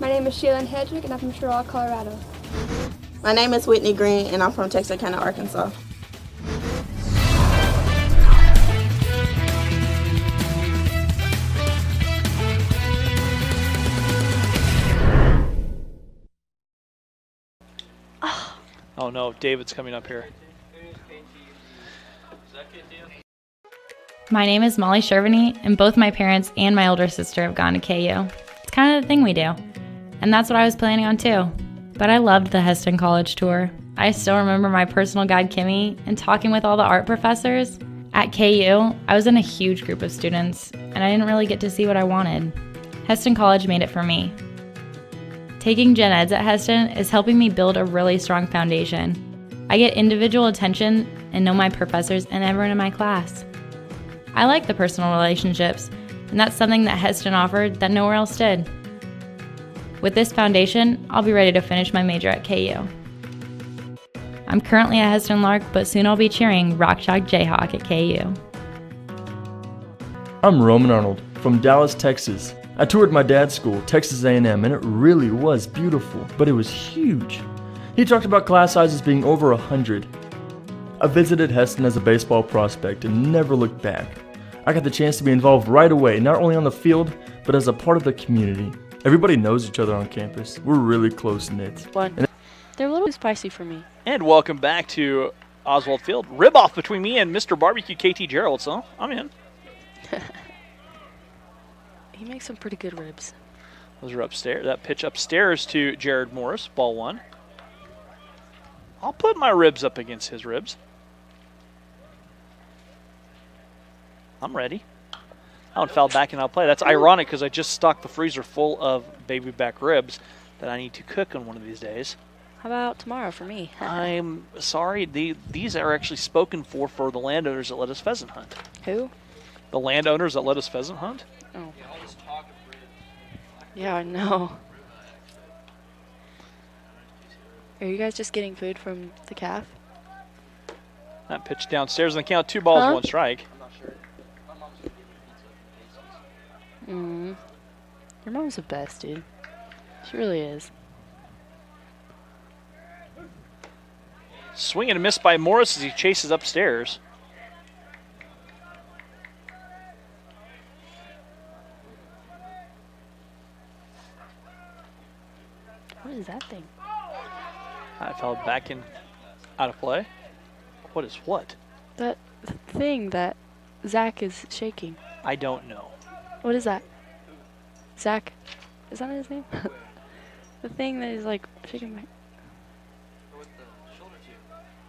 My name is Sheila Hedrick, and I'm from Cheraw, Colorado. My name is Whitney Green, and I'm from Texarkana, Arkansas. Oh no, David's coming up here. My name is Molly Shervany, and both my parents and my older sister have gone to KU. It's kind of the thing we do. And that's what I was planning on too. But I loved the Hesston College tour. I still remember my personal guide, Kimmy, and talking with all the art professors. At KU, I was in a huge group of students, and I didn't really get to see what I wanted. Hesston College made it for me. Taking gen eds at Hesston is helping me build a really strong foundation. I get individual attention and know my professors and everyone in my class. I like the personal relationships, and that's something that Hesston offered that nowhere else did. With this foundation, I'll be ready to finish my major at KU. I'm currently a Hesston Lark, but soon I'll be cheering Rock Chalk Jayhawk at KU. I'm Roman Arnold from Dallas, Texas. I toured my dad's school, Texas A&M, and it really was beautiful, but it was huge. He talked about class sizes being over 100. I visited Hesston as a baseball prospect and never looked back. I got the chance to be involved right away, not only on the field, but as a part of the community. Everybody knows each other on campus. We're really close-knit. They're a little too spicy for me. And welcome back to Oswald Field. Rib off between me and Mr. Barbecue KT Gerald, so I'm in. He makes some pretty good ribs. Those are upstairs. That pitch upstairs to Jared Morris, ball 1. I'll put my ribs up against his ribs. I'm ready. That one fell back and I'll play. That's ironic because I just stocked the freezer full of baby back ribs that I need to cook on one of these days. How about tomorrow for me? I'm sorry. These are actually spoken for the landowners that let us pheasant hunt. Who? The landowners that let us pheasant hunt. Oh. Yeah, I know. Are you guys just getting food from the calf? That pitch downstairs and the count 2 balls, 1 strike. Your mom's the best, dude. She really is. Swing and a miss by Morris as he chases upstairs. What is that thing? I fell back in, out of play. What is what? That thing that Zach is shaking. I don't know. What is that? Zach? Is that his name? The thing that is like shaking my...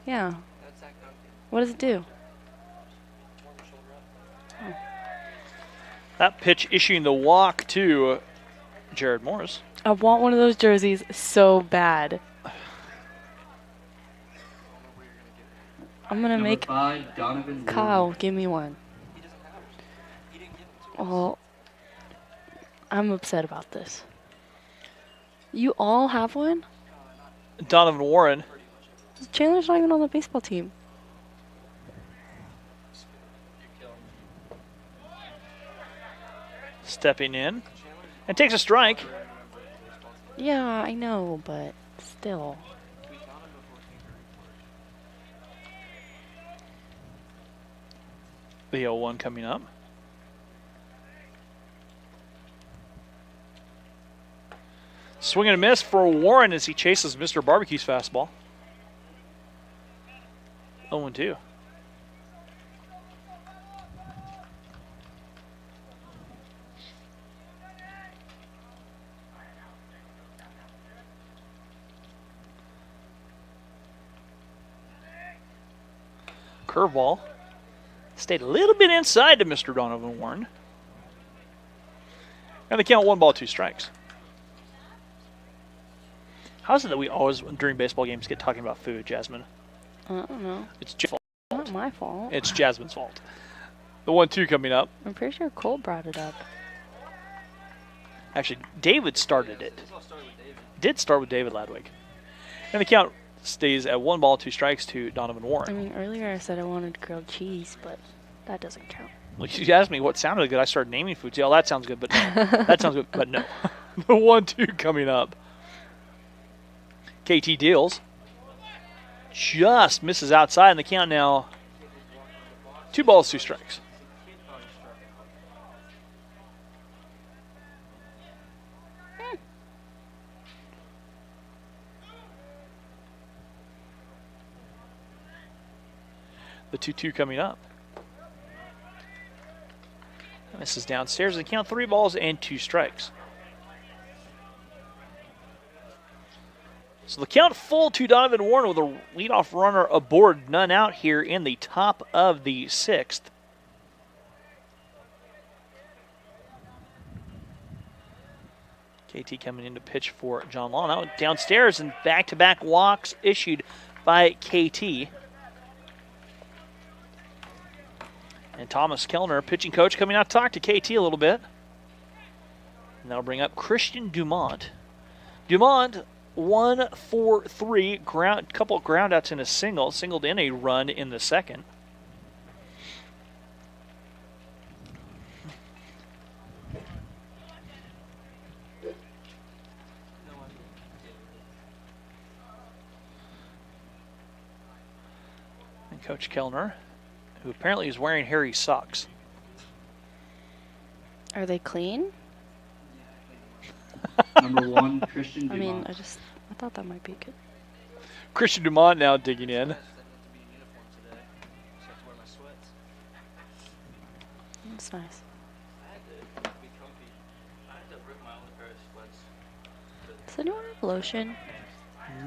Yeah. What does it do? Oh. That pitch issuing the walk to Jared Morris. I want one of those jerseys so bad. I'm going to make 5, Donovan Kyle Ward. give me one. Well, I'm upset about this. You all have one? Donovan Warren. Chandler's not even on the baseball team. Stepping in. And takes a strike. Yeah, I know, but still. The 0-1 coming up. Swing and a miss for Warren as he chases Mr. Barbecue's fastball. 0-2. Curveball. Stayed a little bit inside to Mr. Donovan Warren. And they count 1 ball, 2 strikes. How is it that we always, during baseball games, get talking about food, Jasmine? I don't know. It's Jasmine's fault. Not my fault. It's Jasmine's fault. The 1-2 coming up. I'm pretty sure Cole brought it up. Actually, David started it. Did start with David Ladwig. And the count stays at 1 ball, 2 strikes to Donovan Warren. I mean, earlier I said I wanted grilled cheese, but that doesn't count. Well, you asked me what sounded good. I started naming foods. Yeah, well, that sounds good, but no. That sounds good, but no. The 1-2 coming up. KT deals. Just misses outside, and the count now 2 balls, 2 strikes. The 2-2 coming up. And this is downstairs. The count 3 balls and 2 strikes. So the count full to Donovan Warren with a leadoff runner aboard, none out here in the top of the 6th. KT coming in to pitch for John Law. Now downstairs and back-to-back walks issued by KT. And Thomas Kellner, pitching coach, coming out to talk to KT a little bit. And that'll bring up Christian Dumont. Dumont, 1 for 3, couple of groundouts in a single, singled in a run in the second. And Coach Kellner, who apparently is wearing hairy socks. Are they clean? Number 1, Christian Dumont. I mean, I thought that might be good. Christian Dumont now digging in. That's nice. Does anyone have lotion?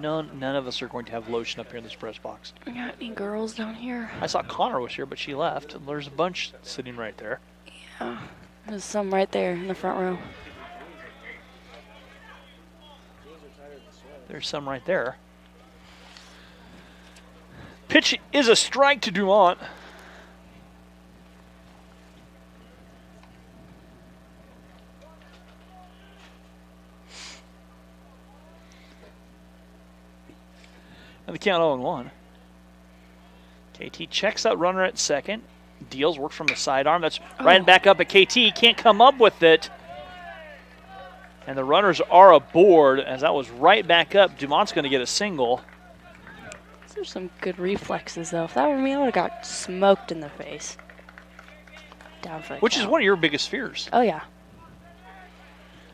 None of us are going to have lotion up here in this press box. You got any girls down here? I saw Connor was here, but she left. There's a bunch sitting right there. Yeah, there's some right there in the front row. There's some right there. Pitch is a strike to Dumont. And the count 0-1. KT checks that runner at second. Deals, works from the sidearm. That's right back up at KT. Can't come up with it. And the runners are aboard as that was right back up. Dumont's going to get a single. Those are some good reflexes, though. If that were me, I would have got smoked in the face. Down for the Which count. is one of your biggest fears. Oh, yeah.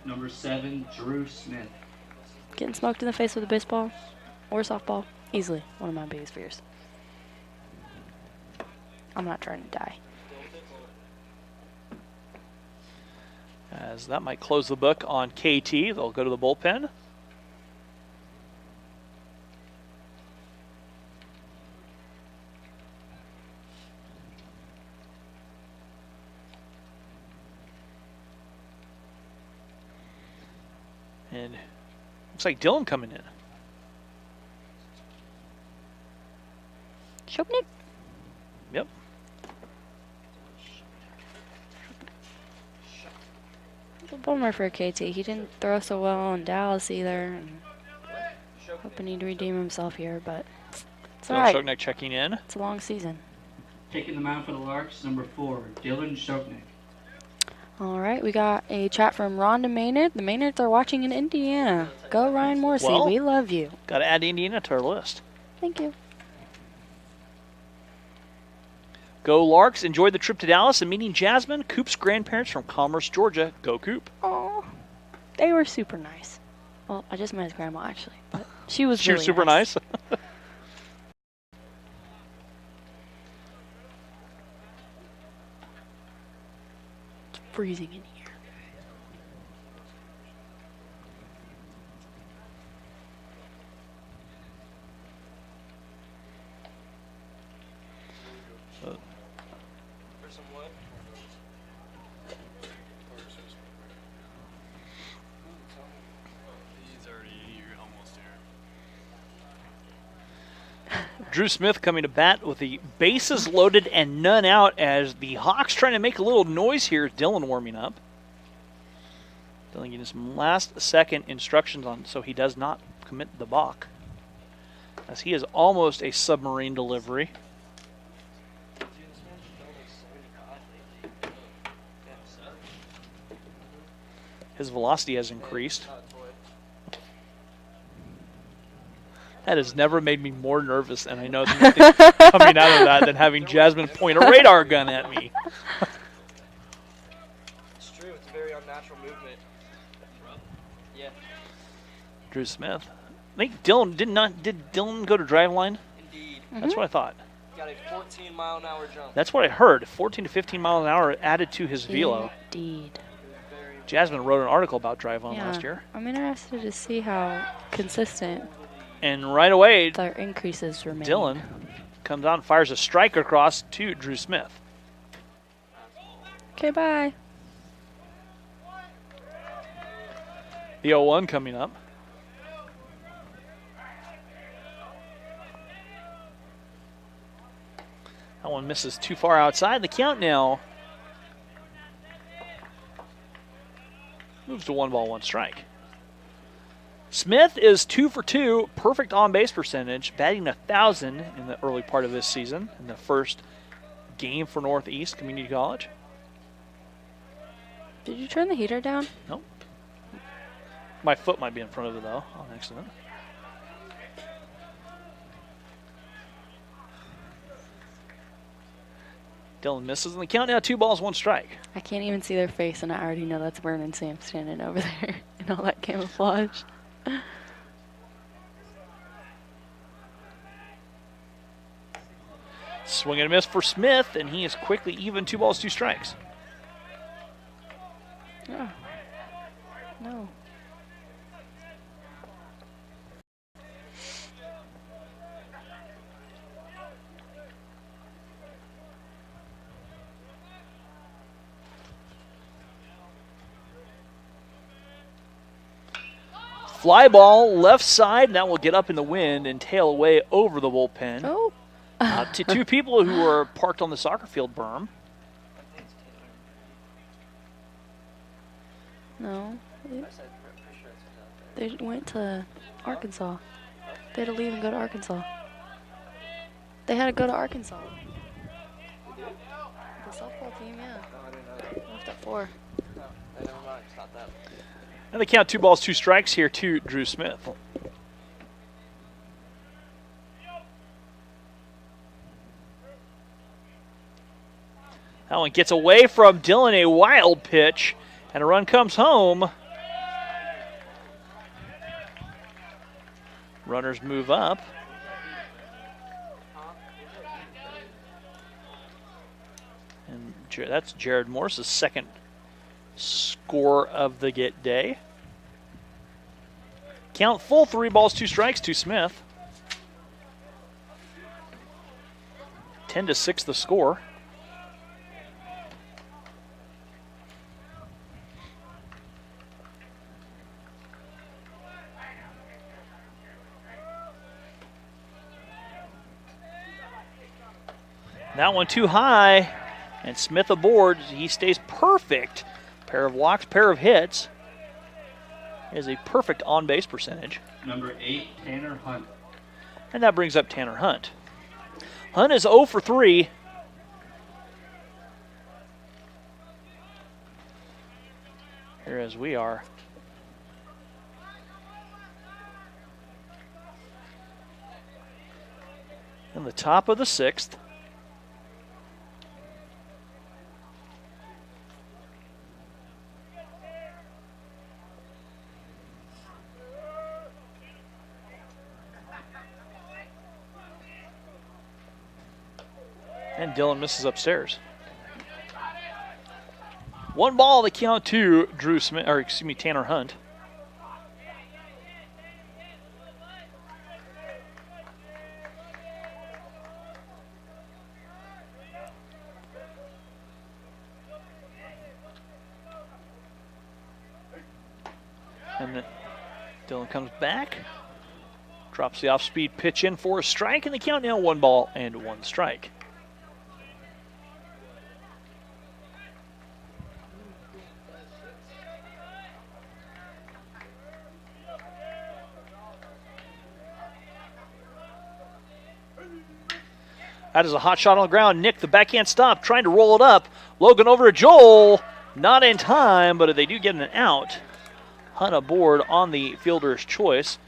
Number 7, Drew Smith. Getting smoked in the face with a baseball or softball. Easily one of my biggest fears. I'm not trying to die. As that might close the book on KT. They'll go to the bullpen. And looks like Dylan coming in. Shopnik. Yep. A bummer for KT. He didn't throw so well in Dallas either. And hoping he'd redeem himself here, but it's all right. Shoknik checking in. It's a long season. Taking the mound for the Larks, number 4, Dylan Shoknik. All right, we got a chat from Rhonda Maynard. The Maynards are watching in Indiana. Go Ryan Morrissey, Well, we love you. Got to add Indiana to our list. Thank you. Go Larks. Enjoyed the trip to Dallas and meeting Jasmine, Coop's grandparents from Commerce, Georgia. Go Coop. Oh, they were super nice. Well, I just met his grandma actually, but she was really super nice. It's freezing in here. Drew Smith coming to bat with the bases loaded and none out as the Hawks trying to make a little noise here. Dylan warming up. Dylan getting some last-second instructions on so he does not commit the balk, as he is almost a submarine delivery. His velocity has increased. That has never made me more nervous, and I know there's nothing coming out of that than having Jasmine point a radar gun at me. It's true. It's a very unnatural movement. Yeah. Drew Smith. I think Dylan did Dylan go to driveline? Indeed. That's what I thought. Got a 14-mile-an-hour jump. That's what I heard. 14 to 15 miles an hour added to his velo. Indeed. Jasmine wrote an article about driveline Yeah, last year. I'm interested to see how consistent And right away, their increases remain. Dylan comes out and fires a strike across to Drew Smith. Okay, bye. The 0-1 coming up. That one misses too far outside. The count now moves to 1-1 strike. Smith is 2 for 2, perfect on-base percentage, batting 1,000 in the early part of this season, in the first game for Northeast Community College. Did you turn the heater down? Nope. My foot might be in front of it, though, on accident. Dylan misses, and the count now 2-1 strike. I can't even see their face, and I already know that's Vernon Sam standing over there in all that camouflage. Swing and a miss for Smith, and he is quickly even 2 strikes. Oh. No. Fly ball left side, and that will get up in the wind and tail away over the bullpen. Oh. To two people who were parked on the soccer field berm. No. They went to Arkansas. They had to leave and go to Arkansas. They had to go to Arkansas. The softball team, yeah. Left at 4. Never mind. It's not that. And they count 2 strikes here to Drew Smith. That one gets away from Dylan, a wild pitch, and a run comes home. Runners move up. And that's Jared Morse's second score of the day. Count full, 3 strikes to Smith. 10-6 the score. That one too high, and Smith aboard. He stays perfect. Pair of walks, pair of hits. Is a perfect on-base percentage. Number 8, Tanner Hunt. And that brings up Tanner Hunt. Hunt is 0 for 3. Here as we are. In the top of the 6th. And Dylan misses upstairs. 1 ball, the count to Drew Smith, or excuse me, Tanner Hunt. And then Dylan comes back, drops the off-speed pitch in for a strike, and the count now 1 ball and 1 strike. That is a hot shot on the ground. Nick, the backhand stop, trying to roll it up. Logan over to Joel. Not in time, but they do get an out. Hunt aboard on the fielder's choice.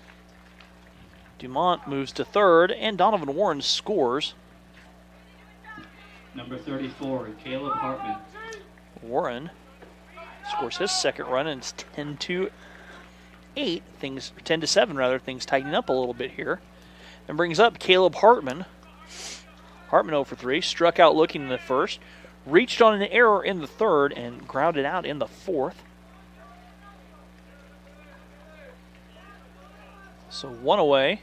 Dumont moves to third, and Donovan Warren scores. Number 34, Caleb Hartman. Warren scores his second run, and it's 10-8. 10-7 rather. Things tightening up a little bit here. And brings up Caleb Hartman. Hartman 0 for 3, struck out looking in the first, reached on an error in the third, and grounded out in the fourth. So 1 away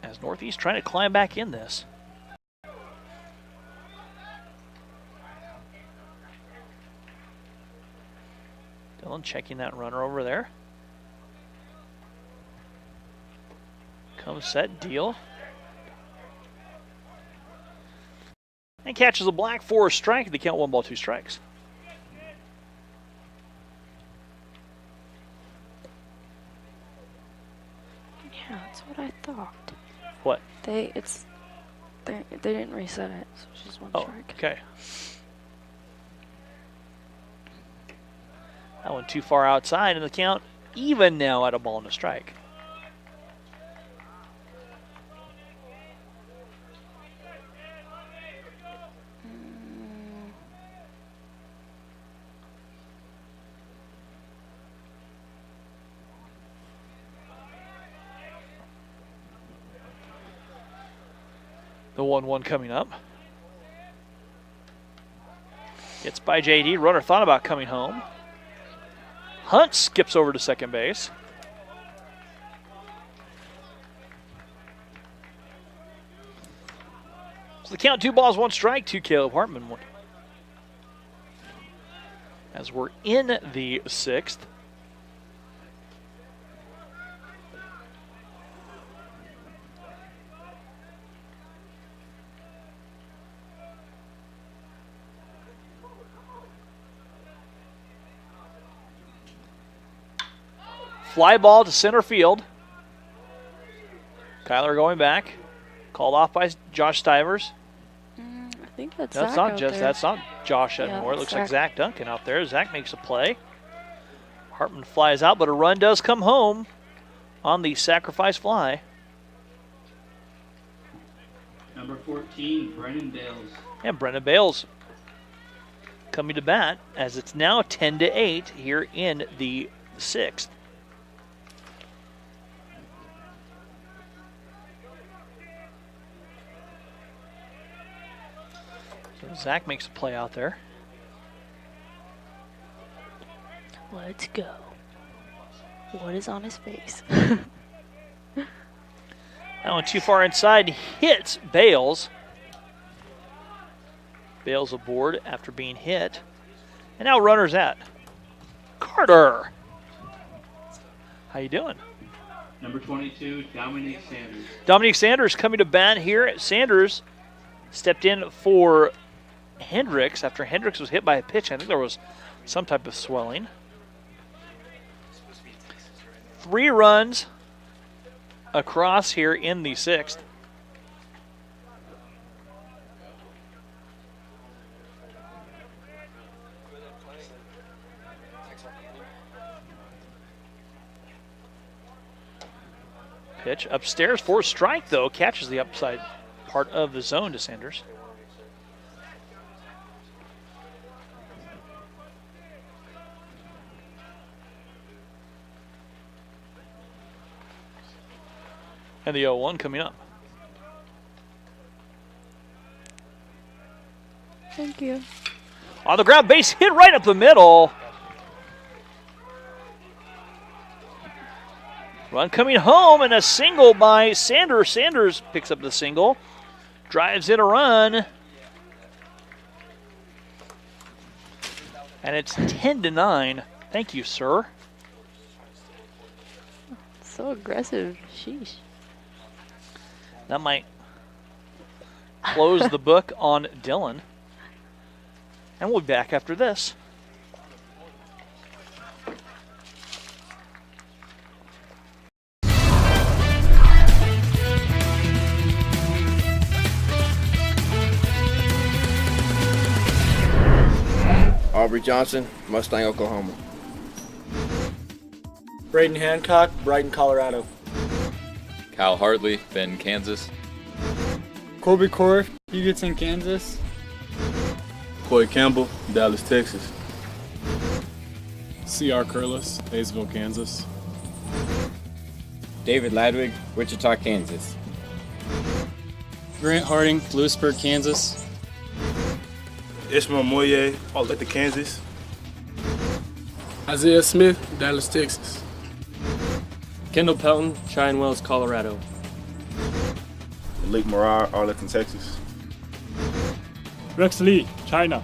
as Northeast trying to climb back in this. Dylan checking that runner over there. Comes set, deal. And catches a black for a strike. They count 1 ball, 2 strikes. Yeah, that's what I thought. What? They didn't reset it, so it's just 1 strike. Okay. That one too far outside, and the count even now at 1 ball and a strike. The 1-1 coming up. Gets by JD. Runner thought about coming home. Hunt skips over to second base. So the count 2 balls, 1 strike to Caleb Hartman. As we're in the 6th. Fly ball to center field. Kyler going back. Called off by Josh Stivers. I think that's That's Zach not out just there. that's not Josh Yeah, anymore. It looks Zach. like Zach Duncan out there. Zach makes a play. Hartman flies out, but a run does come home on the sacrifice fly. Number 14, Brennan Bales. And Brennan Bales coming to bat as it's now 10-8 here in the 6th. So Zach makes a play out there. Let's go. What is on his face? That one too far inside, hits Bales. Bales aboard after being hit. And now runners at Carter. How you doing? Number 22, Dominic Sanders. Dominic Sanders coming to bat here. Sanders stepped in for Hendricks after Hendricks was hit by a pitch. I think there was some type of swelling. 3 runs across here in the 6th. Pitch upstairs for a strike, though. Catches the upside part of the zone to Sanders. And the 0-1 coming up. Thank you. On the ground, base hit right up the middle. Run coming home, and a single by Sanders. Sanders picks up the single, drives in a run, and it's 10-9. Thank you, sir. So aggressive. Sheesh. That might close the book on Dylan. And we'll be back after this. Aubrey Johnson, Mustang, Oklahoma. Braden Hancock, Brighton, Colorado. Kyle Hartley, Bend, Kansas. Colby Corf, Hugoton, Kansas. Coy Campbell, Dallas, Texas. C.R. Curlis, Hayesville, Kansas. David Ladwig, Wichita, Kansas. Grant Harding, Lewisburg, Kansas. Ishmael Moye, Arlington, Kansas. Isaiah Smith, Dallas, Texas. Kendall Pelton, Cheyenne Wells, Colorado. Malik Morar, Arlington, Texas. Rex Lee, China.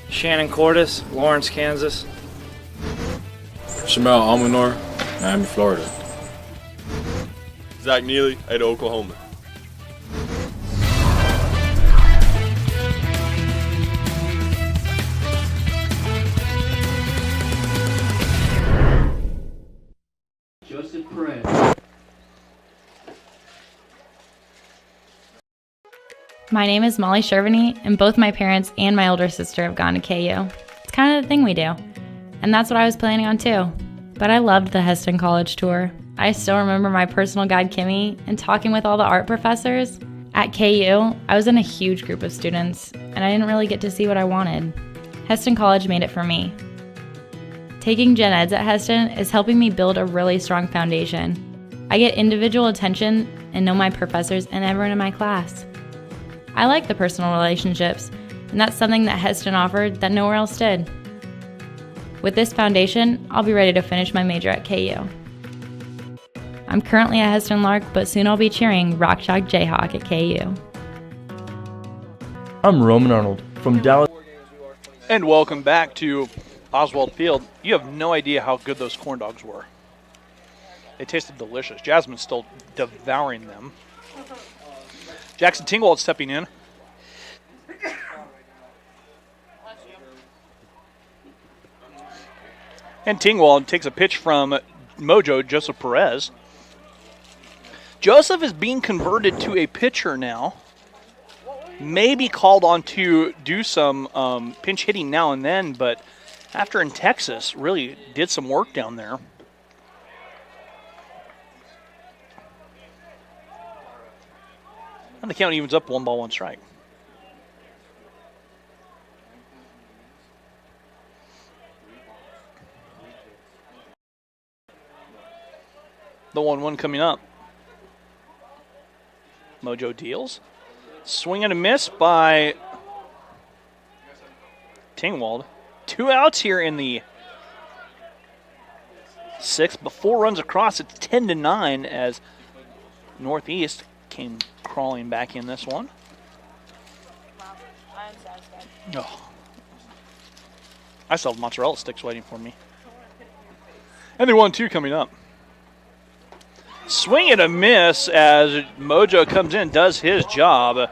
Shannon Cordes, Lawrence, Kansas. Shamel Almanor, Miami, Florida. Zach Neely, Ada, Oklahoma. Joseph Perez. My name is Molly Shervany, and both my parents and my older sister have gone to KU. It's kind of the thing we do. And that's what I was planning on too. But I loved the Hesston College tour. I still remember my personal guide, Kimmy, and talking with all the art professors. At KU, I was in a huge group of students, and I didn't really get to see what I wanted. Hesston College made it for me. Taking gen eds at Hesston is helping me build a really strong foundation. I get individual attention and know my professors and everyone in my class. I like the personal relationships, and that's something that Hesston offered that nowhere else did. With this foundation, I'll be ready to finish my major at KU. I'm currently at Hesston Lark, but soon I'll be cheering Rock Chalk Jayhawk at KU. I'm Roman Arnold from Dallas. And welcome back to Oswald Field. You have no idea how good those corn dogs were. They tasted delicious. Jasmine's still devouring them. Jackson Tingwald stepping in. And Tingwald takes a pitch from Mojo, Joseph Perez. Joseph is being converted to a pitcher now. Maybe called on to do some pinch hitting now and then, but after in Texas, really did some work down there. And the count evens up 1-1 strike. The 1-1 coming up. Mojo deals. Swing and a miss by Tingwald. 2 outs here in the 6th, but 4 runs across. It's 10-9 as Northeast came crawling back in this one. I'm satisfied. Oh. I still have mozzarella sticks waiting for me. And the 1-2 coming up. Swing and a miss as Mojo comes in, does his job.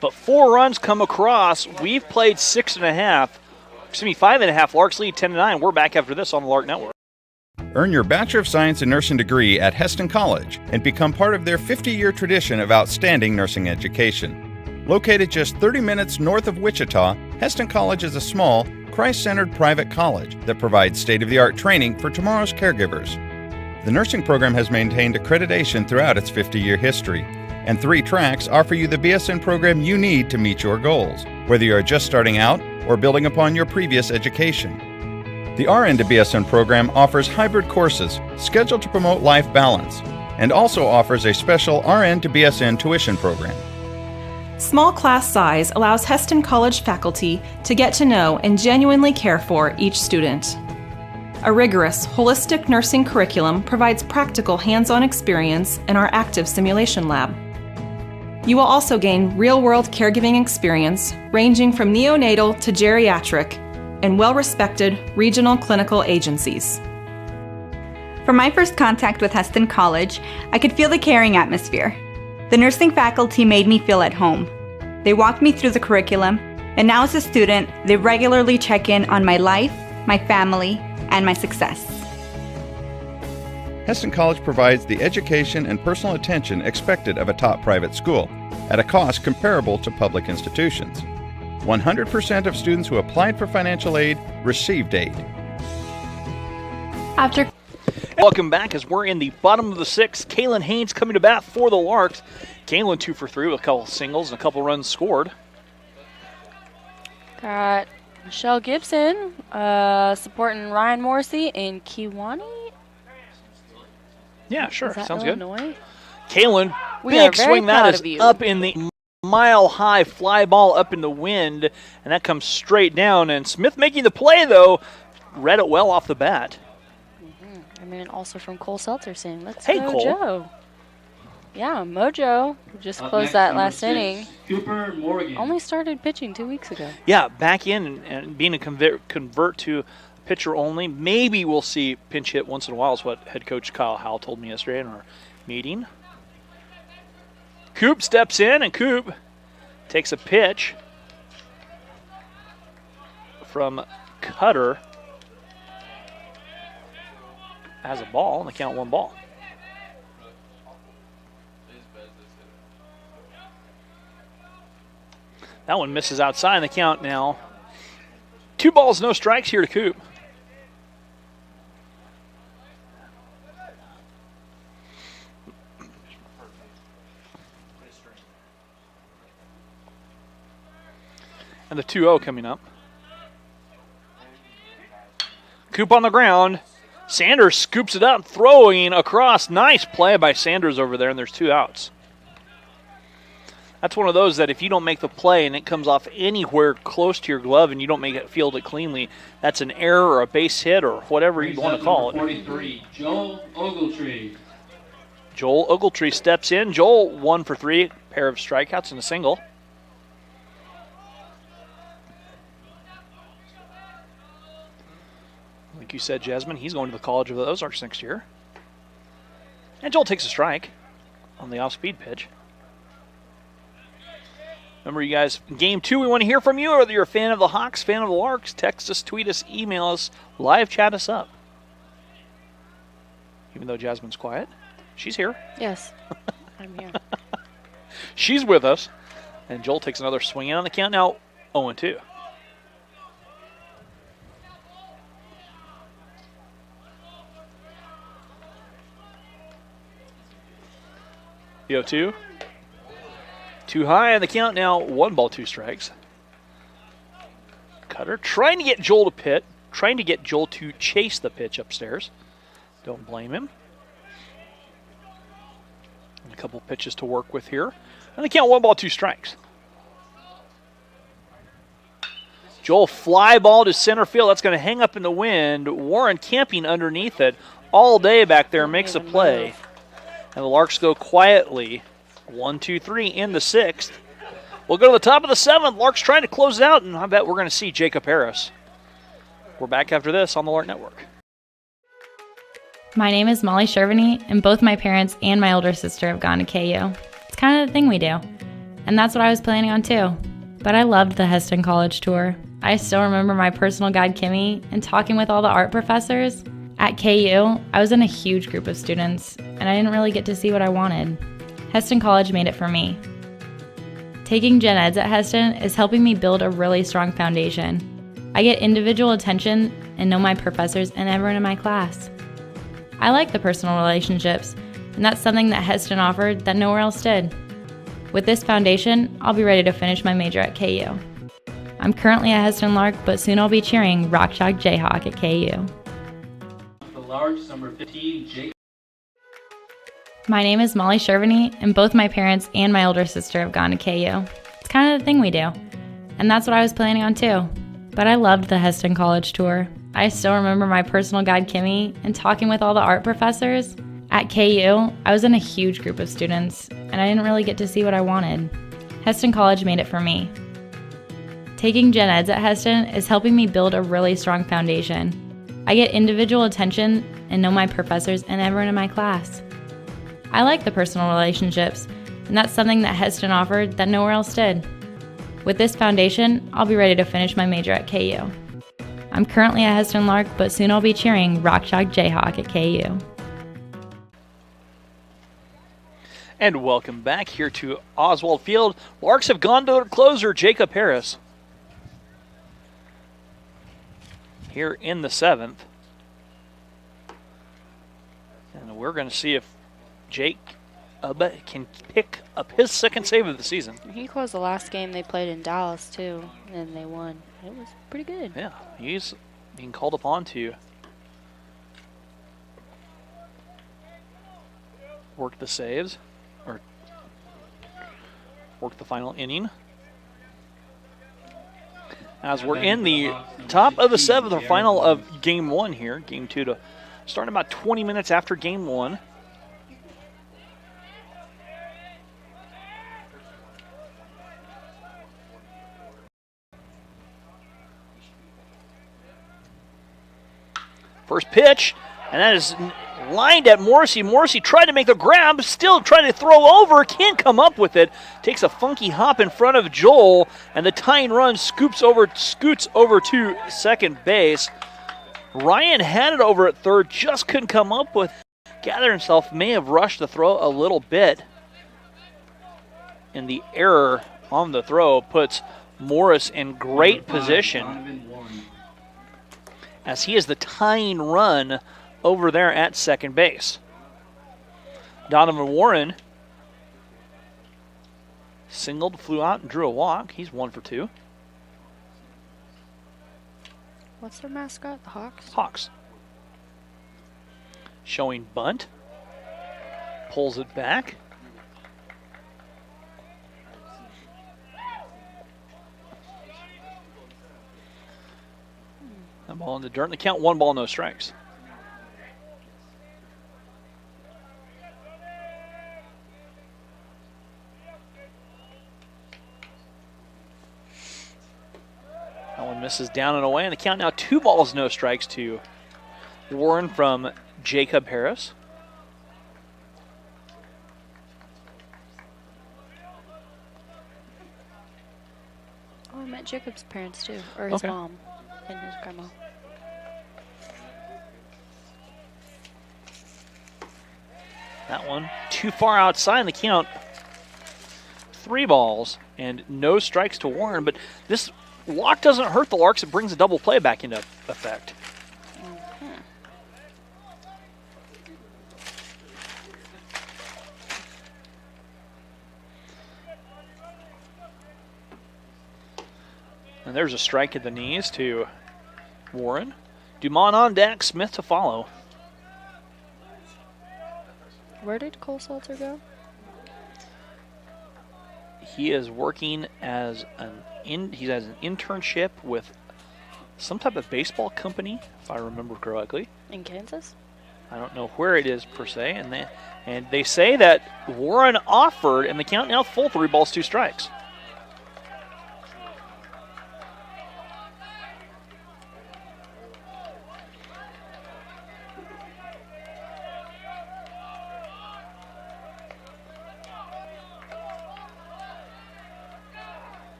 But 4 runs come across. We've played 5.5. Larks lead 10-9. We're back after this on the Lark Network. Earn your Bachelor of Science in Nursing degree at Heston College and become part of their 50-year tradition of outstanding nursing education. Located just 30 minutes north of Wichita, Heston College is a small, Christ-centered private college that provides state-of-the-art training for tomorrow's caregivers. The nursing program has maintained accreditation throughout its 50-year history, and 3 tracks offer you the BSN program you need to meet your goals, whether you are just starting out or building upon your previous education. The RN to BSN program offers hybrid courses scheduled to promote life balance, and also offers a special RN to BSN tuition program. Small class size allows Heston College faculty to get to know and genuinely care for each student. A rigorous, holistic nursing curriculum provides practical hands-on experience in our active simulation lab. You will also gain real-world caregiving experience ranging from neonatal to geriatric and well-respected regional clinical agencies. From my first contact with Heston College, I could feel the caring atmosphere. The nursing faculty made me feel at home. They walked me through the curriculum, and now as a student, they regularly check in on my life, my family, and my success. Heston College provides the education and personal attention expected of a top private school at a cost comparable to public institutions. 100% of students who applied for financial aid received aid. Welcome back as we're in the bottom of the 6th. Kaylin Haynes coming to bat for the Larks. Kaylin 2 for 3 with a couple singles and a couple runs scored. Got Michelle Gibson supporting Ryan Morrissey in Kiwani. Yeah, sure. Is that Sounds Illinois? good. Kaylin, We are big very swing. That proud is of you. up in the mile-high fly ball up in the wind, and that comes straight down. And Smith making the play, though, read it well off the bat. I mean, also from Cole Seltzer saying, let's Hey, go, Cole. Joe. Yeah, Mojo just Up closed next, that number last 6, inning. Cooper Morgan. Only started pitching 2 weeks ago. Yeah, back in and being a convert to pitcher only. Maybe we'll see pinch hit once in a while is what head coach Kyle Howell told me yesterday in our meeting. Coop steps in, and Coop takes a pitch from Cutter as a ball, and they count 1 ball. That one misses outside, and they count now 2 balls, no strikes here to Coop. And the 2-0 coming up. Coop on the ground. Sanders scoops it up, throwing across. Nice play by Sanders over there, and there's 2 outs. That's one of those that if you don't make the play and it comes off anywhere close to your glove and you don't make it field it cleanly, that's an error or a base hit or whatever you want to call it. 43, Joel Ogletree. Joel Ogletree steps in. Joel 1 for 3, pair of strikeouts and a single. Like you said, Jasmine, he's going to the College of the Ozarks next year. And Joel takes a strike on the off-speed pitch. Remember, you guys, Game 2, we want to hear from you. Whether you're a fan of the Hawks, fan of the Larks, text us, tweet us, email us, live chat us up. Even though Jasmine's quiet, she's here. Yes, I'm here. She's with us. And Joel takes another swing in on the count now, 0-2. The 0-2. Too high on the count now, 1 ball, 2 strikes. Cutter trying to get Joel to pit, trying to get Joel to chase the pitch upstairs. Don't blame him. And a couple pitches to work with here. And the count, 1 ball, 2 strikes. Joel fly ball to center field. That's going to hang up in the wind. Warren camping underneath it all day back there, makes a play. And the Larks go quietly. 1-2-3 in the 6th. We'll go to the top of the 7th. Larks trying to close it out, and I bet we're going to see Jacob Harris. We're back after this on the Lark Network. My name is Molly Shervany, and both my parents and my older sister have gone to KU. It's kind of the thing we do. And that's what I was planning on too. But I loved the Hesston College tour. I still remember my personal guide, Kimmy, and talking with all the art professors. At KU, I was in a huge group of students, and I didn't really get to see what I wanted. Hesston College made it for me. Taking gen eds at Hesston is helping me build a really strong foundation. I get individual attention and know my professors and everyone in my class. I like the personal relationships, and that's something that Hesston offered that nowhere else did. With this foundation, I'll be ready to finish my major at KU. I'm currently at Hesston Lark, but soon I'll be cheering Rock Chalk Jayhawk at KU. The Larks, number 15, Jake. My name is Molly Shervany, and both my parents and my older sister have gone to KU. It's kind of the thing we do. And that's what I was planning on too. But I loved the Hesston College tour. I still remember my personal guide, Kimmy, and talking with all the art professors. At KU, I was in a huge group of students, and I didn't really get to see what I wanted. Hesston College made it for me. Taking gen eds at Hesston is helping me build a really strong foundation. I get individual attention and know my professors and everyone in my class. I like the personal relationships, and that's something that Hesston offered that nowhere else did. With this foundation, I'll be ready to finish my major at KU. I'm currently at Hesston Lark, but soon I'll be cheering Rock Chalk Jayhawk at KU. And welcome back here to Oswald Field. Larks have gone to their closer, Jacob Harris. Here in the 7th. And we're going to see if Jake can pick up his second save of the season. He closed the last game they played in Dallas, too, and they won. It was pretty good. Yeah, he's being called upon to work the saves, or work the final inning. As we're in the top of the 7th, the final of Game 1 here. Game 2 to start about 20 minutes after Game 1. First pitch, and that is lined at Morrissey. Morrissey tried to make the grab, still trying to throw over, can't come up with it. Takes a funky hop in front of Joel, and the tying run scoots over to second base. Ryan had it over at third, just couldn't come up with it. Gather himself, may have rushed the throw a little bit. And the error on the throw puts Morris in great position, as he is the tying run over there at second base. Donovan Warren singled, flew out, and drew a walk. He's 1 for 2. What's their mascot? The Hawks? Hawks. Showing bunt. Pulls it back. That ball in the dirt. And the count, 1 ball, no strikes. That one misses down and away. And the count now 2 balls, no strikes to Warren from Jacob Harris. Oh, I met Jacob's parents too, or his mom and his grandma. That one too far outside in the count. 3 balls and no strikes to Warren, but this walk doesn't hurt the Larks. It brings a double play back into effect. And there's a strike at the knees to Warren. Dumont on deck, Smith to follow. Where did Cole Salter go? He is working as he has an internship with some type of baseball company, if I remember correctly. In Kansas? I don't know where it is per se, and they say that Warren offered, and the count now full, 3 balls, 2 strikes.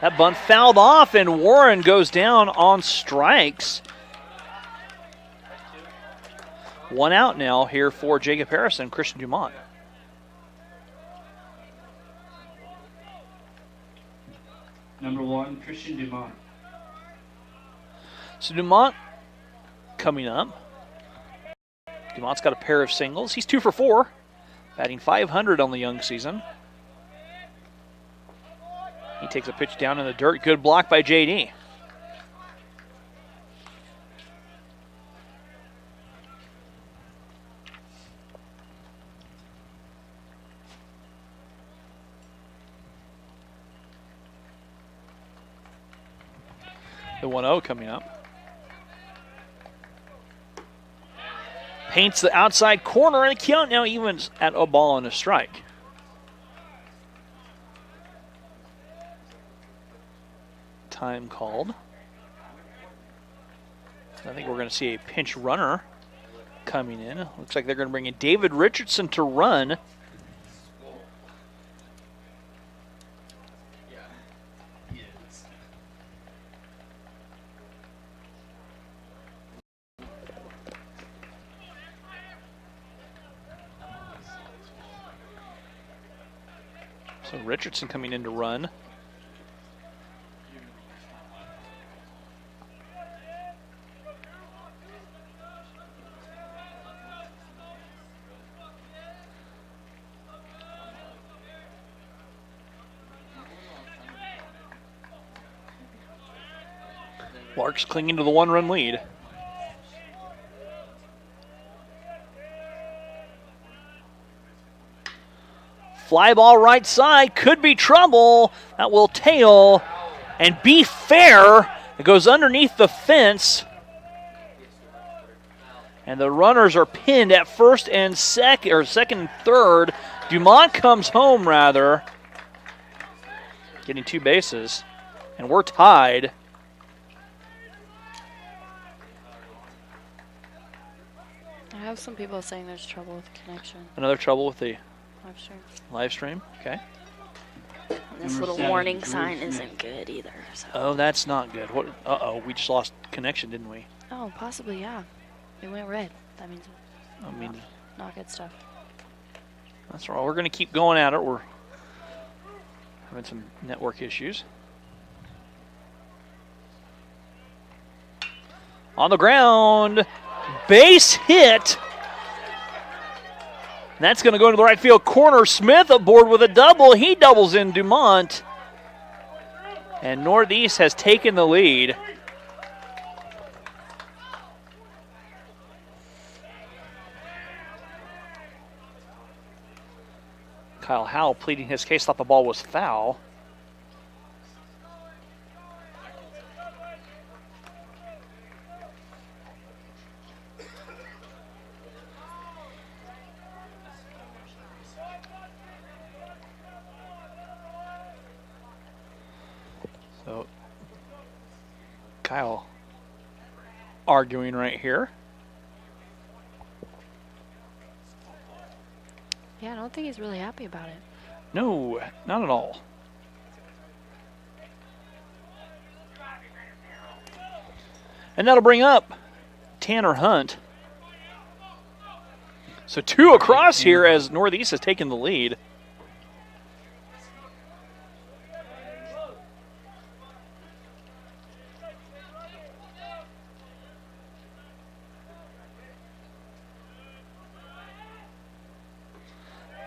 That bunt fouled off, and Warren goes down on strikes. 1 out now here for Jacob Harrison, Christian Dumont. Number 1, Christian Dumont. So Dumont coming up. Dumont's got a pair of singles. He's 2 for 4, batting .500 on the young season. He takes a pitch down in the dirt. Good block by JD. The 1-0 coming up. Paints the outside corner, and the count now evens at a ball and a strike. Time called. I think we're going to see a pinch runner coming in. Looks like they're going to bring in David Richardson to run. So Richardson coming in to run. Larks clinging to the 1-run lead. Fly ball right side, could be trouble. That will tail and be fair. It goes underneath the fence. And the runners are pinned at first and second and third. Dumont comes home rather, getting 2 bases. And we're tied. I have some people saying there's trouble with the connection. Another trouble with the Live stream. live stream. Okay. And this little warning sign isn't good either. So. Oh, that's not good. What? Uh-oh, we just lost connection, didn't we? Oh, possibly, yeah. It went red. That means I mean, not good stuff. that's all right. We're going to keep going at it. We're having some network issues. On the ground, base hit. That's going to go into the right field corner. Smith aboard with a double. He doubles in Dumont. And Northeast has taken the lead. Kyle Howell pleading his case, thought the ball was foul. So Kyle arguing right here. Yeah, I don't think he's really happy about it. No, not at all. And that'll bring up Tanner Hunt. So 2 across here as Northeast has taken the lead.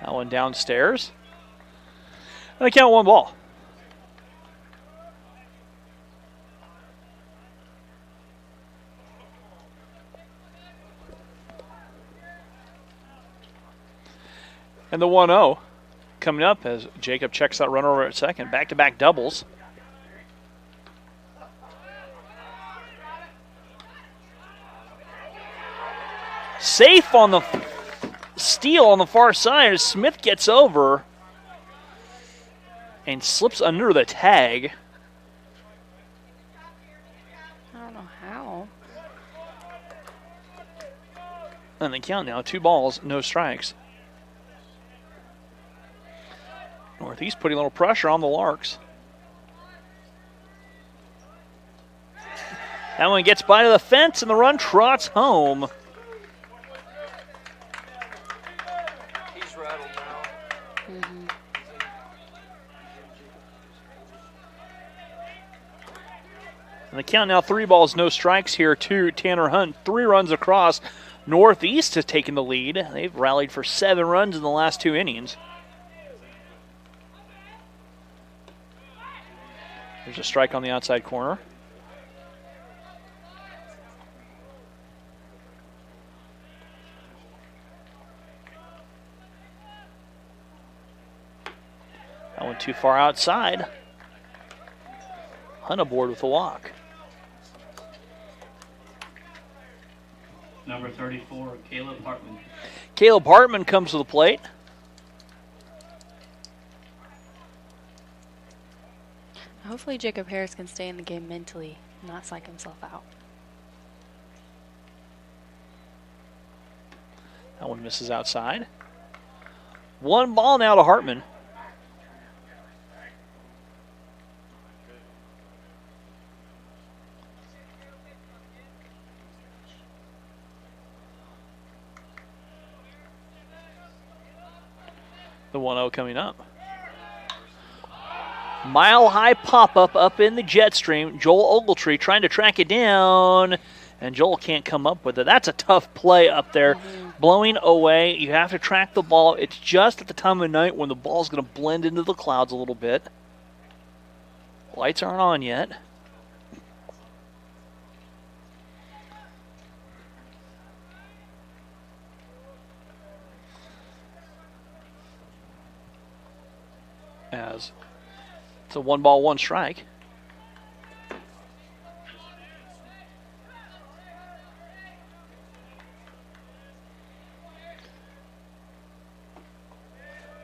That one downstairs. And they count 1 ball. And the 1-0 coming up as Jacob checks that runner over at second. Back-to-back doubles. Safe on the steal on the far side as Smith gets over and slips under the tag. I don't know how. And they count now, 2 balls, no strikes. Northeast putting a little pressure on the Larks. That one gets by to the fence, and the run trots home. He's rattled now. And the count now 3 balls, no strikes here to Tanner Hunt. 3 runs across. Northeast has taken the lead. They've rallied for 7 runs in the last 2 innings. There's a strike on the outside corner. That one too far outside. Hunt aboard with a walk. Number 34, Caleb Hartman. Caleb Hartman comes to the plate. Hopefully Jacob Harris can stay in the game mentally, not psych himself out. That one misses outside. 1 ball now to Hartman. The 1-0 coming up. Mile high pop-up up in the jet stream. Joel Ogletree trying to track it down, and Joel can't come up with it. That's a tough play up there. Blowing away. You have to track the ball. It's just at the time of night when the ball's going to blend into the clouds a little bit. Lights aren't on yet. As it's a 1 ball, 1 strike.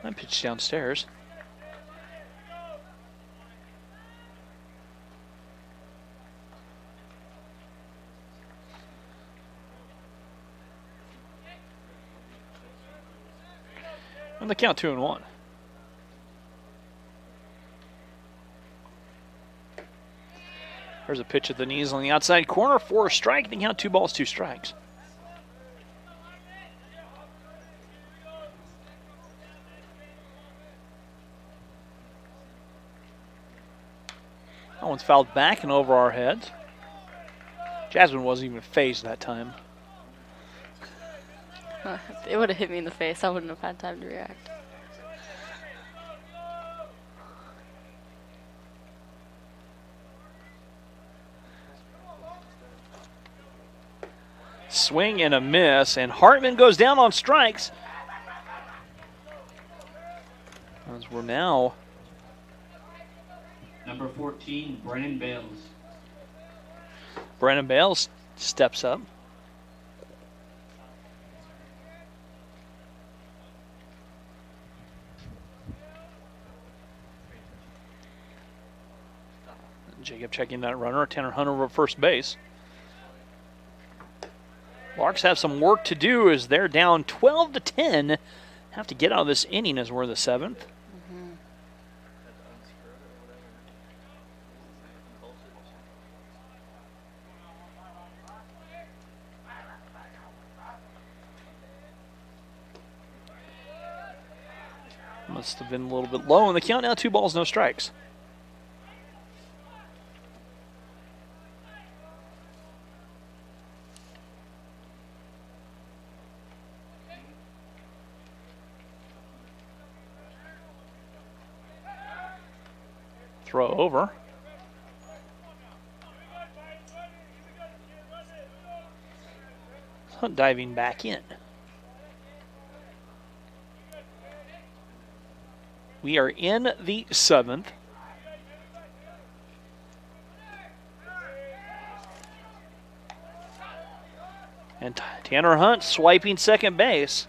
That pitch downstairs. And the count 2-1. There's a pitch at the knees on the outside corner for a strike. They count 2 balls, 2 strikes. That one's fouled back and over our heads. Jasmine wasn't even phased that time. It would have hit me in the face. I wouldn't have had time to react. Swing and a miss, and Hartman goes down on strikes. As we're now. Number 14, Brennan Bales. Brennan Bales steps up. Jacob checking that runner. Tanner Hunt over at first base. Larks have some work to do as they're down 12-10. Have to get out of this inning as we're the 7th. Must have been a little bit low in the count. Now 2 balls, no strikes. Throw over. Hunt diving back in. We are in the 7th. And Tanner Hunt swiping second base.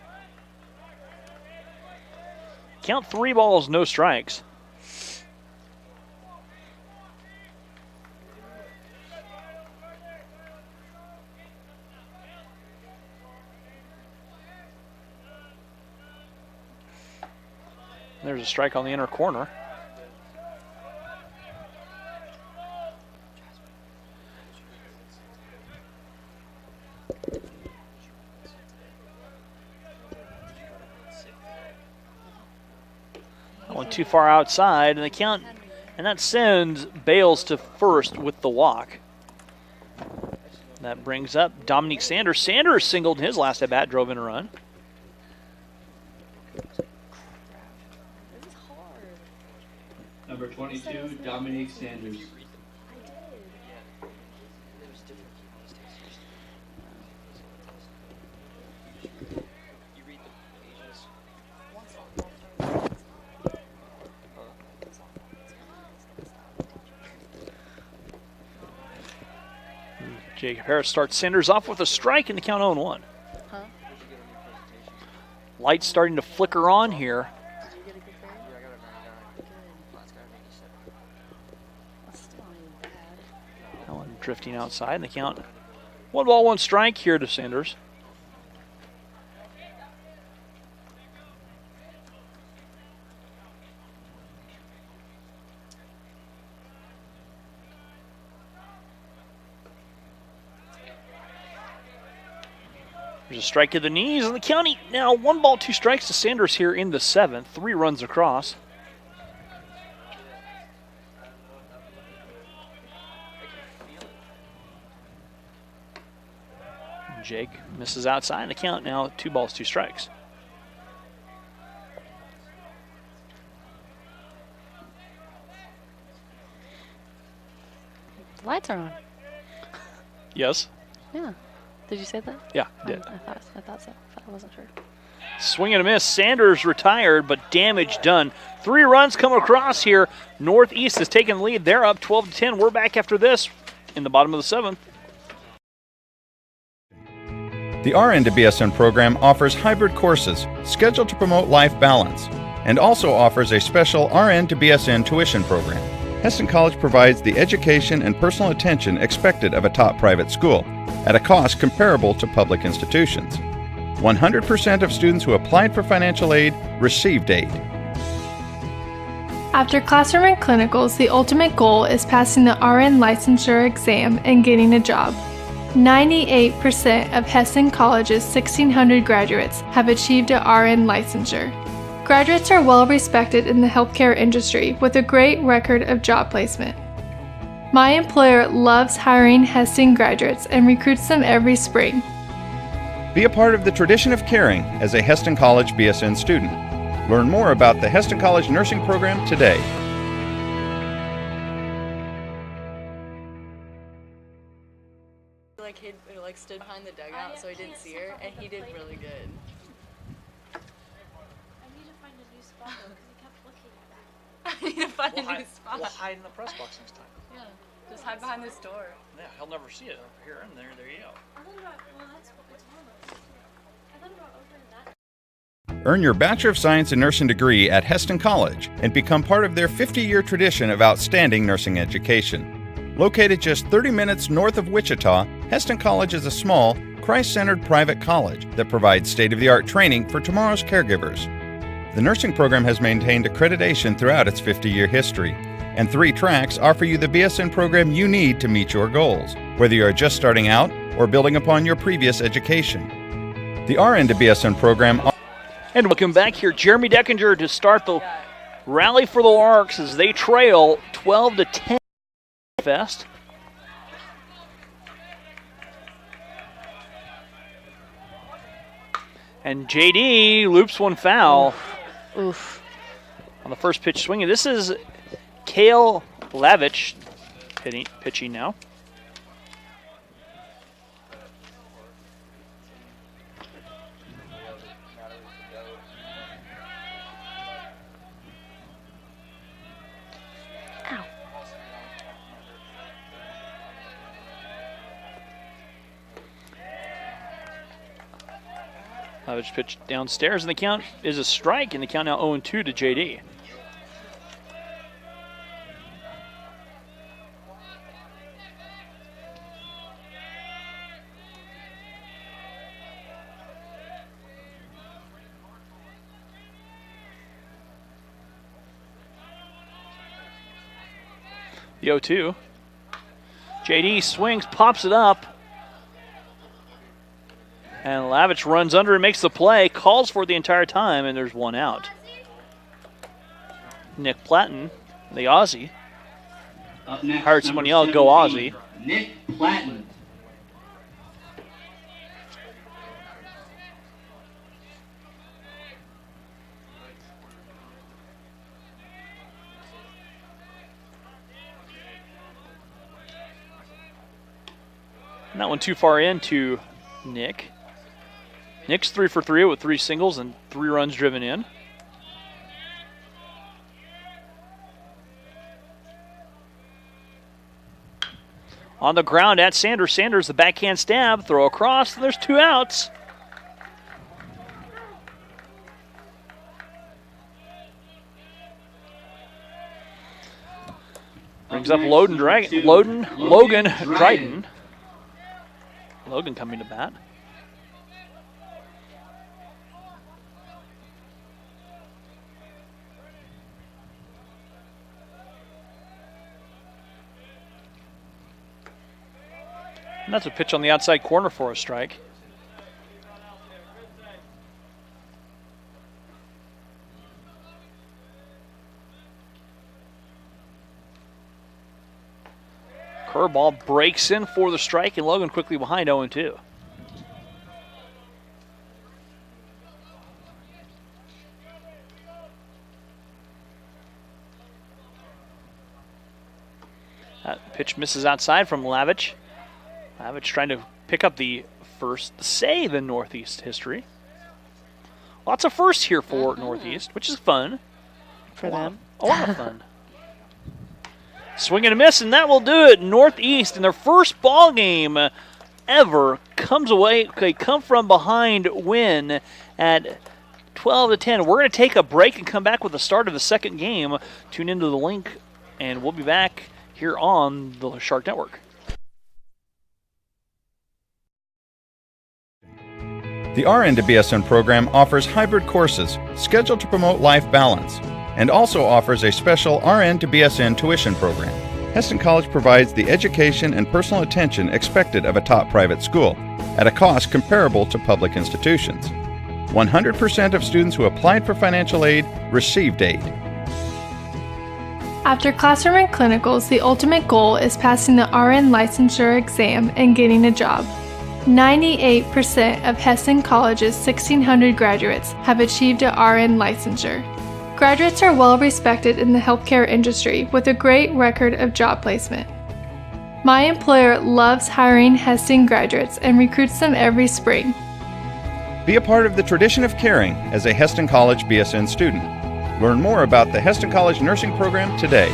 Count 3 balls, no strikes. There's a strike on the inner corner. too far outside, and the count, and that sends Bales to first with the walk. That brings up Dominique Sanders. Sanders singled in his last at bat, drove in a run. Number 22, Dominique Sanders. Jacob Harris starts Sanders off with a strike in the count 0-1. Lights starting to flicker on here. That one drifting outside in the count. 1 ball, 1 strike here to Sanders. There's a strike to the knees, and the county now 1 ball, 2 strikes to Sanders here in the 7th. 3 runs across. Jake misses outside. The count now 2 balls, 2 strikes. The lights are on. Yes. Yeah. Did you say that? Yeah, I did. I thought so. I wasn't sure. Swing and a miss. Sanders retired, but damage done. 3 runs come across here. Northeast has taken the lead. They're up 12-10. We're back after this in the bottom of the 7th. The RN to BSN program offers hybrid courses scheduled to promote life balance and also offers a special RN to BSN tuition program. Hesston College provides the education and personal attention expected of a top private school at a cost comparable to public institutions. 100% of students who applied for financial aid received aid. After classroom and clinicals, the ultimate goal is passing the RN licensure exam and getting a job. 98% of Hesston College's 1,600 graduates have achieved a RN licensure. Graduates are well respected in the healthcare industry with a great record of job placement. My employer loves hiring Hesston graduates and recruits them every spring. Be a part of the tradition of caring as a Hesston College BSN student. Learn more about the Hesston College nursing program today. Like stood behind the dugout, so I didn't see her, and he did really good. I need to find a new spot though, because he kept looking at that. I need to find a new spot. We'll hide in the press box next time. Yeah, just hide behind this door. Yeah, he'll never see it over here and there. There you go. I thought about, well, that's what it's almost. I thought about opening that. Earn your Bachelor of Science in Nursing degree at Hesston College and become part of their 50-year tradition of outstanding nursing education. Located just 30 minutes north of Wichita, Hesston College is a small, Christ-centered private college that provides state-of-the-art training for tomorrow's caregivers. The nursing program has maintained accreditation throughout its 50-year history, and 3 tracks offer you the BSN program you need to meet your goals, whether you are just starting out or building upon your previous education. The RN to BSN program. And welcome back here. Jeremy Deckinger to start the rally for the Larks as they trail 12-10. Fest. And JD loops one foul. Oof. On the first pitch swinging. This is Kale Lavich pitching now. Lavich pitch downstairs, and the count is a strike, and the count now 0-2 to JD. The 0-2. JD swings, pops it up. And Lavich runs under and makes the play, calls for it the entire time, and there's 1 out. Nick Platten, the Aussie. Up next, I heard someone number yell, "Go 17, Aussie." Nick Platten. Not one too far into Nick. Nick's 3 for 3 with 3 singles and 3 runs driven in. On the ground at Sanders. Sanders, the backhand stab, throw across, and there's 2 outs. Brings up Logan Dryden. Logan coming to bat. And that's a pitch on the outside corner for a strike. Curveball breaks in for the strike, and Logan quickly behind 0-2. That pitch misses outside from Lavich. Lavich trying to pick up the first save in Northeast history. Lots of firsts here for Northeast, which is fun. For them. A lot of fun. Swing and a miss, and that will do it. Northeast in their first ball game ever come from behind win at 12-10. We're going to take a break and come back with the start of the second game. Tune into the link, and we'll be back here on the Shark Network. The RN to BSN program offers hybrid courses scheduled to promote life balance, and also offers a special RN to BSN tuition program. Hesston College provides the education and personal attention expected of a top private school at a cost comparable to public institutions. 100% of students who applied for financial aid received aid. After classroom and clinicals, the ultimate goal is passing the RN licensure exam and getting a job. 98% of Hesston College's 1,600 graduates have achieved a RN licensure. Graduates are well respected in the healthcare industry with a great record of job placement. My employer loves hiring Hesston graduates and recruits them every spring. Be a part of the tradition of caring as a Hesston College BSN student. Learn more about the Hesston College nursing program today.